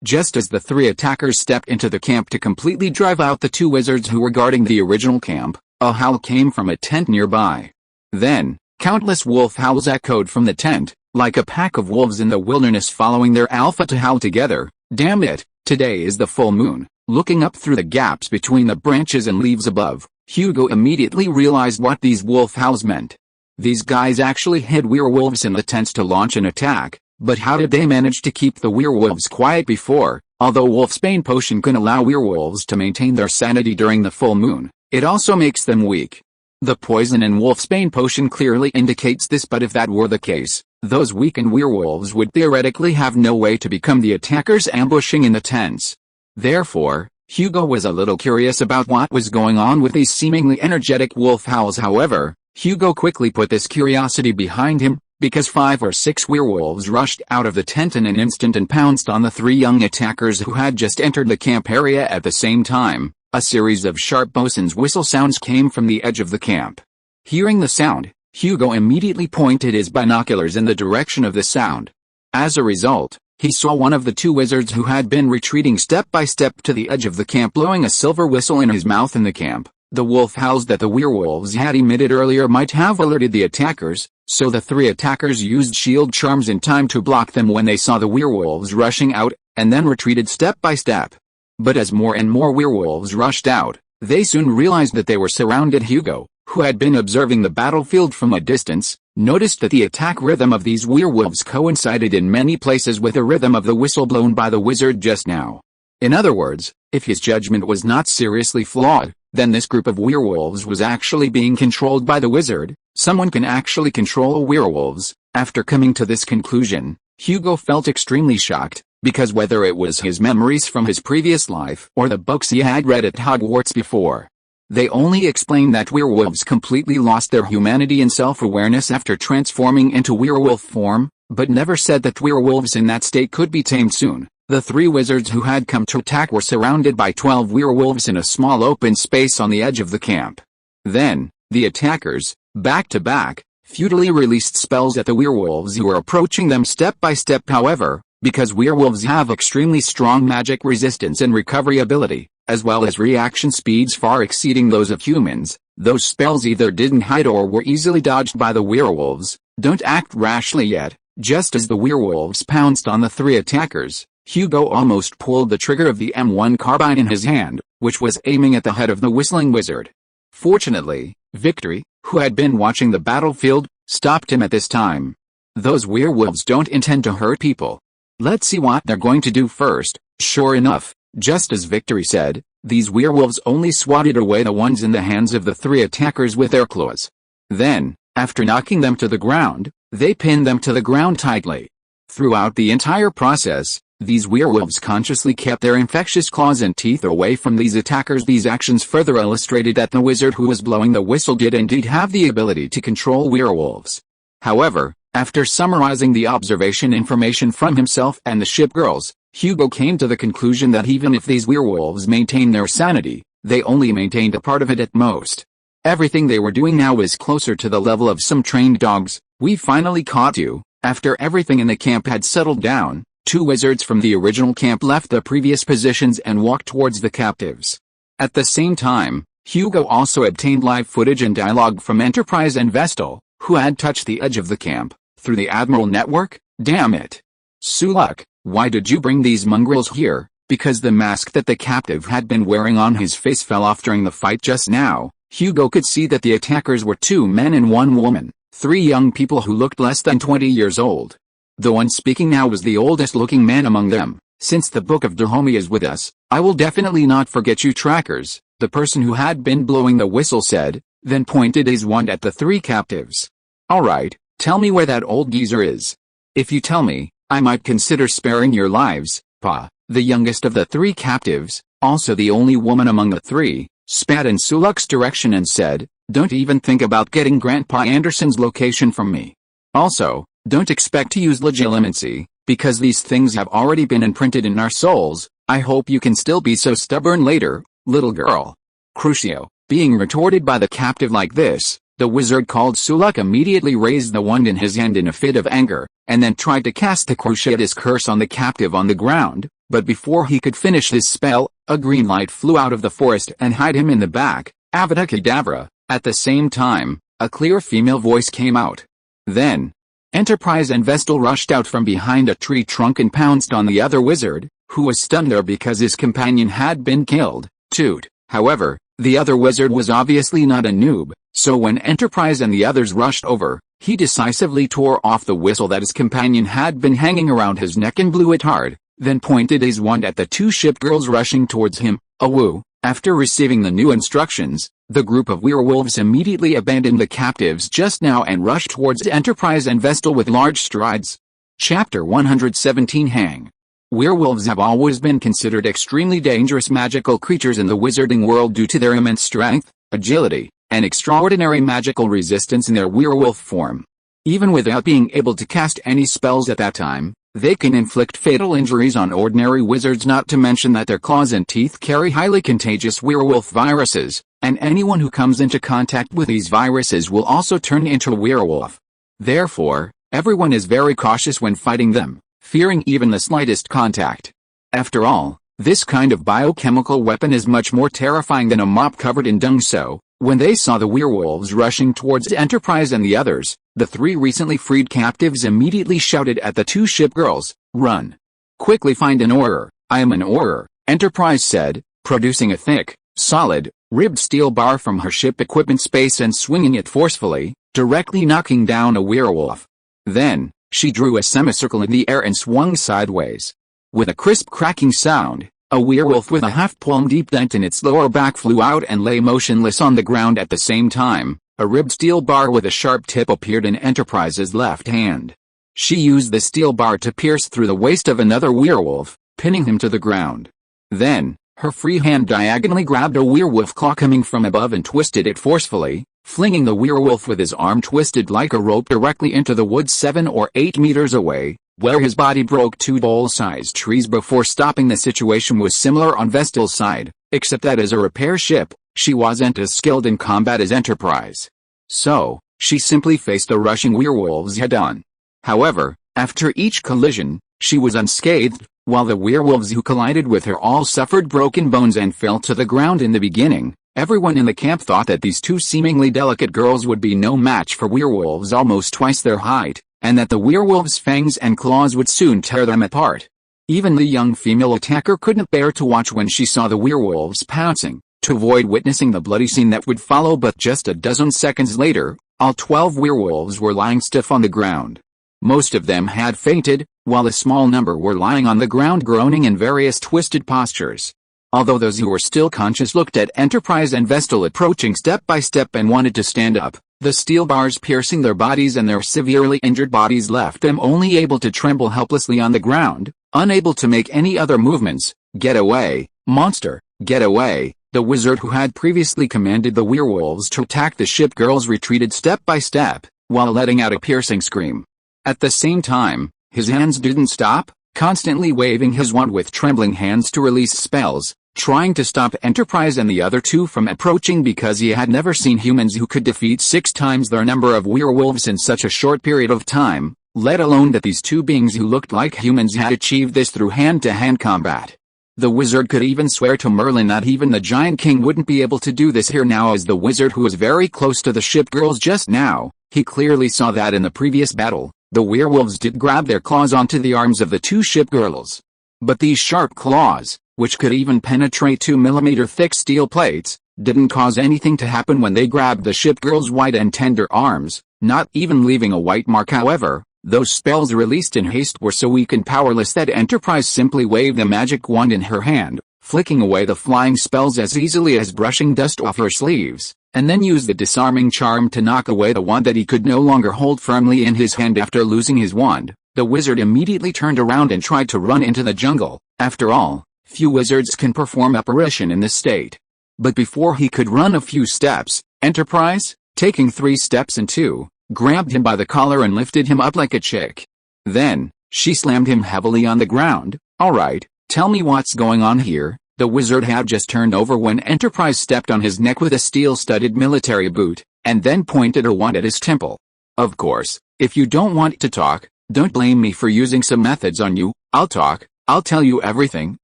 Just as the three attackers stepped into the camp to completely drive out the two wizards who were guarding the original camp, a howl came from a tent nearby. Then, countless wolf howls echoed from the tent, like a pack of wolves in the wilderness following their alpha to howl together. Damn it, today is the full moon. Looking up through the gaps between the branches and leaves above, Hugo immediately realized what these wolf howls meant. These guys actually hid werewolves in the tents to launch an attack, but how did they manage to keep the werewolves quiet before? Although Wolfsbane potion can allow werewolves to maintain their sanity during the full moon, it also makes them weak. The poison in Wolfsbane potion clearly indicates this, but if that were the case, those weakened werewolves would theoretically have no way to become the attackers ambushing in the tents. Therefore, Hugo was a little curious about what was going on with these seemingly energetic wolf howls. However, Hugo quickly put this curiosity behind him, because 5 or 6 werewolves rushed out of the tent in an instant and pounced on the 3 young attackers who had just entered the camp area at the same time. A series of sharp bosun's whistle sounds came from the edge of the camp. Hearing the sound, Hugo immediately pointed his binoculars in the direction of the sound. As a result, he saw one of the 2 wizards who had been retreating step by step to the edge of the camp blowing a silver whistle in his mouth. In the camp, the wolf howls that the werewolves had emitted earlier might have alerted the attackers, so the 3 attackers used shield charms in time to block them when they saw the werewolves rushing out, and then retreated step by step. But as more and more werewolves rushed out, they soon realized that they were surrounded. Hugo, who had been observing the battlefield from a distance, noticed that the attack rhythm of these werewolves coincided in many places with the rhythm of the whistle blown by the wizard just now. In other words, if his judgment was not seriously flawed, then this group of werewolves was actually being controlled by the wizard. Someone can actually control werewolves. After coming to this conclusion, Hugo felt extremely shocked, because whether it was his memories from his previous life or the books he had read at Hogwarts before, they only explained that werewolves completely lost their humanity and self-awareness after transforming into werewolf form, but never said that werewolves in that state could be tamed soon. The 3 wizards who had come to attack were surrounded by 12 werewolves in a small open space on the edge of the camp. Then, the attackers, back to back, futilely released spells at the werewolves who were approaching them step by step. However, because werewolves have extremely strong magic resistance and recovery ability, as well as reaction speeds far exceeding those of humans, those spells either didn't hide or were easily dodged by the werewolves. Don't act rashly yet. Just as the werewolves pounced on the 3 attackers, Hugo almost pulled the trigger of the M1 carbine in his hand, which was aiming at the head of the whistling wizard. Fortunately, Victory, who had been watching the battlefield, stopped him at this time. Those werewolves don't intend to hurt people. Let's see what they're going to do first. Sure enough, just as Victory said, these werewolves only swatted away the ones in the hands of the 3 attackers with their claws. Then, after knocking them to the ground, they pinned them to the ground tightly. Throughout the entire process, These werewolves consciously kept their infectious claws and teeth away from these attackers. These actions further illustrated that the wizard who was blowing the whistle did indeed have the ability to control werewolves. However, after summarizing the observation information from himself and the ship girls, Hugo came to the conclusion that even if these werewolves maintained their sanity, they only maintained a part of it at most. Everything they were doing now was closer to the level of some trained dogs. "We finally caught you." After everything in the camp had settled down, 2 wizards from the original camp left their previous positions and walked towards the captives. At the same time, Hugo also obtained live footage and dialogue from Enterprise and Vestal, who had touched the edge of the camp, through the Admiral network. "Damn it. Suluk, why did you bring these mongrels here?" Because the mask that the captive had been wearing on his face fell off during the fight just now, Hugo could see that the attackers were 2 men and 1 woman, 3 young people who looked less than 20 years old. The one speaking now was the oldest-looking man among them. "Since the Book of Dahomey is with us, I will definitely not forget you trackers," the person who had been blowing the whistle said, then pointed his wand at the 3 captives. "Alright, tell me where that old geezer is. If you tell me, I might consider sparing your lives." Pa, the youngest of the 3 captives, also the only woman among the 3, spat in Suluk's direction and said, "Don't even think about getting Grandpa Anderson's location from me. Also, don't expect to use legilimency, because these things have already been imprinted in our souls. I hope you can still be so stubborn later, little girl." Crucio, being retorted by the captive like this, the wizard called Suluk immediately raised the wand in his hand in a fit of anger, and then tried to cast the Cruciatus curse on the captive on the ground, but before he could finish his spell, a green light flew out of the forest and hid him in the back. Avada Kedavra. At the same time, a clear female voice came out. Then, Enterprise and Vestal rushed out from behind a tree trunk and pounced on the other wizard, who was stunned there because his companion had been killed. Toot. However, the other wizard was obviously not a noob, so when Enterprise and the others rushed over, he decisively tore off the whistle that his companion had been hanging around his neck and blew it hard, then pointed his wand at the 2 ship girls rushing towards him. Awoo. After receiving the new instructions, the group of werewolves immediately abandoned the captives just now and rushed towards Enterprise and Vestal with large strides. Chapter 117 Hang. Werewolves have always been considered extremely dangerous magical creatures in the wizarding world due to their immense strength, agility, and extraordinary magical resistance in their werewolf form. Even without being able to cast any spells at that time, they can inflict fatal injuries on ordinary wizards, not to mention that their claws and teeth carry highly contagious werewolf viruses, and anyone who comes into contact with these viruses will also turn into a werewolf. Therefore, everyone is very cautious when fighting them, fearing even the slightest contact. After all, this kind of biochemical weapon is much more terrifying than a mop covered in dung. So, when they saw the werewolves rushing towards Enterprise and the others, the 3 recently freed captives immediately shouted at the 2 ship girls, "Run! Quickly find an oarer." "I am an oarer," Enterprise said, producing a thick, solid, ribbed steel bar from her ship equipment space and swinging it forcefully, directly knocking down a werewolf. Then, she drew a semicircle in the air and swung sideways. With a crisp cracking sound, a werewolf with a half-palm deep dent in its lower back flew out and lay motionless on the ground. At the same time, a ribbed steel bar with a sharp tip appeared in Enterprise's left hand. She used the steel bar to pierce through the waist of another werewolf, pinning him to the ground. Then, her free hand diagonally grabbed a werewolf claw coming from above and twisted it forcefully, flinging the werewolf with his arm twisted like a rope directly into the woods 7 or 8 meters away, where his body broke 2 bowl-sized trees before stopping. The situation was similar on Vestal's side, except that as a repair ship, she wasn't as skilled in combat as Enterprise. So, she simply faced the rushing werewolves head-on. However, after each collision, she was unscathed, while the werewolves who collided with her all suffered broken bones and fell to the ground. In the beginning, everyone in the camp thought that these 2 seemingly delicate girls would be no match for werewolves almost twice their height, and that the werewolves' fangs and claws would soon tear them apart. Even the young female attacker couldn't bear to watch when she saw the werewolves pouncing, to avoid witnessing the bloody scene that would follow. But just a dozen seconds later, all 12 werewolves were lying stiff on the ground. Most of them had fainted, while a small number were lying on the ground groaning in various twisted postures. Although those who were still conscious looked at Enterprise and Vestal approaching step by step and wanted to stand up, the steel bars piercing their bodies and their severely injured bodies left them only able to tremble helplessly on the ground. Unable to make any other movements, "Get away, monster, get away." The wizard who had previously commanded the werewolves to attack the ship girls retreated step by step, while letting out a piercing scream. At the same time, his hands didn't stop, constantly waving his wand with trembling hands to release spells, trying to stop Enterprise and the other two from approaching because he had never seen humans who could defeat 6 times their number of werewolves in such a short period of time, let alone that these two beings who looked like humans had achieved this through hand-to-hand combat. The wizard could even swear to Merlin that even the Giant King wouldn't be able to do this here now. As the wizard who was very close to the ship girls just now, he clearly saw that in the previous battle, the werewolves did grab their claws onto the arms of the two ship girls. But these sharp claws, which could even penetrate 2mm thick steel plates, didn't cause anything to happen when they grabbed the ship girl's white and tender arms, not even leaving a white mark. However, those spells released in haste were so weak and powerless that Enterprise simply waved the magic wand in her hand, flicking away the flying spells as easily as brushing dust off her sleeves, and then used the disarming charm to knock away the wand that he could no longer hold firmly in his hand. After losing his wand, the wizard immediately turned around and tried to run into the jungle. After all, few wizards can perform apparition in this state. But before he could run a few steps, Enterprise, taking 3 steps and 2, grabbed him by the collar and lifted him up like a chick. Then, she slammed him heavily on the ground. "Alright, tell me what's going on here." The wizard had just turned over when Enterprise stepped on his neck with a steel-studded military boot, and then pointed a wand at his temple. "Of course, if you don't want to talk, don't blame me for using some methods on you. I'll talk, I'll tell you everything."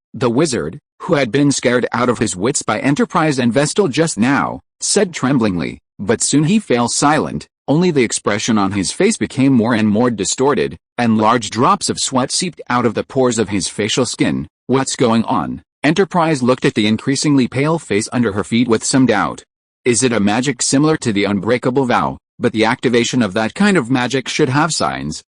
The wizard, who had been scared out of his wits by Enterprise and Vestal just now, said tremblingly, but soon he fell silent. Only the expression on his face became more and more distorted, and large drops of sweat seeped out of the pores of his facial skin. "What's going on?" Enterprise looked at the increasingly pale face under her feet with some doubt. "Is it a magic similar to the unbreakable vow? But the activation of that kind of magic should have signs."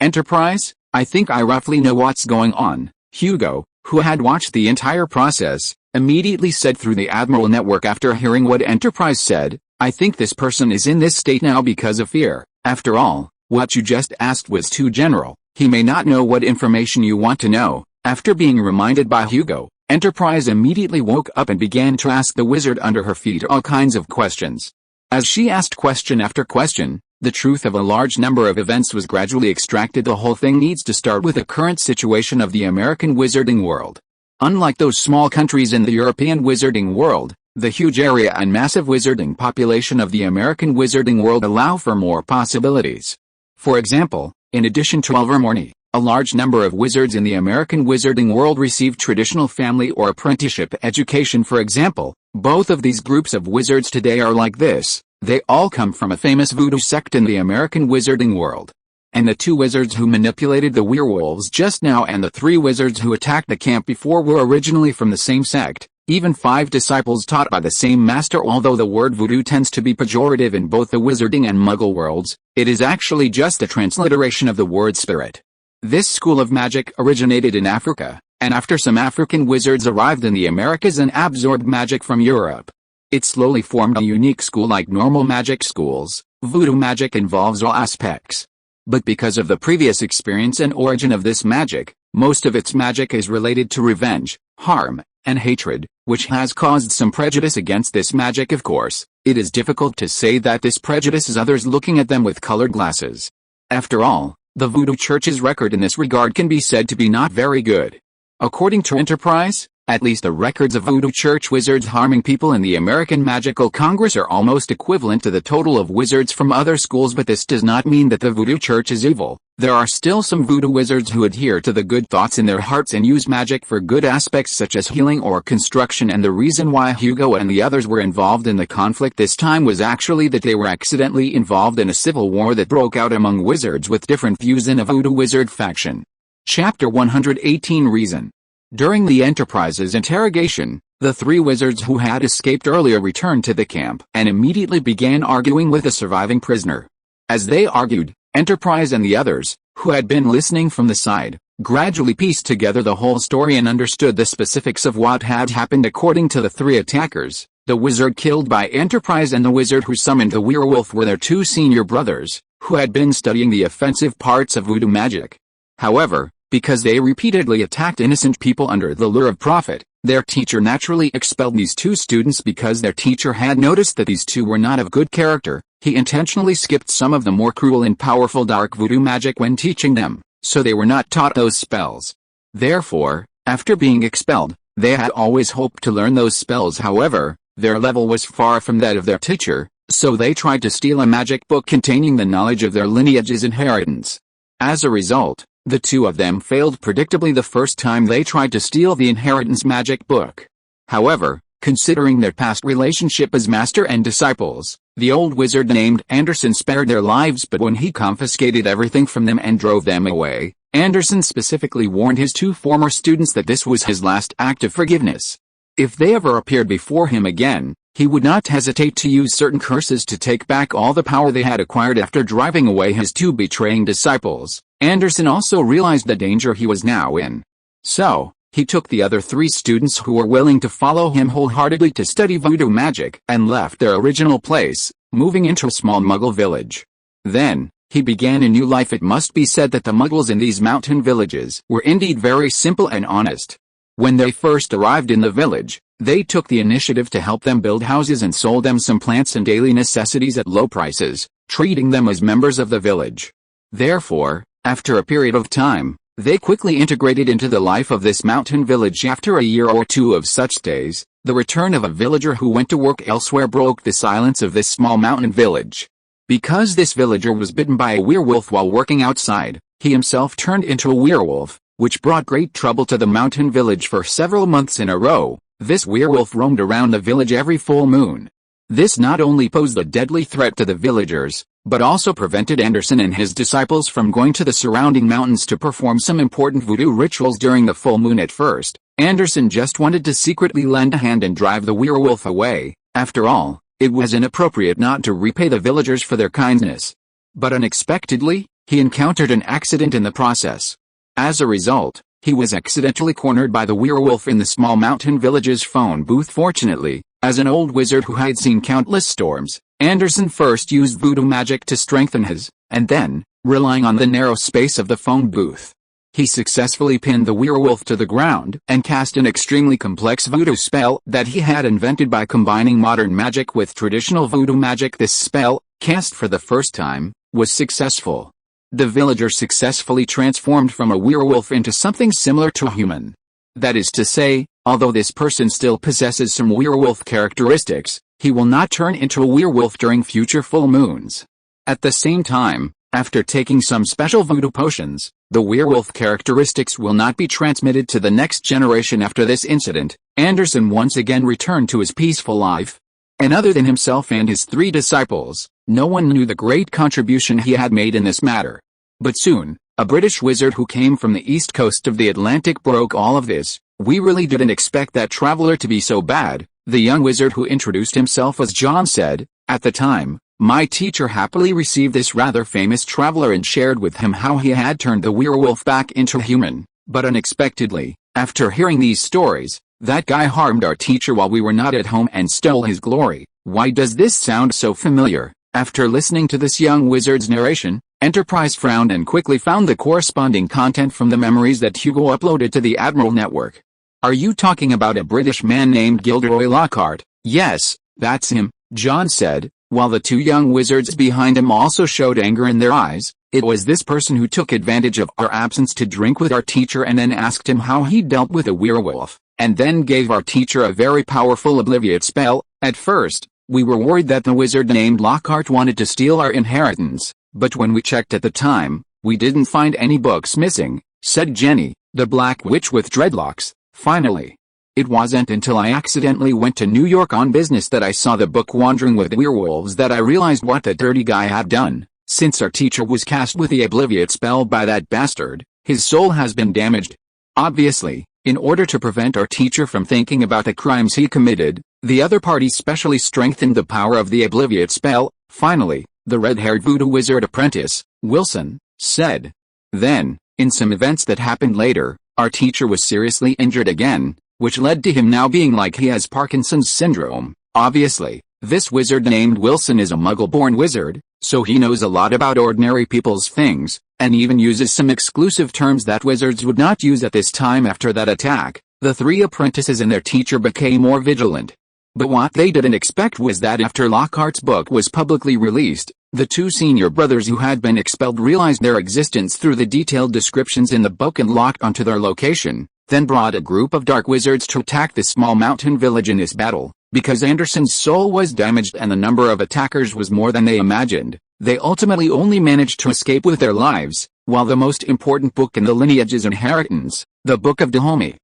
Enterprise, I think I roughly know what's going on." Hugo, who had watched the entire process, immediately said through the Admiral network after hearing what Enterprise said, "I think this person is in this state now because of fear. After all, what you just asked was too general. He may not know what information you want to know." After being reminded by Hugo, Enterprise immediately woke up and began to ask the wizard under her feet all kinds of questions. As she asked question after question, the truth of a large number of events was gradually extracted. The whole thing needs to start with the current situation of the American wizarding world. Unlike those small countries in the European wizarding world, the huge area and massive wizarding population of the American wizarding world allow for more possibilities. For example, in addition to Ilvermorny, a large number of wizards in the American wizarding world receive traditional family or apprenticeship education. For example, both of these groups of wizards today are like this. They all come from a famous voodoo sect in the American wizarding world. And the 2 wizards who manipulated the werewolves just now and the 3 wizards who attacked the camp before were originally from the same sect. Even 5 disciples taught by the same master. Although the word voodoo tends to be pejorative in both the wizarding and muggle worlds, it is actually just a transliteration of the word spirit. This school of magic originated in Africa, and after some African wizards arrived in the Americas and absorbed magic from Europe, it slowly formed a unique school. Like normal magic schools, voodoo magic involves all aspects. But because of the previous experience and origin of this magic, most of its magic is related to revenge, harm, and hatred, which has caused some prejudice against this magic. Of course, it is difficult to say that this prejudice is others looking at them with colored glasses. After all, the Voodoo Church's record in this regard can be said to be not very good. According to Enterprise, at least the records of Voodoo Church wizards harming people in the American Magical Congress are almost equivalent to the total of wizards from other schools. But this does not mean that the Voodoo Church is evil. There are still some voodoo wizards who adhere to the good thoughts in their hearts and use magic for good aspects such as healing or construction. And the reason why Hugo and the others were involved in the conflict this time was actually that they were accidentally involved in a civil war that broke out among wizards with different views in a voodoo wizard faction. Chapter 118 Reason. During the Enterprise's interrogation, the 3 wizards who had escaped earlier returned to the camp and immediately began arguing with the surviving prisoner. As they argued, Enterprise and the others, who had been listening from the side, gradually pieced together the whole story and understood the specifics of what had happened. According to the 3 attackers, the wizard killed by Enterprise and the wizard who summoned the werewolf were their 2 senior brothers, who had been studying the offensive parts of voodoo magic. However, Because they repeatedly attacked innocent people under the lure of profit, their teacher naturally expelled these two students. Because their teacher had noticed that these two were not of good character, he intentionally skipped some of the more cruel and powerful dark voodoo magic when teaching them, so they were not taught those spells. Therefore, after being expelled, they had always hoped to learn those spells. However, their level was far from that of their teacher, so they tried to steal a magic book containing the knowledge of their lineage's inheritance. As a result, the two of them failed predictably the first time they tried to steal the inheritance magic book. However, considering their past relationship as master and disciples, the old wizard named Anderson spared their lives. But when he confiscated everything from them and drove them away, Anderson specifically warned his two former students that this was his last act of forgiveness. If they ever appeared before him again, he would not hesitate to use certain curses to take back all the power they had acquired after driving away his two betraying disciples. Anderson also realized the danger he was now in. So, he took the other three students who were willing to follow him wholeheartedly to study voodoo magic and left their original place, moving into a small Muggle village. Then, he began a new life. It must be said that the Muggles in these mountain villages were indeed very simple and honest. When they first arrived in the village, they took the initiative to help them build houses and sold them some plants and daily necessities at low prices, treating them as members of the village. Therefore, after a period of time, they quickly integrated into the life of this mountain village. After a year or two of such stays, the return of a villager who went to work elsewhere broke the silence of this small mountain village. Because this villager was bitten by a werewolf while working outside, he himself turned into a werewolf, which brought great trouble to the mountain village. For several months in a row, this werewolf roamed around the village every full moon. This not only posed a deadly threat to the villagers, but also prevented Anderson and his disciples from going to the surrounding mountains to perform some important voodoo rituals during the full moon. At first, Anderson just wanted to secretly lend a hand and drive the werewolf away. After all, it was inappropriate not to repay the villagers for their kindness. But unexpectedly, he encountered an accident in the process. As a result, he was accidentally cornered by the werewolf in the small mountain village's phone booth. Fortunately, as an old wizard who had seen countless storms, Anderson first used voodoo magic to strengthen his, and then, relying on the narrow space of the phone booth, he successfully pinned the werewolf to the ground and cast an extremely complex voodoo spell that he had invented by combining modern magic with traditional voodoo magic. This spell, cast for the first time, was successful. The villager successfully transformed from a werewolf into something similar to a human. That is to say, although this person still possesses some werewolf characteristics, he will not turn into a werewolf during future full moons. At the same time, after taking some special voodoo potions, the werewolf characteristics will not be transmitted to the next generation. After this incident, Anderson once again returned to his peaceful life. And other than himself and his three disciples, no one knew the great contribution he had made in this matter. But soon, a British wizard who came from the east coast of the Atlantic broke all of this. "We really didn't expect that traveler to be so bad," the young wizard who introduced himself as John said. "At the time, my teacher happily received this rather famous traveler and shared with him how he had turned the werewolf back into a human. But unexpectedly, after hearing these stories, that guy harmed our teacher while we were not at home and stole his glory." Why does this sound so familiar? After listening to this young wizard's narration, Enterprise frowned and quickly found the corresponding content from the memories that Hugo uploaded to the Admiral network. "Are you talking about a British man named Gilderoy Lockhart?" "Yes, that's him," John said, while the two young wizards behind him also showed anger in their eyes. "It was this person who took advantage of our absence to drink with our teacher and then asked him how he dealt with a werewolf, and then gave our teacher a very powerful obliviate spell. At first, we were worried that the wizard named Lockhart wanted to steal our inheritance, but when we checked at the time, we didn't find any books missing," said Jenny, the black witch with dreadlocks. "Finally, it wasn't until I accidentally went to New York on business that I saw the book Wandering with Werewolves that I realized what the dirty guy had done. Since our teacher was cast with the obliviate spell by that bastard, his soul has been damaged. Obviously, in order to prevent our teacher from thinking about the crimes he committed, the other party specially strengthened the power of the obliviate spell." Finally, the red-haired voodoo wizard apprentice, Wilson, said. "Then, in some events that happened later, our teacher was seriously injured again, which led to him now being like he has Parkinson's syndrome. Obviously, this wizard named Wilson is a Muggle-born wizard, so he knows a lot about ordinary people's things, and even uses some exclusive terms that wizards would not use at this time. After that attack, the three apprentices and their teacher became more vigilant. But what they didn't expect was that after Lockhart's book was publicly released, the two senior brothers who had been expelled realized their existence through the detailed descriptions in the book and locked onto their location, then brought a group of dark wizards to attack the small mountain village in this battle. Because Anderson's soul was damaged and the number of attackers was more than they imagined, they ultimately only managed to escape with their lives, while the most important book in the lineage's inheritance, the Book of Dahomey,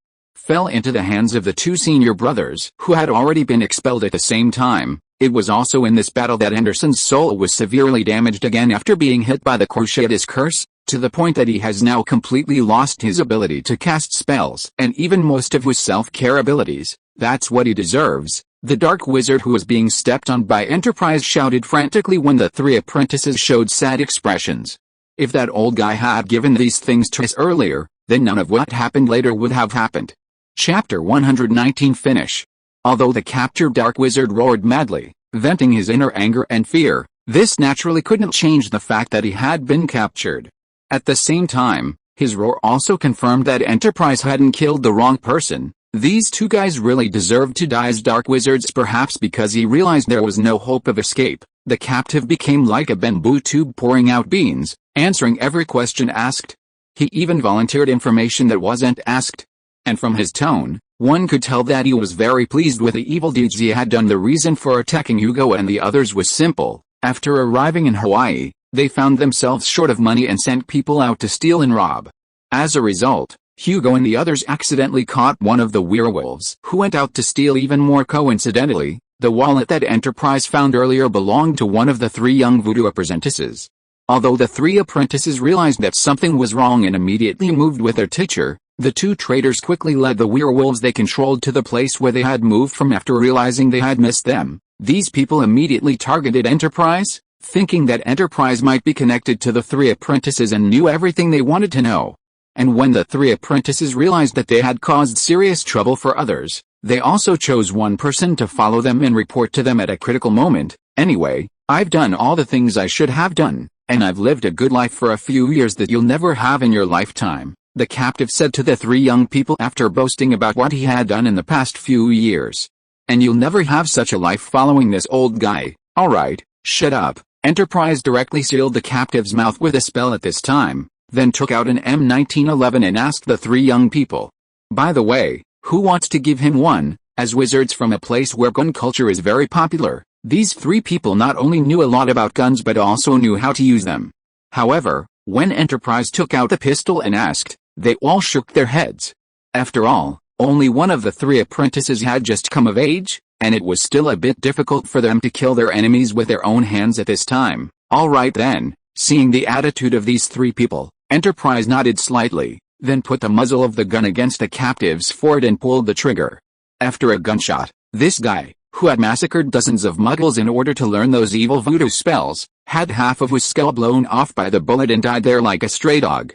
fell into the hands of the two senior brothers who had already been expelled at the same time. It was also in this battle that Anderson's soul was severely damaged again after being hit by the Cruciatus curse, to the point that he has now completely lost his ability to cast spells and even most of his self-care abilities. That's what he deserves. The dark wizard who was being stepped on by Enterprise shouted frantically when the three apprentices showed sad expressions. If that old guy had given these things to us earlier, then none of what happened later would have happened. Chapter 119 Finish. Although the captured dark wizard roared madly, venting his inner anger and fear, this naturally couldn't change the fact that he had been captured. At the same time, his roar also confirmed that Enterprise hadn't killed the wrong person. These two guys really deserved to die as dark wizards, perhaps because he realized there was no hope of escape. The captive became like a bamboo tube pouring out beans, answering every question asked. He even volunteered information that wasn't asked. And from his tone, one could tell that he was very pleased with the evil deeds he had done. The reason for attacking Hugo and the others was simple. After arriving in Hawaii, they found themselves short of money and sent people out to steal and rob. As a result, Hugo and the others accidentally caught one of the werewolves who went out to steal. Even more coincidentally, the wallet that Enterprise found earlier belonged to one of the three young voodoo apprentices. Although the three apprentices realized that something was wrong and immediately moved with their teacher, the two traitors quickly led the werewolves they controlled to the place where they had moved from after realizing they had missed them. These people immediately targeted Enterprise, thinking that Enterprise might be connected to the three apprentices and knew everything they wanted to know. And when the three apprentices realized that they had caused serious trouble for others, they also chose one person to follow them and report to them at a critical moment. Anyway, I've done all the things I should have done, and I've lived a good life for a few years that you'll never have in your lifetime, the captive said to the three young people after boasting about what he had done in the past few years. And you'll never have such a life following this old guy. Alright, shut up. Enterprise directly sealed the captive's mouth with a spell at this time, then took out an M1911 and asked the three young people. By the way, who wants to give him one? As wizards from a place where gun culture is very popular, these three people not only knew a lot about guns but also knew how to use them. However, when Enterprise took out the pistol and asked, they all shook their heads. After all, only one of the three apprentices had just come of age, and it was still a bit difficult for them to kill their enemies with their own hands at this time. Alright then, seeing the attitude of these three people, Enterprise nodded slightly, then put the muzzle of the gun against the captive's forehead and pulled the trigger. After a gunshot, this guy, who had massacred dozens of muggles in order to learn those evil voodoo spells, had half of his skull blown off by the bullet and died there like a stray dog.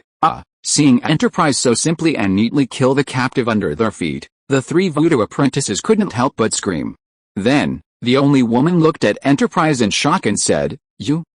Seeing Enterprise so simply and neatly kill the captive under their feet, the three voodoo apprentices couldn't help but scream. Then, the only woman looked at Enterprise in shock and said,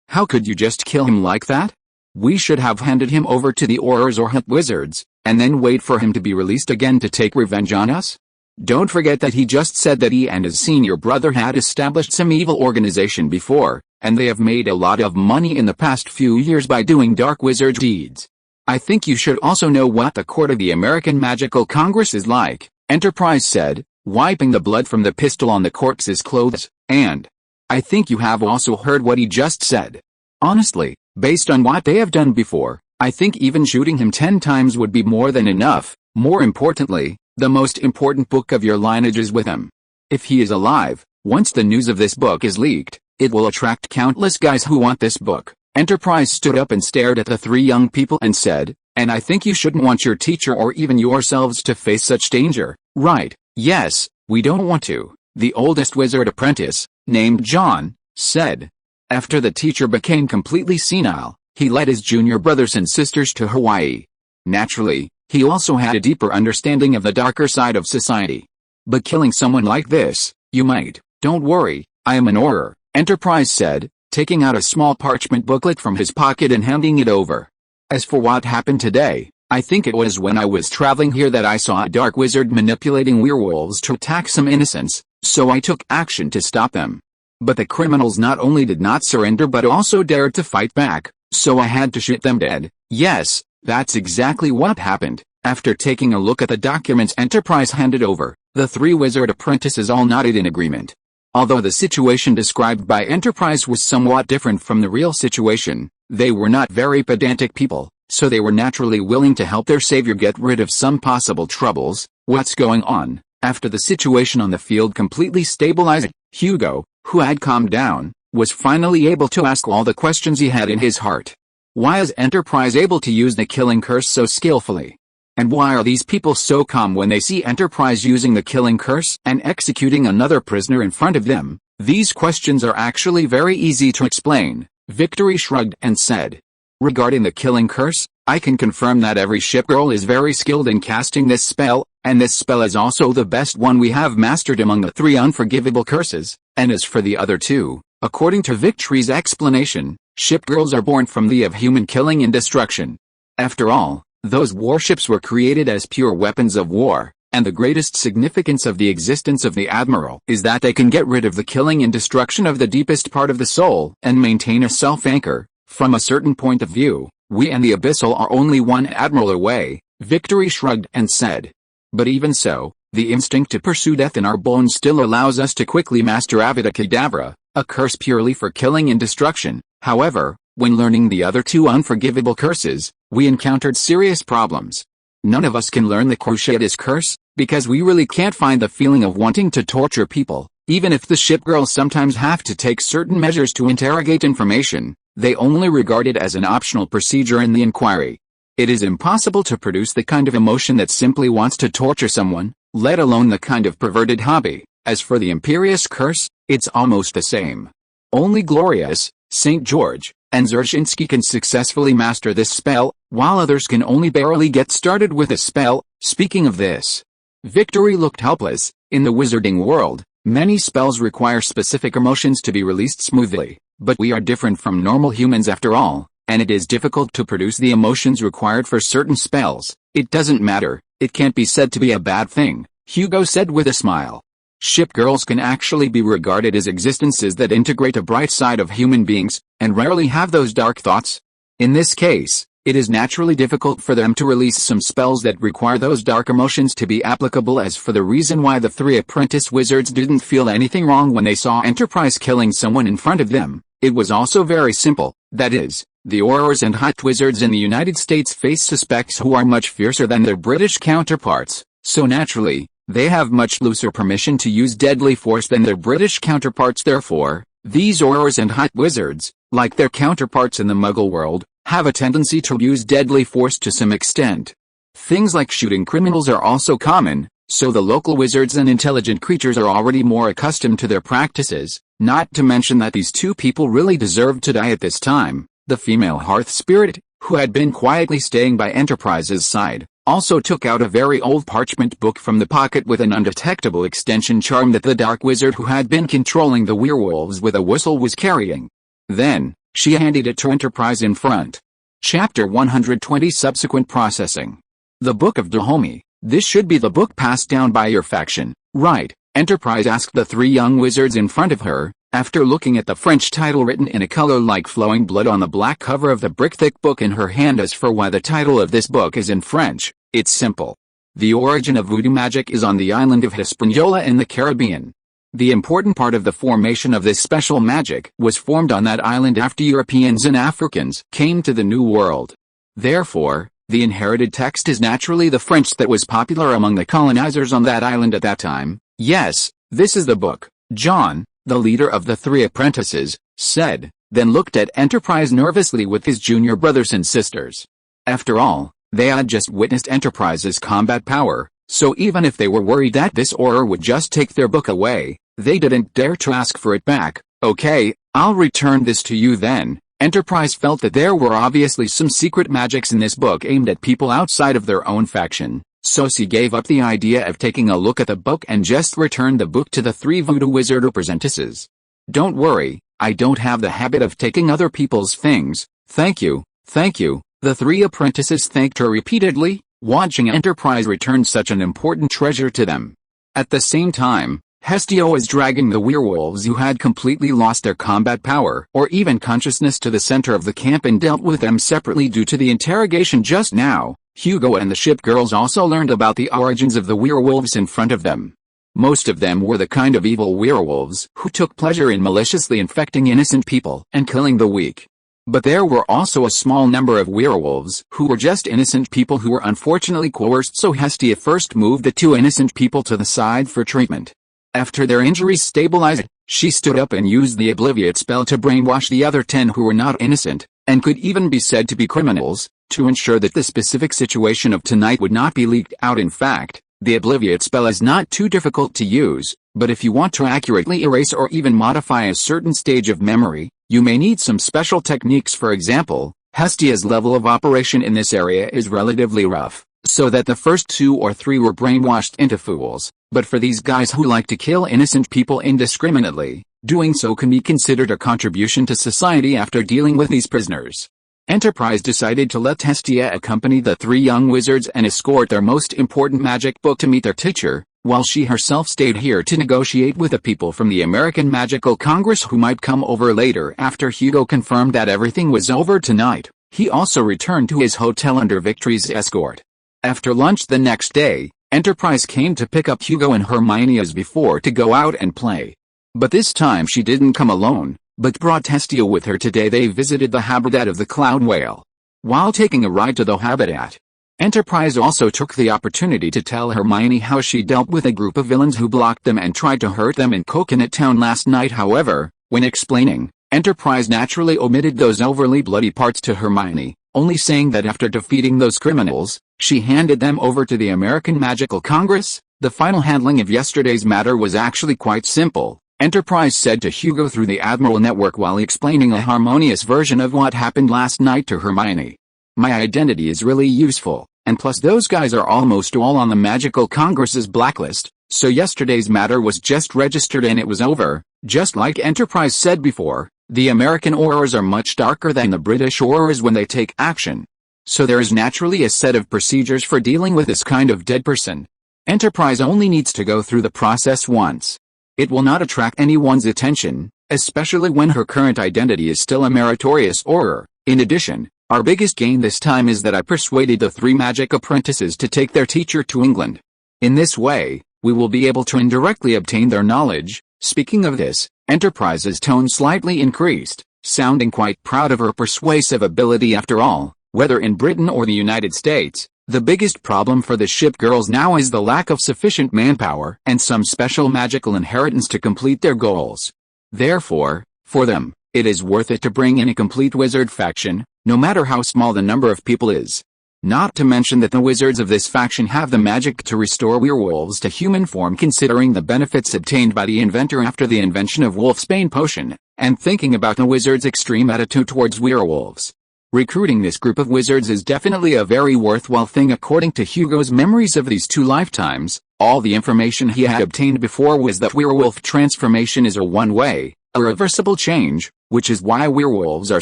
how could you just kill him like that? We should have handed him over to the Aurors or Hut Wizards, and then wait for him to be released again to take revenge on us? Don't forget that he just said that he and his senior brother had established some evil organization before, and they have made a lot of money in the past few years by doing dark wizard deeds. I think you should also know what the court of the American Magical Congress is like, Enterprise said, wiping the blood from the pistol on the corpse's clothes, and I think you have also heard what he just said. Honestly, based on what they have done before, I think even shooting him 10 times would be more than enough. More importantly, the most important book of your lineage is with him. If he is alive, once the news of this book is leaked, it will attract countless guys who want this book. Enterprise stood up and stared at the three young people and said, and I think you shouldn't want your teacher or even yourselves to face such danger, right? Yes, we don't want to, the oldest wizard apprentice, named John, said. After the teacher became completely senile, he led his junior brothers and sisters to Hawaii. Naturally, he also had a deeper understanding of the darker side of society. But killing someone like this, you might. Don't worry, I am an Auror, Enterprise said, taking out a small parchment booklet from his pocket and handing it over. As for what happened today, I think it was when I was traveling here that I saw a dark wizard manipulating werewolves to attack some innocents, so I took action to stop them. But the criminals not only did not surrender but also dared to fight back, so I had to shoot them dead. Yes, that's exactly what happened. After taking a look at the documents Enterprise handed over, the three wizard apprentices all nodded in agreement. Although the situation described by Enterprise was somewhat different from the real situation, they were not very pedantic people, so they were naturally willing to help their savior get rid of some possible troubles. What's going on? After the situation on the field completely stabilized, Hugo, who had calmed down, was finally able to ask all the questions he had in his heart. Why is Enterprise able to use the killing curse so skillfully? And why are these people so calm when they see Enterprise using the killing curse and executing another prisoner in front of them? These questions are actually very easy to explain. Victory shrugged and said, regarding the killing curse, I can confirm that every ship girl is very skilled in casting this spell, and this spell is also the best one we have mastered among the three unforgivable curses. And as for the other two, according to Victory's explanation, ship girls are born from the of human killing and destruction. After all, those warships were created as pure weapons of war, and the greatest significance of the existence of the Admiral is that they can get rid of the killing and destruction of the deepest part of the soul and maintain a self-anchor. From a certain point of view, we and the Abyssal are only one Admiral away. Victory shrugged and said. But even so, the instinct to pursue death in our bones still allows us to quickly master Avada Kedavra, a curse purely for killing and destruction. However, when learning the other two unforgivable curses, we encountered serious problems. None of us can learn the Cruciatus curse, because we really can't find the feeling of wanting to torture people. Even if the ship girls sometimes have to take certain measures to interrogate information, they only regard it as an optional procedure in the inquiry. It is impossible to produce the kind of emotion that simply wants to torture someone, let alone the kind of perverted hobby. As for the Imperious curse, it's almost the same. Only Glorious, St. George, and Zershinsky can successfully master this spell, while others can only barely get started with a spell. Speaking of this, Victory looked helpless. In the wizarding world, many spells require specific emotions to be released smoothly, but we are different from normal humans after all, and it is difficult to produce the emotions required for certain spells. It doesn't matter, it can't be said to be a bad thing, Hugo said with a smile. Ship girls can actually be regarded as existences that integrate a bright side of human beings, and rarely have those dark thoughts. In this case, it is naturally difficult for them to release some spells that require those dark emotions to be applicable. As for the reason why the three apprentice wizards didn't feel anything wrong when they saw Enterprise killing someone in front of them, it was also very simple. That is, the Aurors and Hot Wizards in the United States face suspects who are much fiercer than their British counterparts, so naturally, they have much looser permission to use deadly force than their British counterparts. Therefore, these Aurors and Hot Wizards, like their counterparts in the Muggle world, have a tendency to use deadly force to some extent. Things like shooting criminals are also common, so the local wizards and intelligent creatures are already more accustomed to their practices, not to mention that these two people really deserved to die at this time. The female Hearth Spirit, who had been quietly staying by Enterprise's side, also took out a very old parchment book from the pocket with an undetectable extension charm that the dark wizard who had been controlling the werewolves with a whistle was carrying. Then, she handed it to Enterprise in front. Chapter 120 Subsequent Processing. The Book of Dahomey. This should be the book passed down by your faction, right? Enterprise asked the three young wizards in front of her, after looking at the French title written in a color like flowing blood on the black cover of the brick-thick book in her hand. As for why the title of this book is in French, it's simple. The origin of voodoo magic is on the island of Hispaniola in the Caribbean. The important part of the formation of this special magic was formed on that island after Europeans and Africans came to the New World. Therefore, the inherited text is naturally the French that was popular among the colonizers on that island at that time. Yes, this is the book, John, the leader of the three apprentices, said, then looked at Enterprise nervously with his junior brothers and sisters. After all, they had just witnessed Enterprise's combat power, so even if they were worried that this Auror would just take their book away, they didn't dare to ask for it back. Okay, I'll return this to you then. Enterprise felt that there were obviously some secret magics in this book aimed at people outside of their own faction, so she gave up the idea of taking a look at the book and just returned the book to the three voodoo wizard apprentices. Don't worry, I don't have the habit of taking other people's things, thank you, thank you. The three apprentices thanked her repeatedly, watching Enterprise return such an important treasure to them. At the same time, Hestia was dragging the werewolves who had completely lost their combat power or even consciousness to the center of the camp and dealt with them separately due to the interrogation just now. Hugo and the ship girls also learned about the origins of the werewolves in front of them. Most of them were the kind of evil werewolves who took pleasure in maliciously infecting innocent people and killing the weak. But there were also a small number of werewolves who were just innocent people who were unfortunately coerced, so Hestia first moved the two innocent people to the side for treatment. After their injuries stabilized, she stood up and used the Obliviate spell to brainwash the other 10 who were not innocent, and could even be said to be criminals, to ensure that the specific situation of tonight would not be leaked out. In fact, the Obliviate spell is not too difficult to use, but if you want to accurately erase or even modify a certain stage of memory, you may need some special techniques. For example, Hestia's level of operation in this area is relatively rough, so that the first 2 or 3 were brainwashed into fools. But for these guys who like to kill innocent people indiscriminately, doing so can be considered a contribution to society. After dealing with these prisoners, Enterprise decided to let Hestia accompany the 3 young wizards and escort their most important magic book to meet their teacher, while she herself stayed here to negotiate with the people from the American Magical Congress who might come over later. After Hugo confirmed that everything was over tonight, he also returned to his hotel under Victory's escort. After lunch the next day, Enterprise came to pick up Hugo and Hermione as before to go out and play. But this time she didn't come alone, but brought Hestia with her. Today they visited the habitat of the Cloud Whale. While taking a ride to the habitat, Enterprise also took the opportunity to tell Hermione how she dealt with a group of villains who blocked them and tried to hurt them in Coconut Town last night. However, when explaining, Enterprise naturally omitted those overly bloody parts to Hermione, only saying that after defeating those criminals, she handed them over to the American Magical Congress. The final handling of yesterday's matter was actually quite simple, Enterprise said to Hugo through the Admiral network while explaining a harmonious version of what happened last night to Hermione. My identity is really useful, and plus those guys are almost all on the Magical Congress's blacklist, so yesterday's matter was just registered and it was over. Just like Enterprise said before, the American auras are much darker than the British auras when they take action. So there is naturally a set of procedures for dealing with this kind of dead person. Enterprise only needs to go through the process once. It will not attract anyone's attention, especially when her current identity is still a meritorious aura. In addition, our biggest gain this time is that I persuaded the 3 magic apprentices to take their teacher to England. In this way, we will be able to indirectly obtain their knowledge. Speaking of this, Enterprise's tone slightly increased, sounding quite proud of her persuasive ability. After all, whether in Britain or the United States, the biggest problem for the ship girls now is the lack of sufficient manpower and some special magical inheritance to complete their goals. Therefore, for them, it is worth it to bring in a complete wizard faction, no matter how small the number of people is. Not to mention that the wizards of this faction have the magic to restore werewolves to human form, considering the benefits obtained by the inventor after the invention of Wolfsbane potion, and thinking about the wizards' extreme attitude towards werewolves. Recruiting this group of wizards is definitely a very worthwhile thing. According to Hugo's memories of these 2 lifetimes, all the information he had obtained before was that werewolf transformation is a one-way, irreversible change, which is why werewolves are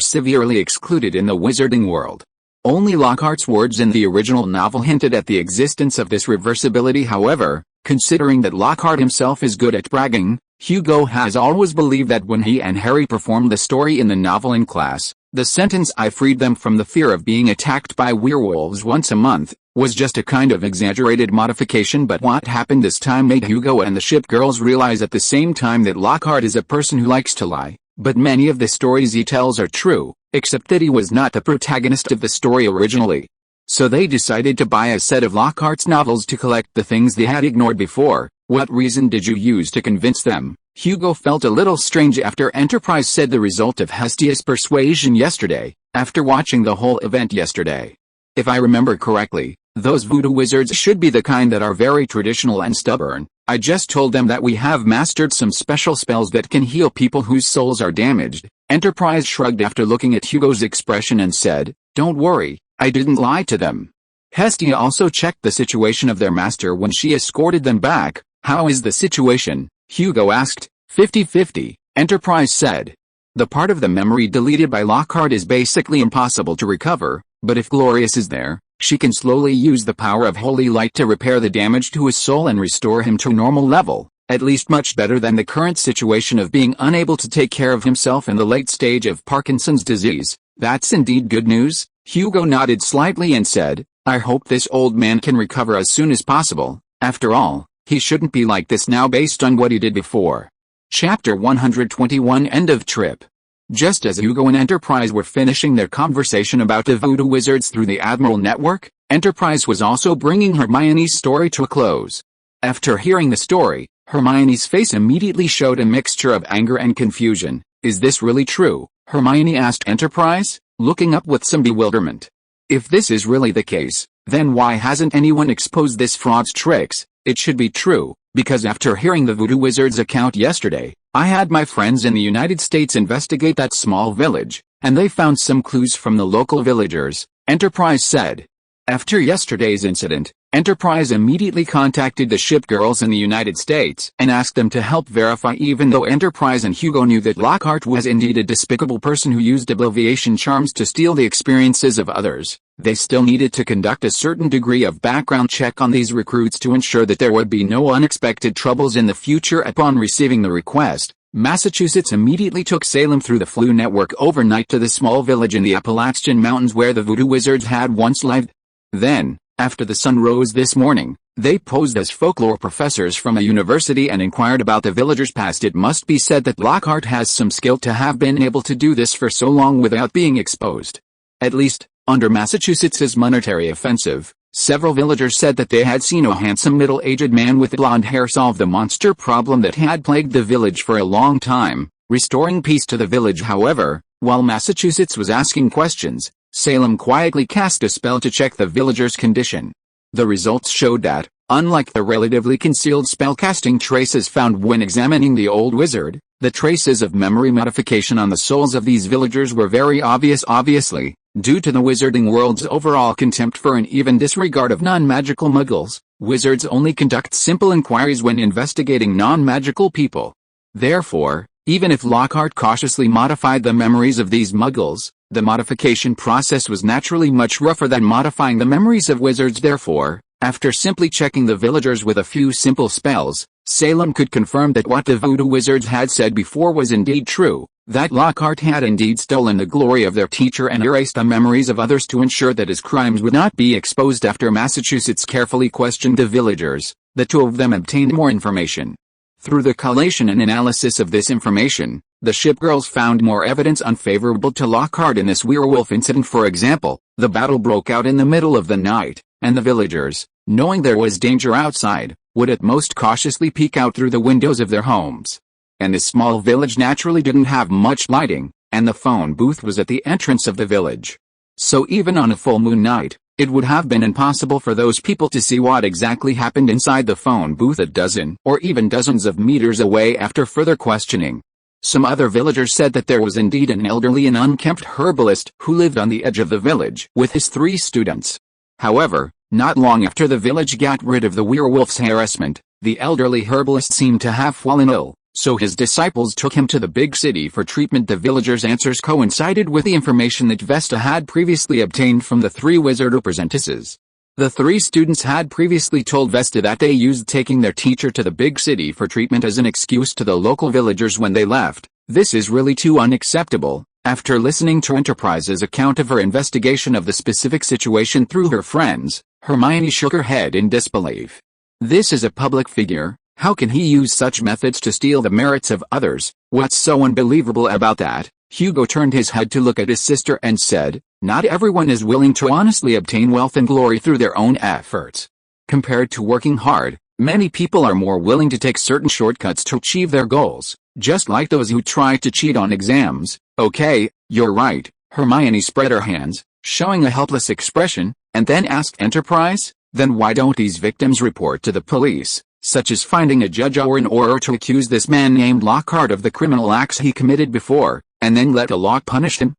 severely excluded in the wizarding world. Only Lockhart's words in the original novel hinted at the existence of this reversibility. However, considering that Lockhart himself is good at bragging, Hugo has always believed that when he and Harry performed the story in the novel in class, the sentence "I freed them from the fear of being attacked by werewolves once a month" was just a kind of exaggerated modification. But what happened this time made Hugo and the ship girls realize at the same time that Lockhart is a person who likes to lie. But many of the stories he tells are true, except that he was not the protagonist of the story originally. So they decided to buy a set of Lockhart's novels to collect the things they had ignored before. What reason did you use to convince them? Hugo felt a little strange after Enterprise said the result of Hestia's persuasion yesterday, after watching the whole event yesterday. If I remember correctly, those voodoo wizards should be the kind that are very traditional and stubborn. I just told them that we have mastered some special spells that can heal people whose souls are damaged. Enterprise shrugged after looking at Hugo's expression and said, "Don't worry, I didn't lie to them." Hestia also checked the situation of their master when she escorted them back. "How is the situation?" Hugo asked. 50-50, Enterprise said. The part of the memory deleted by Lockhart is basically impossible to recover, but if Glorious is there, she can slowly use the power of holy light to repair the damage to his soul and restore him to a normal level, at least much better than the current situation of being unable to take care of himself in the late stage of Parkinson's disease. That's indeed good news. Hugo nodded slightly and said, I hope this old man can recover as soon as possible. After all, he shouldn't be like this now based on what he did before. Chapter 121 End of Trip. Just as Hugo and Enterprise were finishing their conversation about the voodoo wizards through the Admiral network, Enterprise was also bringing Hermione's story to a close. After hearing the story, Hermione's face immediately showed a mixture of anger and confusion. Is this really true? Hermione asked Enterprise, looking up with some bewilderment. If this is really the case, then why hasn't anyone exposed this fraud's tricks? It should be true, because after hearing the voodoo wizard's account yesterday, I had my friends in the United States investigate that small village, and they found some clues from the local villagers, Enterprise said. After yesterday's incident, Enterprise immediately contacted the ship girls in the United States and asked them to help verify. Even though Enterprise and Hugo knew that Lockhart was indeed a despicable person who used obliviation charms to steal the experiences of others, they still needed to conduct a certain degree of background check on these recruits to ensure that there would be no unexpected troubles in the future. Upon receiving the request, Massachusetts immediately took Salem through the Flu network overnight to the small village in the Appalachian Mountains where the voodoo wizards had once lived. Then, after the sun rose this morning, they posed as folklore professors from a university and inquired about the villagers' past. It must be said that Lockhart has some skill to have been able to do this for so long without being exposed. At least, under Massachusetts's monetary offensive, several villagers said that they had seen a handsome middle-aged man with blonde hair solve the monster problem that had plagued the village for a long time, restoring peace to the village. However, while Massachusetts was asking questions, Salem quietly cast a spell to check the villagers' condition. The results showed that, unlike the relatively concealed spellcasting traces found when examining the old wizard, the traces of memory modification on the souls of these villagers were very obvious. Obviously, due to the wizarding world's overall contempt for and even disregard of non-magical muggles, wizards only conduct simple inquiries when investigating non-magical people. Therefore, even if Lockhart cautiously modified the memories of these muggles, the modification process was naturally much rougher than modifying the memories of wizards. Therefore, after simply checking the villagers with a few simple spells, Salem could confirm that what the voodoo wizards had said before was indeed true, that Lockhart had indeed stolen the glory of their teacher and erased the memories of others to ensure that his crimes would not be exposed. After Massachusetts carefully questioned the villagers, the two of them obtained more information. Through the collation and analysis of this information, the ship girls found more evidence unfavorable to Lockhart in this werewolf incident. For example, the battle broke out in the middle of the night, and the villagers, knowing there was danger outside, would at most cautiously peek out through the windows of their homes. And this small village naturally didn't have much lighting, and the phone booth was at the entrance of the village. So even on a full moon night, it would have been impossible for those people to see what exactly happened inside the phone booth a dozen or even dozens of meters away. After further questioning, some other villagers said that there was indeed an elderly and unkempt herbalist who lived on the edge of the village with his 3 students. However, not long after the village got rid of the werewolf's harassment, the elderly herbalist seemed to have fallen ill, so his disciples took him to the big city for treatment. The villagers' answers coincided with the information that Vesta had previously obtained from the 3 wizard apprentices. The 3 students had previously told Vesta that they used taking their teacher to the big city for treatment as an excuse to the local villagers when they left. This is really too unacceptable. After listening to Enterprise's account of her investigation of the specific situation through her friends, Hermione shook her head in disbelief. This is a public figure. How can he use such methods to steal the merits of others? What's so unbelievable about that? Hugo turned his head to look at his sister and said, not everyone is willing to honestly obtain wealth and glory through their own efforts. Compared to working hard, many people are more willing to take certain shortcuts to achieve their goals, just like those who try to cheat on exams. Okay, you're right. Hermione spread her hands, showing a helpless expression, and then asked Enterprise, then why don't these victims report to the police, such as finding a judge or an order to accuse this man named Lockhart of the criminal acts he committed before, and then let the law punish him?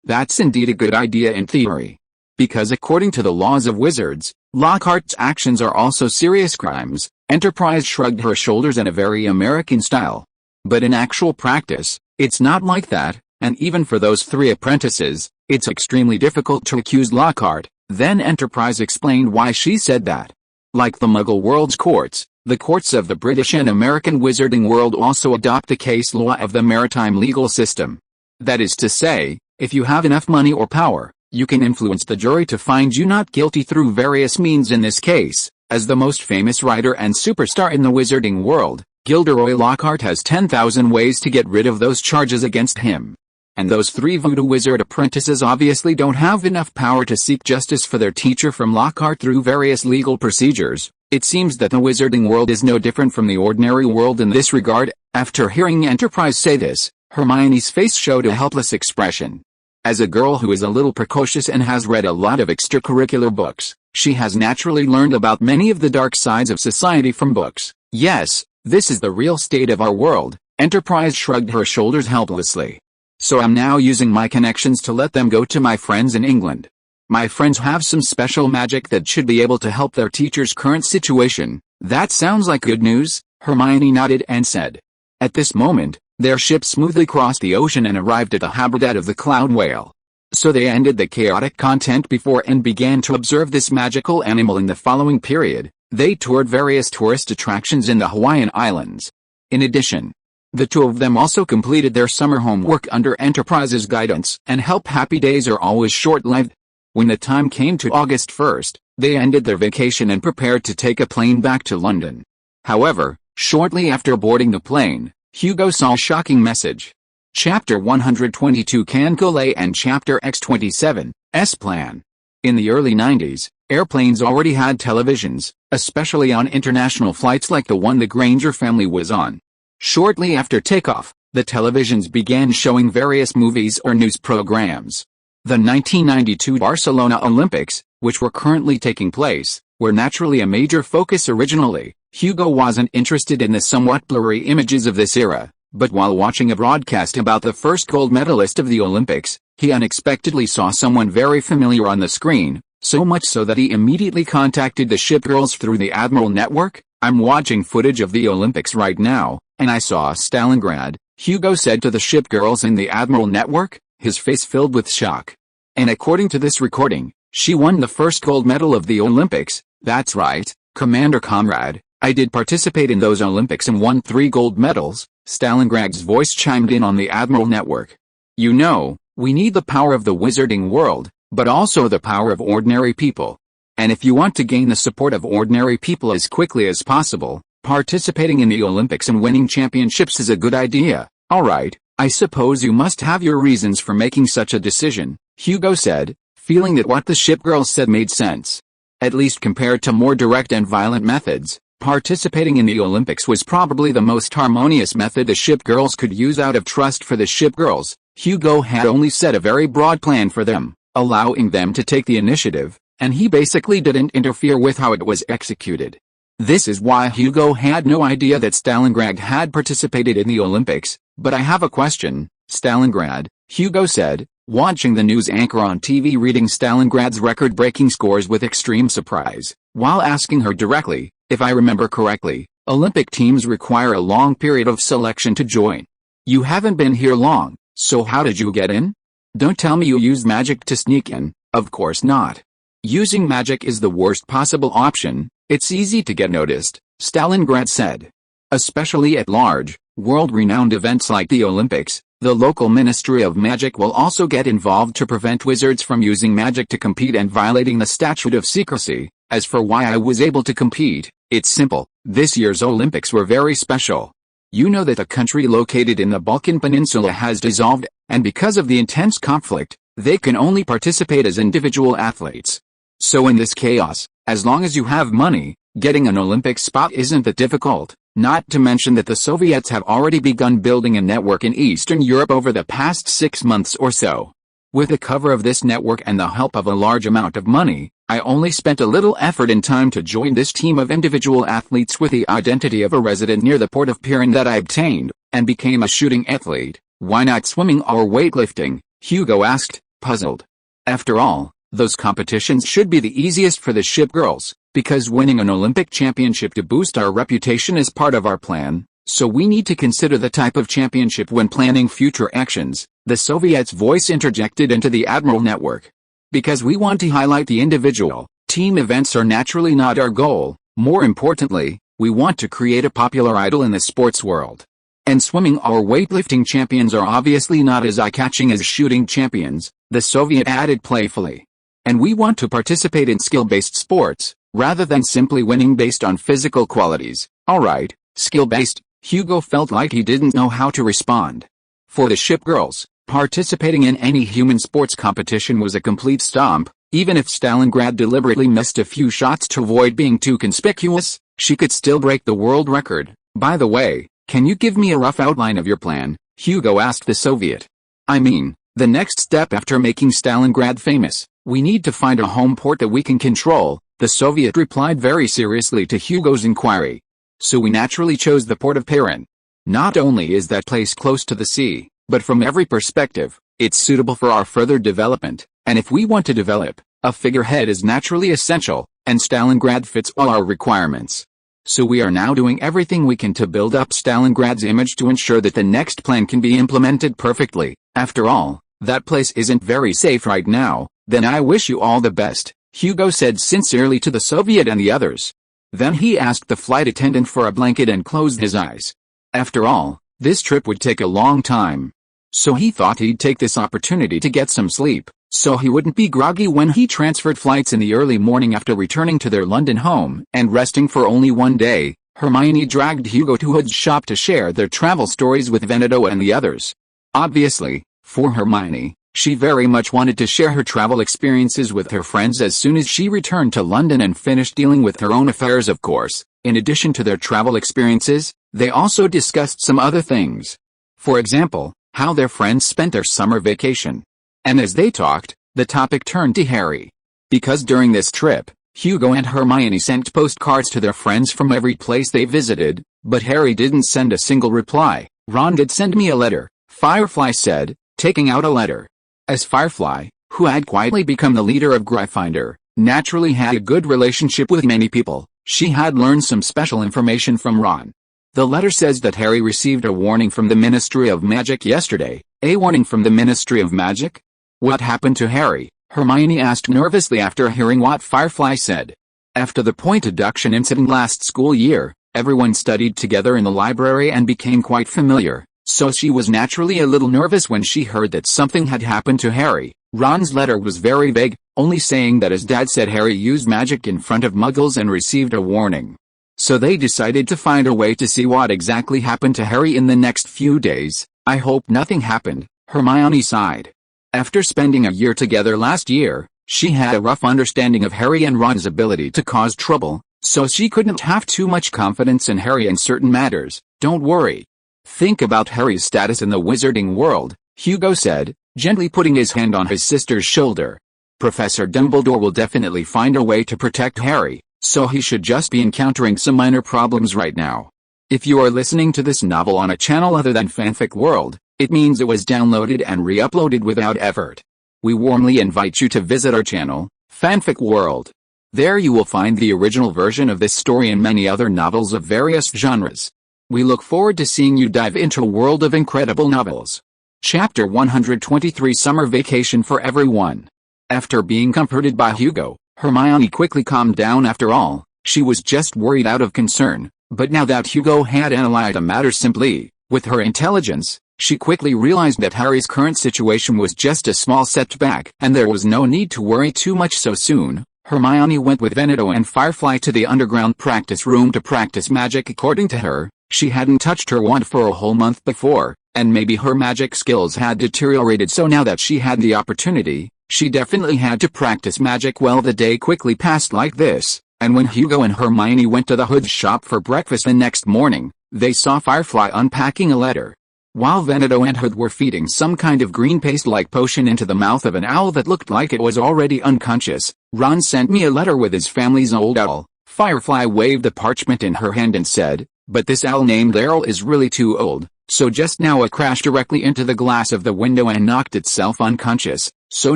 That's indeed a good idea in theory. Because according to the laws of wizards, Lockhart's actions are also serious crimes. Enterprise shrugged her shoulders in a very American style. But in actual practice, It's not like that, and even for those 3 apprentices, it's extremely difficult to accuse Lockhart. Then Enterprise explained why she said that. Like the Muggle world's courts, the courts of the British and American wizarding world also adopt the case law of the maritime legal system. That is to say, if you have enough money or power, you can influence the jury to find you not guilty through various means. In this case, as the most famous writer and superstar in the wizarding world, Gilderoy Lockhart has 10,000 ways to get rid of those charges against him. And those 3 voodoo wizard apprentices obviously don't have enough power to seek justice for their teacher from Lockhart through various legal procedures. It seems that the wizarding world is no different from the ordinary world in this regard. After hearing Enterprise say this, Hermione's face showed a helpless expression. As a girl who is a little precocious and has read a lot of extracurricular books, she has naturally learned about many of the dark sides of society from books. Yes, this is the real state of our world. Enterprise shrugged her shoulders helplessly. So I'm now using my connections to let them go to my friends in England. My friends have some special magic that should be able to help their teacher's current situation. That sounds like good news, Hermione nodded and said. At this moment, their ship smoothly crossed the ocean and arrived at the habitat of the cloud whale. So they ended the chaotic content before and began to observe this magical animal in the following period. They toured various tourist attractions in the Hawaiian Islands. In addition, the 2 of them also completed their summer homework under Enterprise's guidance, and help. Happy days are always short-lived. When the time came to August 1st, they ended their vacation and prepared to take a plane back to London. However, shortly after boarding the plane, Hugo saw a shocking message. Chapter 122 Cancole and Chapter X27, S-Plan. In the early 90s, airplanes already had televisions, especially on international flights like the one the Granger family was on. Shortly after takeoff, the televisions began showing various movies or news programs. The 1992 Barcelona Olympics, which were currently taking place, were naturally a major focus originally. Hugo wasn't interested in the somewhat blurry images of this era, but while watching a broadcast about the first gold medalist of the Olympics, he unexpectedly saw someone very familiar on the screen, so much so that he immediately contacted the shipgirls through the Admiral network. I'm watching footage of the Olympics right now, and I saw Stalingrad, Hugo said to the shipgirls in the Admiral network, his face filled with shock. And according to this recording, she won the first gold medal of the Olympics. That's right, Commander Comrade, I did participate in those Olympics and won 3 gold medals, Stalingrad's voice chimed in on the Admiral network. You know, we need the power of the wizarding world, but also the power of ordinary people. And if you want to gain the support of ordinary people as quickly as possible, participating in the Olympics and winning championships is a good idea. Alright, I suppose you must have your reasons for making such a decision, Hugo said, feeling that what the shipgirls said made sense. At least compared to more direct and violent methods, participating in the Olympics was probably the most harmonious method the shipgirls could use out of trust for the shipgirls. Hugo had only set a very broad plan for them, allowing them to take the initiative, and he basically didn't interfere with how it was executed. This is why Hugo had no idea that Stalingrad had participated in the Olympics. But I have a question, Stalingrad, Hugo said, watching the news anchor on TV reading Stalingrad's record-breaking scores with extreme surprise, while asking her directly, if I remember correctly, Olympic teams require a long period of selection to join. You haven't been here long, so how did you get in? Don't tell me you used magic to sneak in. Of course not. Using magic is the worst possible option. It's easy to get noticed, Stalingrad said. Especially at large, world-renowned events like the Olympics, the local Ministry of Magic will also get involved to prevent wizards from using magic to compete and violating the statute of secrecy. As for why I was able to compete, it's simple. This year's Olympics were very special. You know that the country located in the Balkan Peninsula has dissolved, and because of the intense conflict, they can only participate as individual athletes. So in this chaos, as long as you have money, getting an Olympic spot isn't that difficult, not to mention that the Soviets have already begun building a network in Eastern Europe over the past 6 months or so. With the cover of this network and the help of a large amount of money, I only spent a little effort and time to join this team of individual athletes with the identity of a resident near the port of Pirin that I obtained, and became a shooting athlete. Why not swimming or weightlifting? Hugo asked, puzzled. After all, those competitions should be the easiest for the shipgirls, because winning an Olympic championship to boost our reputation is part of our plan. So we need to consider the type of championship when planning future actions, the Soviet's voice interjected into the Admiral network. Because we want to highlight the individual, team events are naturally not our goal. More importantly, we want to create a popular idol in the sports world. And swimming or weightlifting champions are obviously not as eye-catching as shooting champions, the Soviet added playfully. And we want to participate in skill-based sports, rather than simply winning based on physical qualities. Alright, skill-based. Hugo felt like he didn't know how to respond. For the ship girls, participating in any human sports competition was a complete stomp. Even if Stalingrad deliberately missed a few shots to avoid being too conspicuous, she could still break the world record. By the way, can you give me a rough outline of your plan? Hugo asked the Soviet. I mean, the next step after making Stalingrad famous, we need to find a home port that we can control, the Soviet replied very seriously to Hugo's inquiry. So we naturally chose the port of Perrin. Not only is that place close to the sea, but from every perspective, it's suitable for our further development. And if we want to develop, a figurehead is naturally essential, and Stalingrad fits all our requirements. So we are now doing everything we can to build up Stalingrad's image to ensure that the next plan can be implemented perfectly. After all, that place isn't very safe right now. Then I wish you all the best, Hugo said sincerely to the Soviet and the others. Then he asked the flight attendant for a blanket and closed his eyes. After all, this trip would take a long time. So he thought he'd take this opportunity to get some sleep, so he wouldn't be groggy when he transferred flights in the early morning after returning to their London home and resting for only one day. Hermione dragged Hugo to Hood's shop to share their travel stories with Veneto and the others. Obviously, for Hermione, she very much wanted to share her travel experiences with her friends as soon as she returned to London and finished dealing with her own affairs, of course. In addition to their travel experiences, they also discussed some other things. For example, how their friends spent their summer vacation. And as they talked, the topic turned to Harry. Because during this trip, Hugo and Hermione sent postcards to their friends from every place they visited, but Harry didn't send a single reply. Ron did send me a letter, Firefly said, taking out a letter. As Firefly, who had quietly become the leader of Gryffindor, naturally had a good relationship with many people, she had learned some special information from Ron. The letter says that Harry received a warning from the Ministry of Magic yesterday. A warning from the Ministry of Magic? What happened to Harry? Hermione asked nervously after hearing what Firefly said. After the point deduction incident last school year, everyone studied together in the library and became quite familiar, so she was naturally a little nervous when she heard that something had happened to Harry. Ron's letter was very vague, only saying that his dad said Harry used magic in front of Muggles and received a warning. So they decided to find a way to see what exactly happened to Harry in the next few days. I hope nothing happened, Hermione sighed. After spending a year together last year, she had a rough understanding of Harry and Ron's ability to cause trouble, so she couldn't have too much confidence in Harry in certain matters. Don't worry. Think about Harry's status in the wizarding world, Hugo said, gently putting his hand on his sister's shoulder. Professor Dumbledore will definitely find a way to protect Harry, so he should just be encountering some minor problems right now. If you are listening to this novel on a channel other than Fanfic World, it means it was downloaded and re-uploaded without effort. We warmly invite you to visit our channel, Fanfic World. There you will find the original version of this story and many other novels of various genres. We look forward to seeing you dive into a world of incredible novels. Chapter 123 Summer Vacation for Everyone. After being comforted by Hugo, Hermione quickly calmed down. After all, she was just worried out of concern, but now that Hugo had analyzed the matter simply, with her intelligence, she quickly realized that Harry's current situation was just a small setback and there was no need to worry too much so soon. Hermione went with Veneto and Firefly to the underground practice room to practice magic. According to her, she hadn't touched her wand for a whole month before, and maybe her magic skills had deteriorated, so now that she had the opportunity, she definitely had to practice magic. Well, the day quickly passed like this, and when Hugo and Hermione went to the Hood's shop for breakfast the next morning, they saw Firefly unpacking a letter. While Veneto and Hood were feeding some kind of green paste-like potion into the mouth of an owl that looked like it was already unconscious, Ron sent me a letter with his family's old owl. Firefly waved the parchment in her hand and said, but this owl named Errol is really too old, so just now it crashed directly into the glass of the window and knocked itself unconscious, so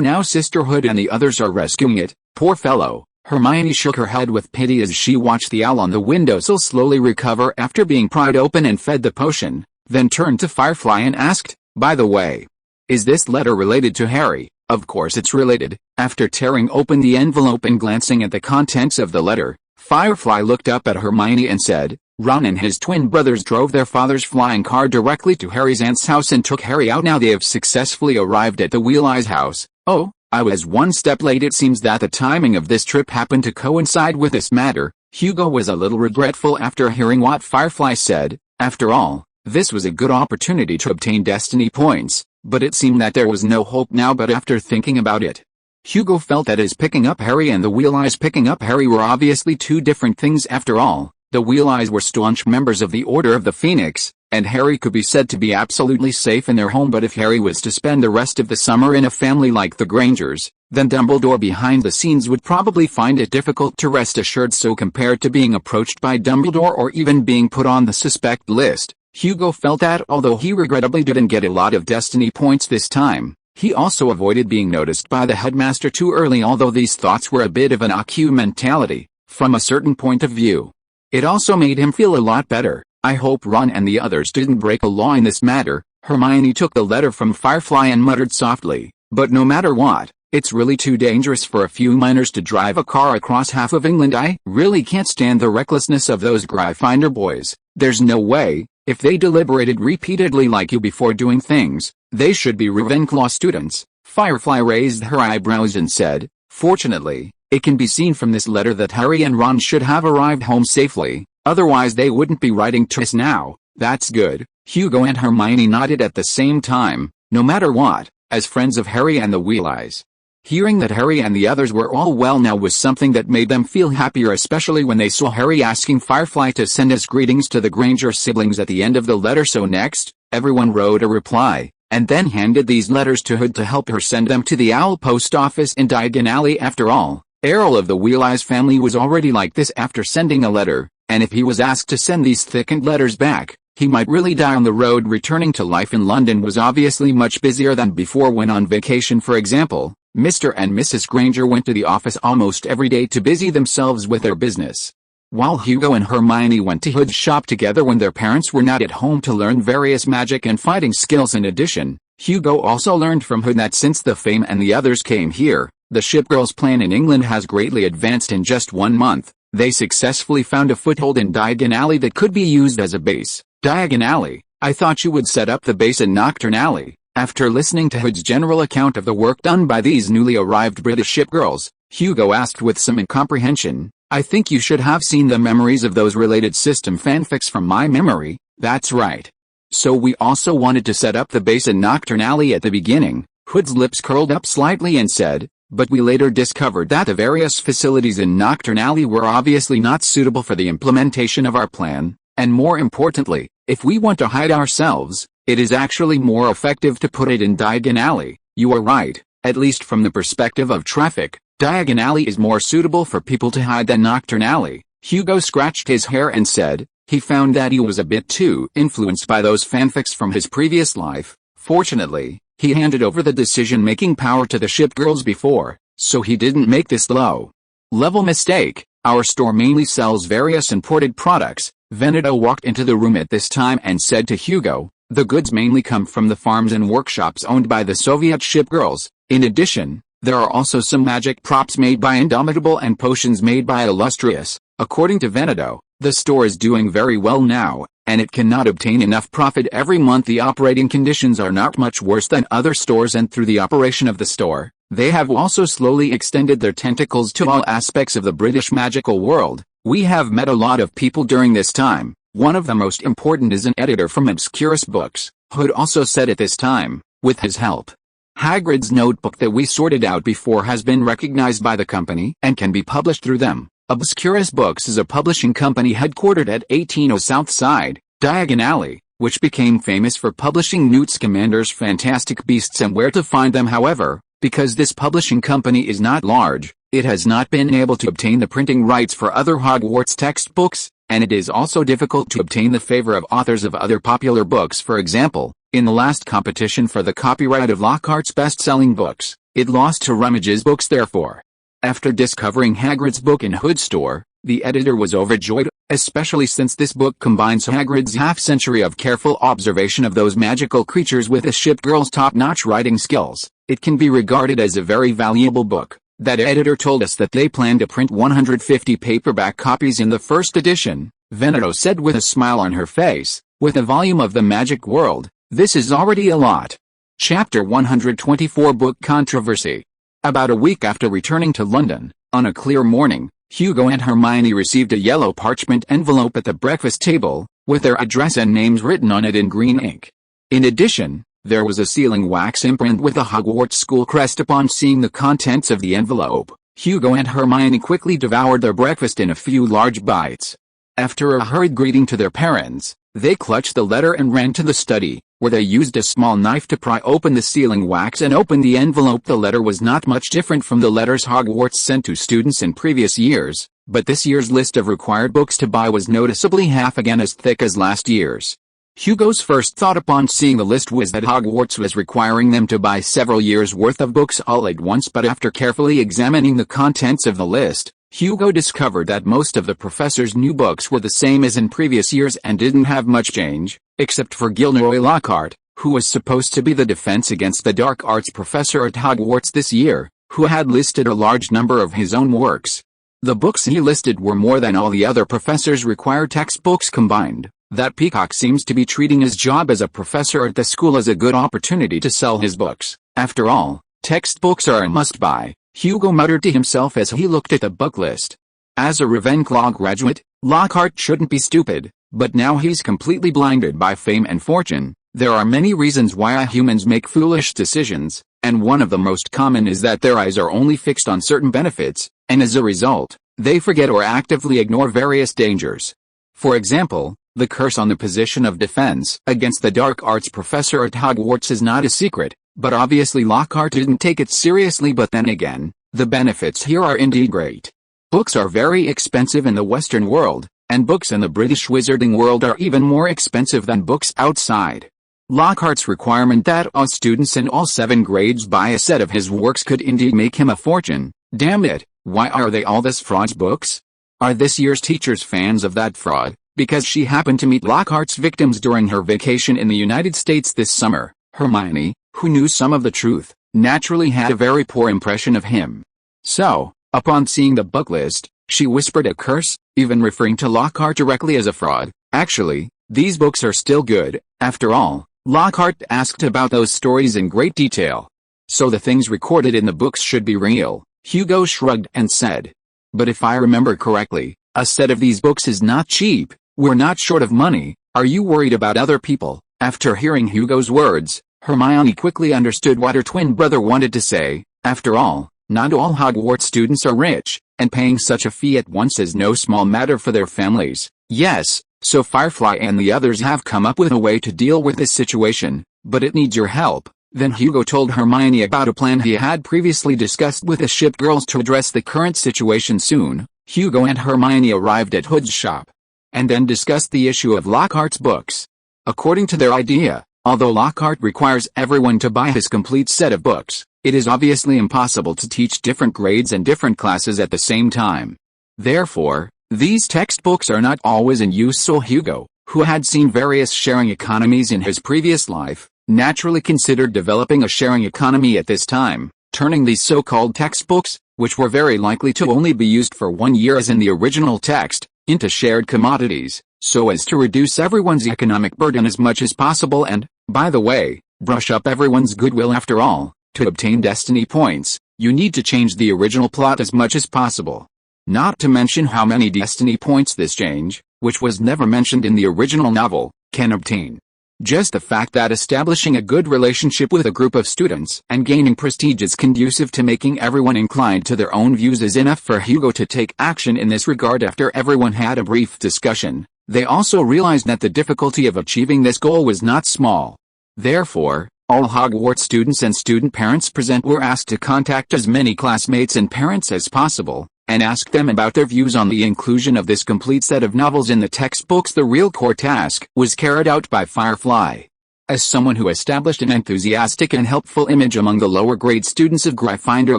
now Sister Hood and the others are rescuing it. Poor fellow, Hermione shook her head with pity as she watched the owl on the windowsill slowly recover after being pried open and fed the potion, then turned to Firefly and asked, "By the way, is this letter related to Harry?" "Of course it's related." After tearing open the envelope and glancing at the contents of the letter, Firefly looked up at Hermione and said, "Ron and his twin brothers drove their father's flying car directly to Harry's aunt's house and took Harry out. Now they have successfully arrived at the Wheel-Eye's house. Oh, I was one step late. It seems that the timing of this trip happened to coincide with this matter." Hugo was a little regretful after hearing what Firefly said. After all, this was a good opportunity to obtain destiny points, but it seemed that there was no hope now. But after thinking about it, Hugo felt that his picking up Harry and the Wheel-Eye's picking up Harry were obviously two different things. After all, the Wheel-Eyes were staunch members of the Order of the Phoenix, and Harry could be said to be absolutely safe in their home. But if Harry was to spend the rest of the summer in a family like the Grangers, then Dumbledore behind the scenes would probably find it difficult to rest assured. So compared to being approached by Dumbledore or even being put on the suspect list, Hugo felt that although he regrettably didn't get a lot of destiny points this time, he also avoided being noticed by the headmaster too early. Although these thoughts were a bit of an AQ mentality, from a certain point of view, it also made him feel a lot better. "I hope Ron and the others didn't break a law in this matter." Hermione took the letter from Firefly and muttered softly, "But no matter what, it's really too dangerous for a few minors to drive a car across half of England. I really can't stand the recklessness of those Gryffindor boys. There's no way, if they deliberated repeatedly like you before doing things, they should be Ravenclaw students." Firefly raised her eyebrows and said, "Fortunately, it can be seen from this letter that Harry and Ron should have arrived home safely, otherwise they wouldn't be writing to us now." "That's good." Hugo and Hermione nodded at the same time. No matter what, as friends of Harry and the Wheel-Eyes, hearing that Harry and the others were all well now was something that made them feel happier, especially when they saw Harry asking Firefly to send his greetings to the Granger siblings at the end of the letter. So next, everyone wrote a reply, and then handed these letters to Hood to help her send them to the Owl Post Office in Diagon Alley. After all, Errol of the Wheel-Eye's family was already like this after sending a letter, and if he was asked to send these thickened letters back, he might really die on the road. Returning to life in London was obviously much busier than before. When on vacation, for example, Mr. and Mrs. Granger went to the office almost every day to busy themselves with their business, while Hugo and Hermione went to Hood's shop together when their parents were not at home to learn various magic and fighting skills. In addition, Hugo also learned from Hood that since the Fame and the others came here, the Shipgirls' plan in England has greatly advanced. In just 1 month, they successfully found a foothold in Diagon Alley that could be used as a base. "Diagon Alley? I thought you would set up the base in Knockturn Alley." After listening to Hood's general account of the work done by these newly arrived British shipgirls, Hugo asked with some incomprehension, "I think you should have seen the memories of those related system fanfics from my memory." "That's right. So we also wanted to set up the base in Knockturn Alley at the beginning." Hood's lips curled up slightly and said, "But we later discovered that the various facilities in Knockturn Alley were obviously not suitable for the implementation of our plan, and more importantly, if we want to hide ourselves, it is actually more effective to put it in Diagon Alley." "You are right, at least from the perspective of traffic. Diagon Alley is more suitable for people to hide than Knockturn Alley." Hugo scratched his hair and said, he found that he was a bit too influenced by those fanfics from his previous life. Fortunately, he handed over the decision-making power to the Shipgirls before, so he didn't make this low-level mistake. "Our store mainly sells various imported products." Veneto walked into the room at this time and said to Hugo, "The goods mainly come from the farms and workshops owned by the Soviet Shipgirls. In addition, there are also some magic props made by Indomitable and potions made by Illustrious." According to Veneto, the store is doing very well now, and it cannot obtain enough profit every month. The operating conditions are not much worse than other stores, and through the operation of the store, they have also slowly extended their tentacles to all aspects of the British magical world. "We have met a lot of people during this time. One of the most important is an editor from Obscurus Books," Hood also said at this time. "With his help, Hagrid's notebook that we sorted out before has been recognized by the company and can be published through them." Obscurus Books is a publishing company headquartered at 18 South Side, Diagon Alley, which became famous for publishing Newt Scamander's Fantastic Beasts and Where to Find Them. However, because this publishing company is not large, it has not been able to obtain the printing rights for other Hogwarts textbooks, and it is also difficult to obtain the favor of authors of other popular books. For example, in the last competition for the copyright of Lockhart's best-selling books, it lost to Rummag's Books. Therefore, After discovering Hagrid's book in Hood's store, the editor was overjoyed, especially since this book combines Hagrid's half-century of careful observation of those magical creatures with the ship girl's top-notch writing skills. It can be regarded as a very valuable book. That editor told us that they plan to print 150 paperback copies in the first edition, Veneto said with a smile on her face. With a volume of the magic world, this is already a lot. Chapter 124 Book Controversy. About a week after returning to London, on a clear morning, Hugo and Hermione received a yellow parchment envelope at the breakfast table, with their address and names written on it in green ink. In addition, there was a sealing wax imprint with the Hogwarts school crest. Upon seeing the contents of the envelope, Hugo and Hermione quickly devoured their breakfast in a few large bites. After a hurried greeting to their parents, they clutched the letter and ran to the study, where they used a small knife to pry open the sealing wax and open the envelope. The letter was not much different from the letters Hogwarts sent to students in previous years, but this year's list of required books to buy was noticeably half again as thick as last year's. Hugo's first thought upon seeing the list was that Hogwarts was requiring them to buy several years' worth of books all at once, but after carefully examining the contents of the list, Hugo discovered that most of the professor's new books were the same as in previous years and didn't have much change, except for Gilderoy Lockhart, who was supposed to be the defense against the dark arts professor at Hogwarts this year, who had listed a large number of his own works. The books he listed were more than all the other professors' required textbooks combined. That Peacock seems to be treating his job as a professor at the school as a good opportunity to sell his books. After all, textbooks are a must-buy, Hugo muttered to himself as he looked at the book list. As a Ravenclaw graduate, Lockhart shouldn't be stupid, but now he's completely blinded by fame and fortune. There are many reasons why humans make foolish decisions, and one of the most common is that their eyes are only fixed on certain benefits, and as a result, they forget or actively ignore various dangers. For example, the curse on the position of defense against the dark arts professor at Hogwarts is not a secret, but obviously Lockhart didn't take it seriously. But then again, the benefits here are indeed great. Books are very expensive in the Western world, and books in the British wizarding world are even more expensive than books outside. Lockhart's requirement that all students in all 7 grades buy a set of his works could indeed make him a fortune. Damn it, why are they all this fraud's books? Are this year's teachers fans of that fraud, because she happened to meet Lockhart's victims during her vacation in the United States this summer? Hermione, who knew some of the truth, naturally had a very poor impression of him. So, upon seeing the book list, she whispered a curse, even referring to Lockhart directly as a fraud. Actually, these books are still good, after all. Lockhart asked about those stories in great detail. So the things recorded in the books should be real, Hugo shrugged and said. But if I remember correctly, a set of these books is not cheap. We're not short of money. Are you worried about other people? After hearing Hugo's words, Hermione quickly understood what her twin brother wanted to say. After all, not all Hogwarts students are rich, and paying such a fee at once is no small matter for their families. Yes, so Firefly and the others have come up with a way to deal with this situation, but it needs your help. Then Hugo told Hermione about a plan he had previously discussed with the ship girls to address the current situation soon. Hugo and Hermione arrived at Hood's shop, and then discussed the issue of Lockhart's books. According to their idea, although Lockhart requires everyone to buy his complete set of books, it is obviously impossible to teach different grades and different classes at the same time. Therefore, these textbooks are not always in use, so Hugo, who had seen various sharing economies in his previous life, naturally considered developing a sharing economy at this time, turning these so-called textbooks, which were very likely to only be used for 1 year as in the original text, into shared commodities, so as to reduce everyone's economic burden as much as possible and, by the way, brush up everyone's goodwill. After all, to obtain destiny points, you need to change the original plot as much as possible. Not to mention how many destiny points this change, which was never mentioned in the original novel, can obtain. Just the fact that establishing a good relationship with a group of students and gaining prestige is conducive to making everyone inclined to their own views is enough for Hugo to take action in this regard. After everyone had a brief discussion, they also realized that the difficulty of achieving this goal was not small. Therefore, all Hogwarts students and student parents present were asked to contact as many classmates and parents as possible, and ask them about their views on the inclusion of this complete set of novels in the textbooks. The real core task was carried out by Firefly. As someone who established an enthusiastic and helpful image among the lower grade students of Gryffindor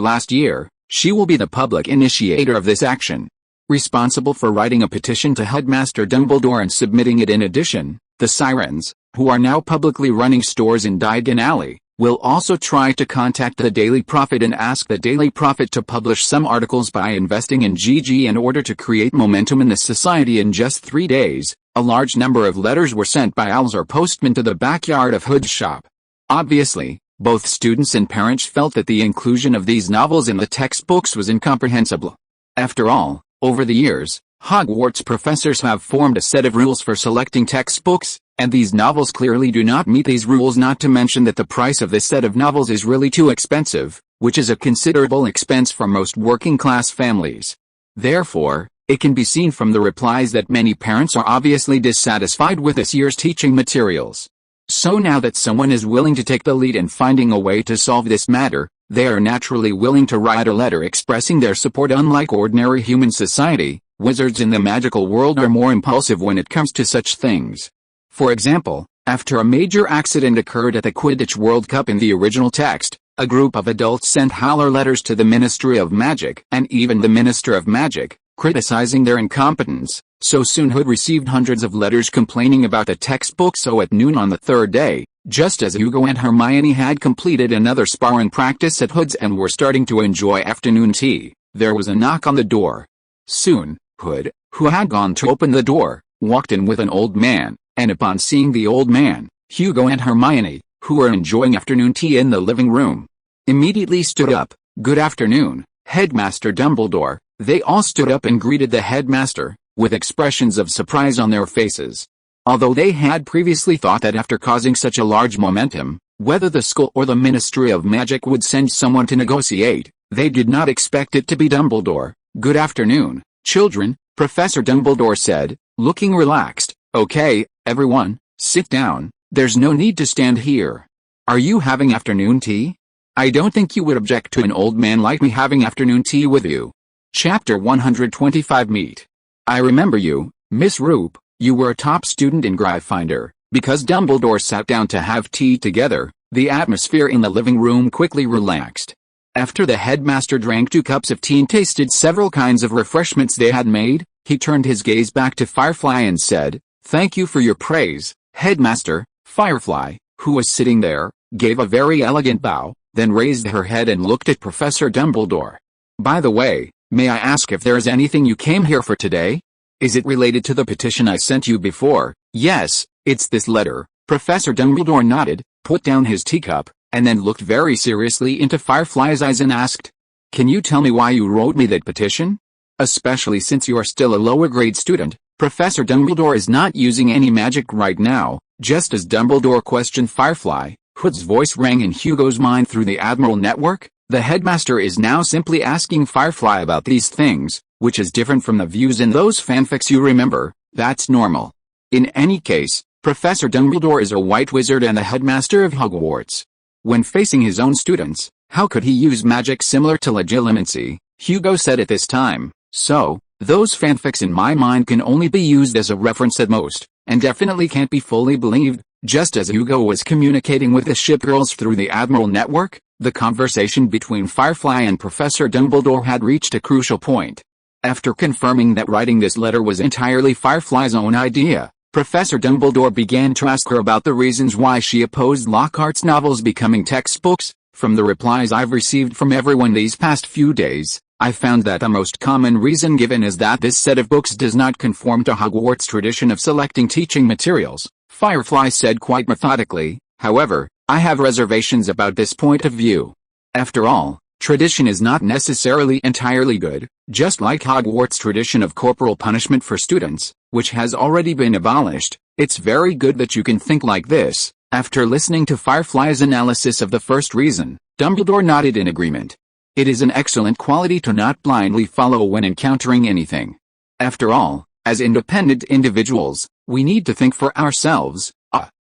last year, She will be the public initiator of this action, responsible for writing a petition to Headmaster Dumbledore and submitting it. In addition, the Sirens, who are now publicly running stores in Diagon Alley, will also try to contact the Daily Prophet and ask the Daily Prophet to publish some articles by investing in GG in order to create momentum in the society. In just 3 days, a large number of letters were sent by owls or postmen to the backyard of Hood's shop. Obviously, both students and parents felt that the inclusion of these novels in the textbooks was incomprehensible. After all, over the years, Hogwarts professors have formed a set of rules for selecting textbooks, and these novels clearly do not meet these rules, not to mention that the price of this set of novels is really too expensive, which is a considerable expense for most working-class families. Therefore, it can be seen from the replies that many parents are obviously dissatisfied with this year's teaching materials. So now that someone is willing to take the lead in finding a way to solve this matter, they are naturally willing to write a letter expressing their support. Unlike ordinary human society, wizards in the magical world are more impulsive when it comes to such things. For example, after a major accident occurred at the Quidditch World Cup in the original text, a group of adults sent howler letters to the Ministry of Magic and even the Minister of Magic, criticizing their incompetence. So soon Hood received hundreds of letters complaining about the textbook. So at noon on the third day, just as Hugo and Hermione had completed another sparring practice at Hood's and were starting to enjoy afternoon tea, there was a knock on the door. Soon, Hood, who had gone to open the door, walked in with an old man, and upon seeing the old man, Hugo and Hermione, who were enjoying afternoon tea in the living room, immediately stood up. "Good afternoon, Headmaster Dumbledore." They all stood up and greeted the headmaster, with expressions of surprise on their faces. Although they had previously thought that after causing such a large momentum, whether the school or the Ministry of Magic would send someone to negotiate, they did not expect it to be Dumbledore. "Good afternoon, children," Professor Dumbledore said, looking relaxed. "Okay, everyone, sit down. There's no need to stand here. Are you having afternoon tea? I don't think you would object to an old man like me having afternoon tea with you." Chapter 125 Meet. "I remember you, Miss Roop. You were a top student in Gryffindor." Because Dumbledore sat down to have tea together, the atmosphere in the living room quickly relaxed. After the headmaster drank 2 cups of tea and tasted several kinds of refreshments they had made, he turned his gaze back to Firefly and said, "Thank you for your praise, Headmaster." Firefly, who was sitting there, gave a very elegant bow, then raised her head and looked at Professor Dumbledore. "By the way, may I ask if there is anything you came here for today? Is it related to the petition I sent you before?" "Yes, it's this letter." Professor Dumbledore nodded, put down his teacup, and then looked very seriously into Firefly's eyes and asked, "Can you tell me why you wrote me that petition? Especially since you are still a lower grade student." Professor Dumbledore is not using any magic right now. Just as Dumbledore questioned Firefly, Hood's voice rang in Hugo's mind through the Admiral network. The headmaster is now simply asking Firefly about these things, which is different from the views in those fanfics you remember. That's normal. In any case, Professor Dumbledore is a white wizard and the headmaster of Hogwarts. When facing his own students, how could he use magic similar to legilimency? Hugo said at this time. "So, those fanfics in my mind can only be used as a reference at most, and definitely can't be fully believed." Just as Hugo was communicating with the ship girls through the Admiral network, the conversation between Firefly and Professor Dumbledore had reached a crucial point. After confirming that writing this letter was entirely Firefly's own idea, Professor Dumbledore began to ask her about the reasons why she opposed Lockhart's novels becoming textbooks. "From the replies I've received from everyone these past few days, I found that the most common reason given is that this set of books does not conform to Hogwarts' tradition of selecting teaching materials," Firefly said quite methodically. "However, I have reservations about this point of view. After all, tradition is not necessarily entirely good, just like Hogwarts' tradition of corporal punishment for students, which has already been abolished. It's very good that you can think like this." After listening to Firefly's analysis of the first reason, Dumbledore nodded in agreement. It is an excellent quality to not blindly follow when encountering anything. After all, as independent individuals, we need to think for ourselves.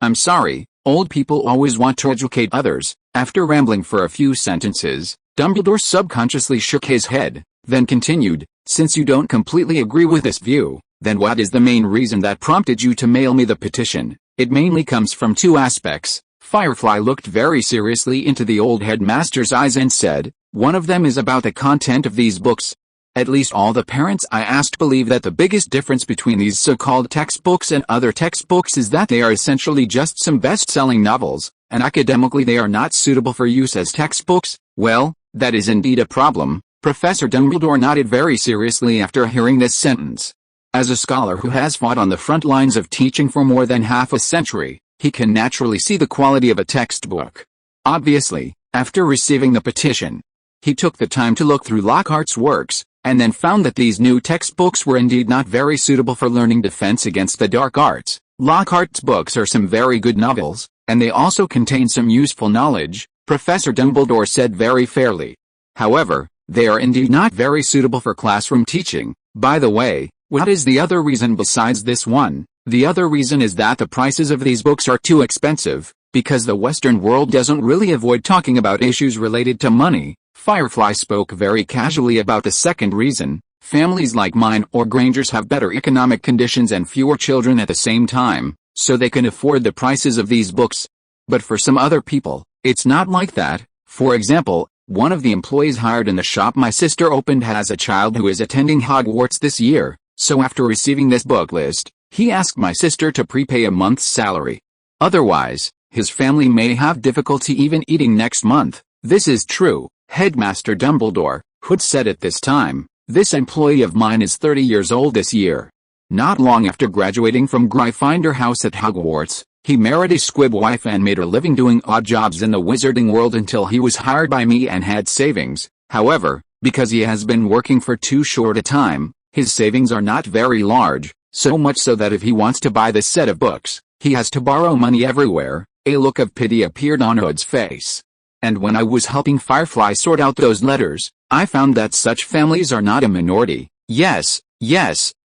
I'm sorry, old people always want to educate others." After rambling for a few sentences, Dumbledore subconsciously shook his head, then continued, "Since you don't completely agree with this view, then what is the main reason that prompted you to mail me the petition?" "It mainly comes from 2 aspects." Firefly looked very seriously into the old headmaster's eyes and said, One of them is about the content of these books. At least all the parents I asked believe that the biggest difference between these so-called textbooks and other textbooks is that they are essentially just some best-selling novels, and academically they are not suitable for use as textbooks. Well, that is indeed a problem. Professor Dumbledore nodded very seriously after hearing this sentence. As a scholar who has fought on the front lines of teaching for more than half a century, he can naturally see the quality of a textbook. Obviously, after receiving the petition, he took the time to look through Lockhart's works, and then found that these new textbooks were indeed not very suitable for learning defense against the dark arts. Lockhart's books are some very good novels, and they also contain some useful knowledge, Professor Dumbledore said very fairly. However, they are indeed not very suitable for classroom teaching. By the way, what is the other reason besides this one? The other reason is that the prices of these books are too expensive, because the Western world doesn't really avoid talking about issues related to money. Firefly spoke very casually about the second reason. Families like mine or Granger's have better economic conditions and fewer children at the same time, so they can afford the prices of these books. But for some other people, it's not like that. For example, one of the employees hired in the shop my sister opened has a child who is attending Hogwarts this year, so after receiving this book list, he asked my sister to prepay a month's salary. Otherwise, his family may have difficulty even eating next month. This is true, Headmaster Dumbledore, Hood said at this time. This employee of mine is 30 years old this year. Not long after graduating from Gryffindor House at Hogwarts, he married a squib wife and made a living doing odd jobs in the wizarding world until he was hired by me and had savings. However, because he has been working for too short a time, his savings are not very large, so much so that if he wants to buy this set of books, he has to borrow money everywhere. A look of pity appeared on Hood's face. And when I was helping Firefly sort out those letters, I found that such families are not a minority. Yes,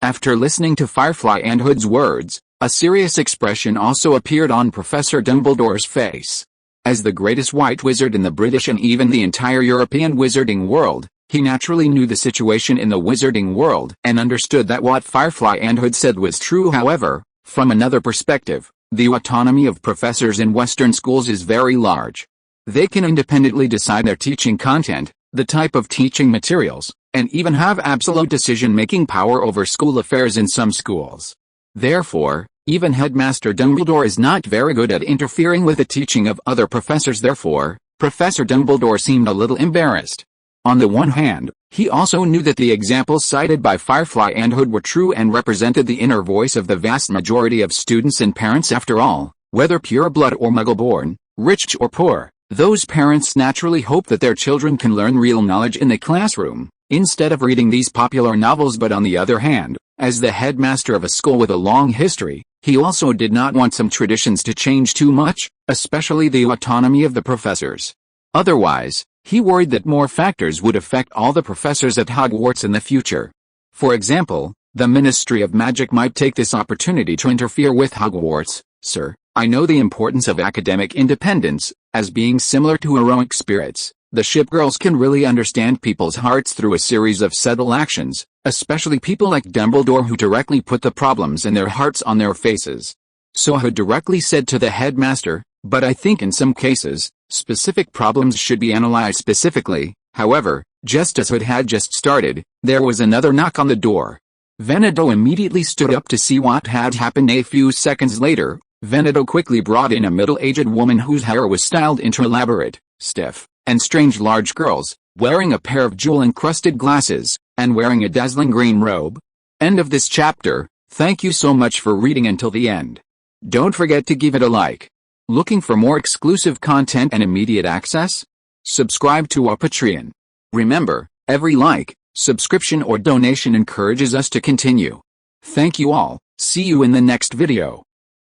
after listening to Firefly and Hood's words, a serious expression also appeared on Professor Dumbledore's face. As the greatest white wizard in the British and even the entire European wizarding world, he naturally knew the situation in the wizarding world and understood that what Firefly and Hood said was true. However, from another perspective, the autonomy of professors in Western schools is very large. They can independently decide their teaching content, the type of teaching materials, and even have absolute decision-making power over school affairs in some schools. Therefore, even Headmaster Dumbledore is not very good at interfering with the teaching of other professors. Therefore, Professor Dumbledore seemed a little embarrassed. On the one hand, he also knew that the examples cited by Firefly and Hood were true and represented the inner voice of the vast majority of students and parents. After all, whether pure-blood or muggle-born, rich or poor, those parents naturally hope that their children can learn real knowledge in the classroom, instead of reading these popular novels. But on the other hand, as the headmaster of a school with a long history, he also did not want some traditions to change too much, especially the autonomy of the professors. Otherwise, he worried that more factors would affect all the professors at Hogwarts in the future. For example, the Ministry of Magic might take this opportunity to interfere with Hogwarts. Sir, I know the importance of academic independence, as being similar to heroic spirits. The ship girls can really understand people's hearts through a series of subtle actions, especially people like Dumbledore who directly put the problems in their hearts on their faces. So Hood directly said to the headmaster, but I think in some cases, specific problems should be analyzed specifically. However, just as Hood had just started, there was another knock on the door. Veneto immediately stood up to see what had happened. A few seconds later, Veneto quickly brought in a middle-aged woman whose hair was styled into elaborate, stiff, and strange large curls, wearing a pair of jewel-encrusted glasses, and wearing a dazzling green robe. End of this chapter. Thank you so much for reading until the end. Don't forget to give it a like. Looking for more exclusive content and immediate access? Subscribe to our Patreon. Remember, every like, subscription or donation encourages us to continue. Thank you all. See you in the next video.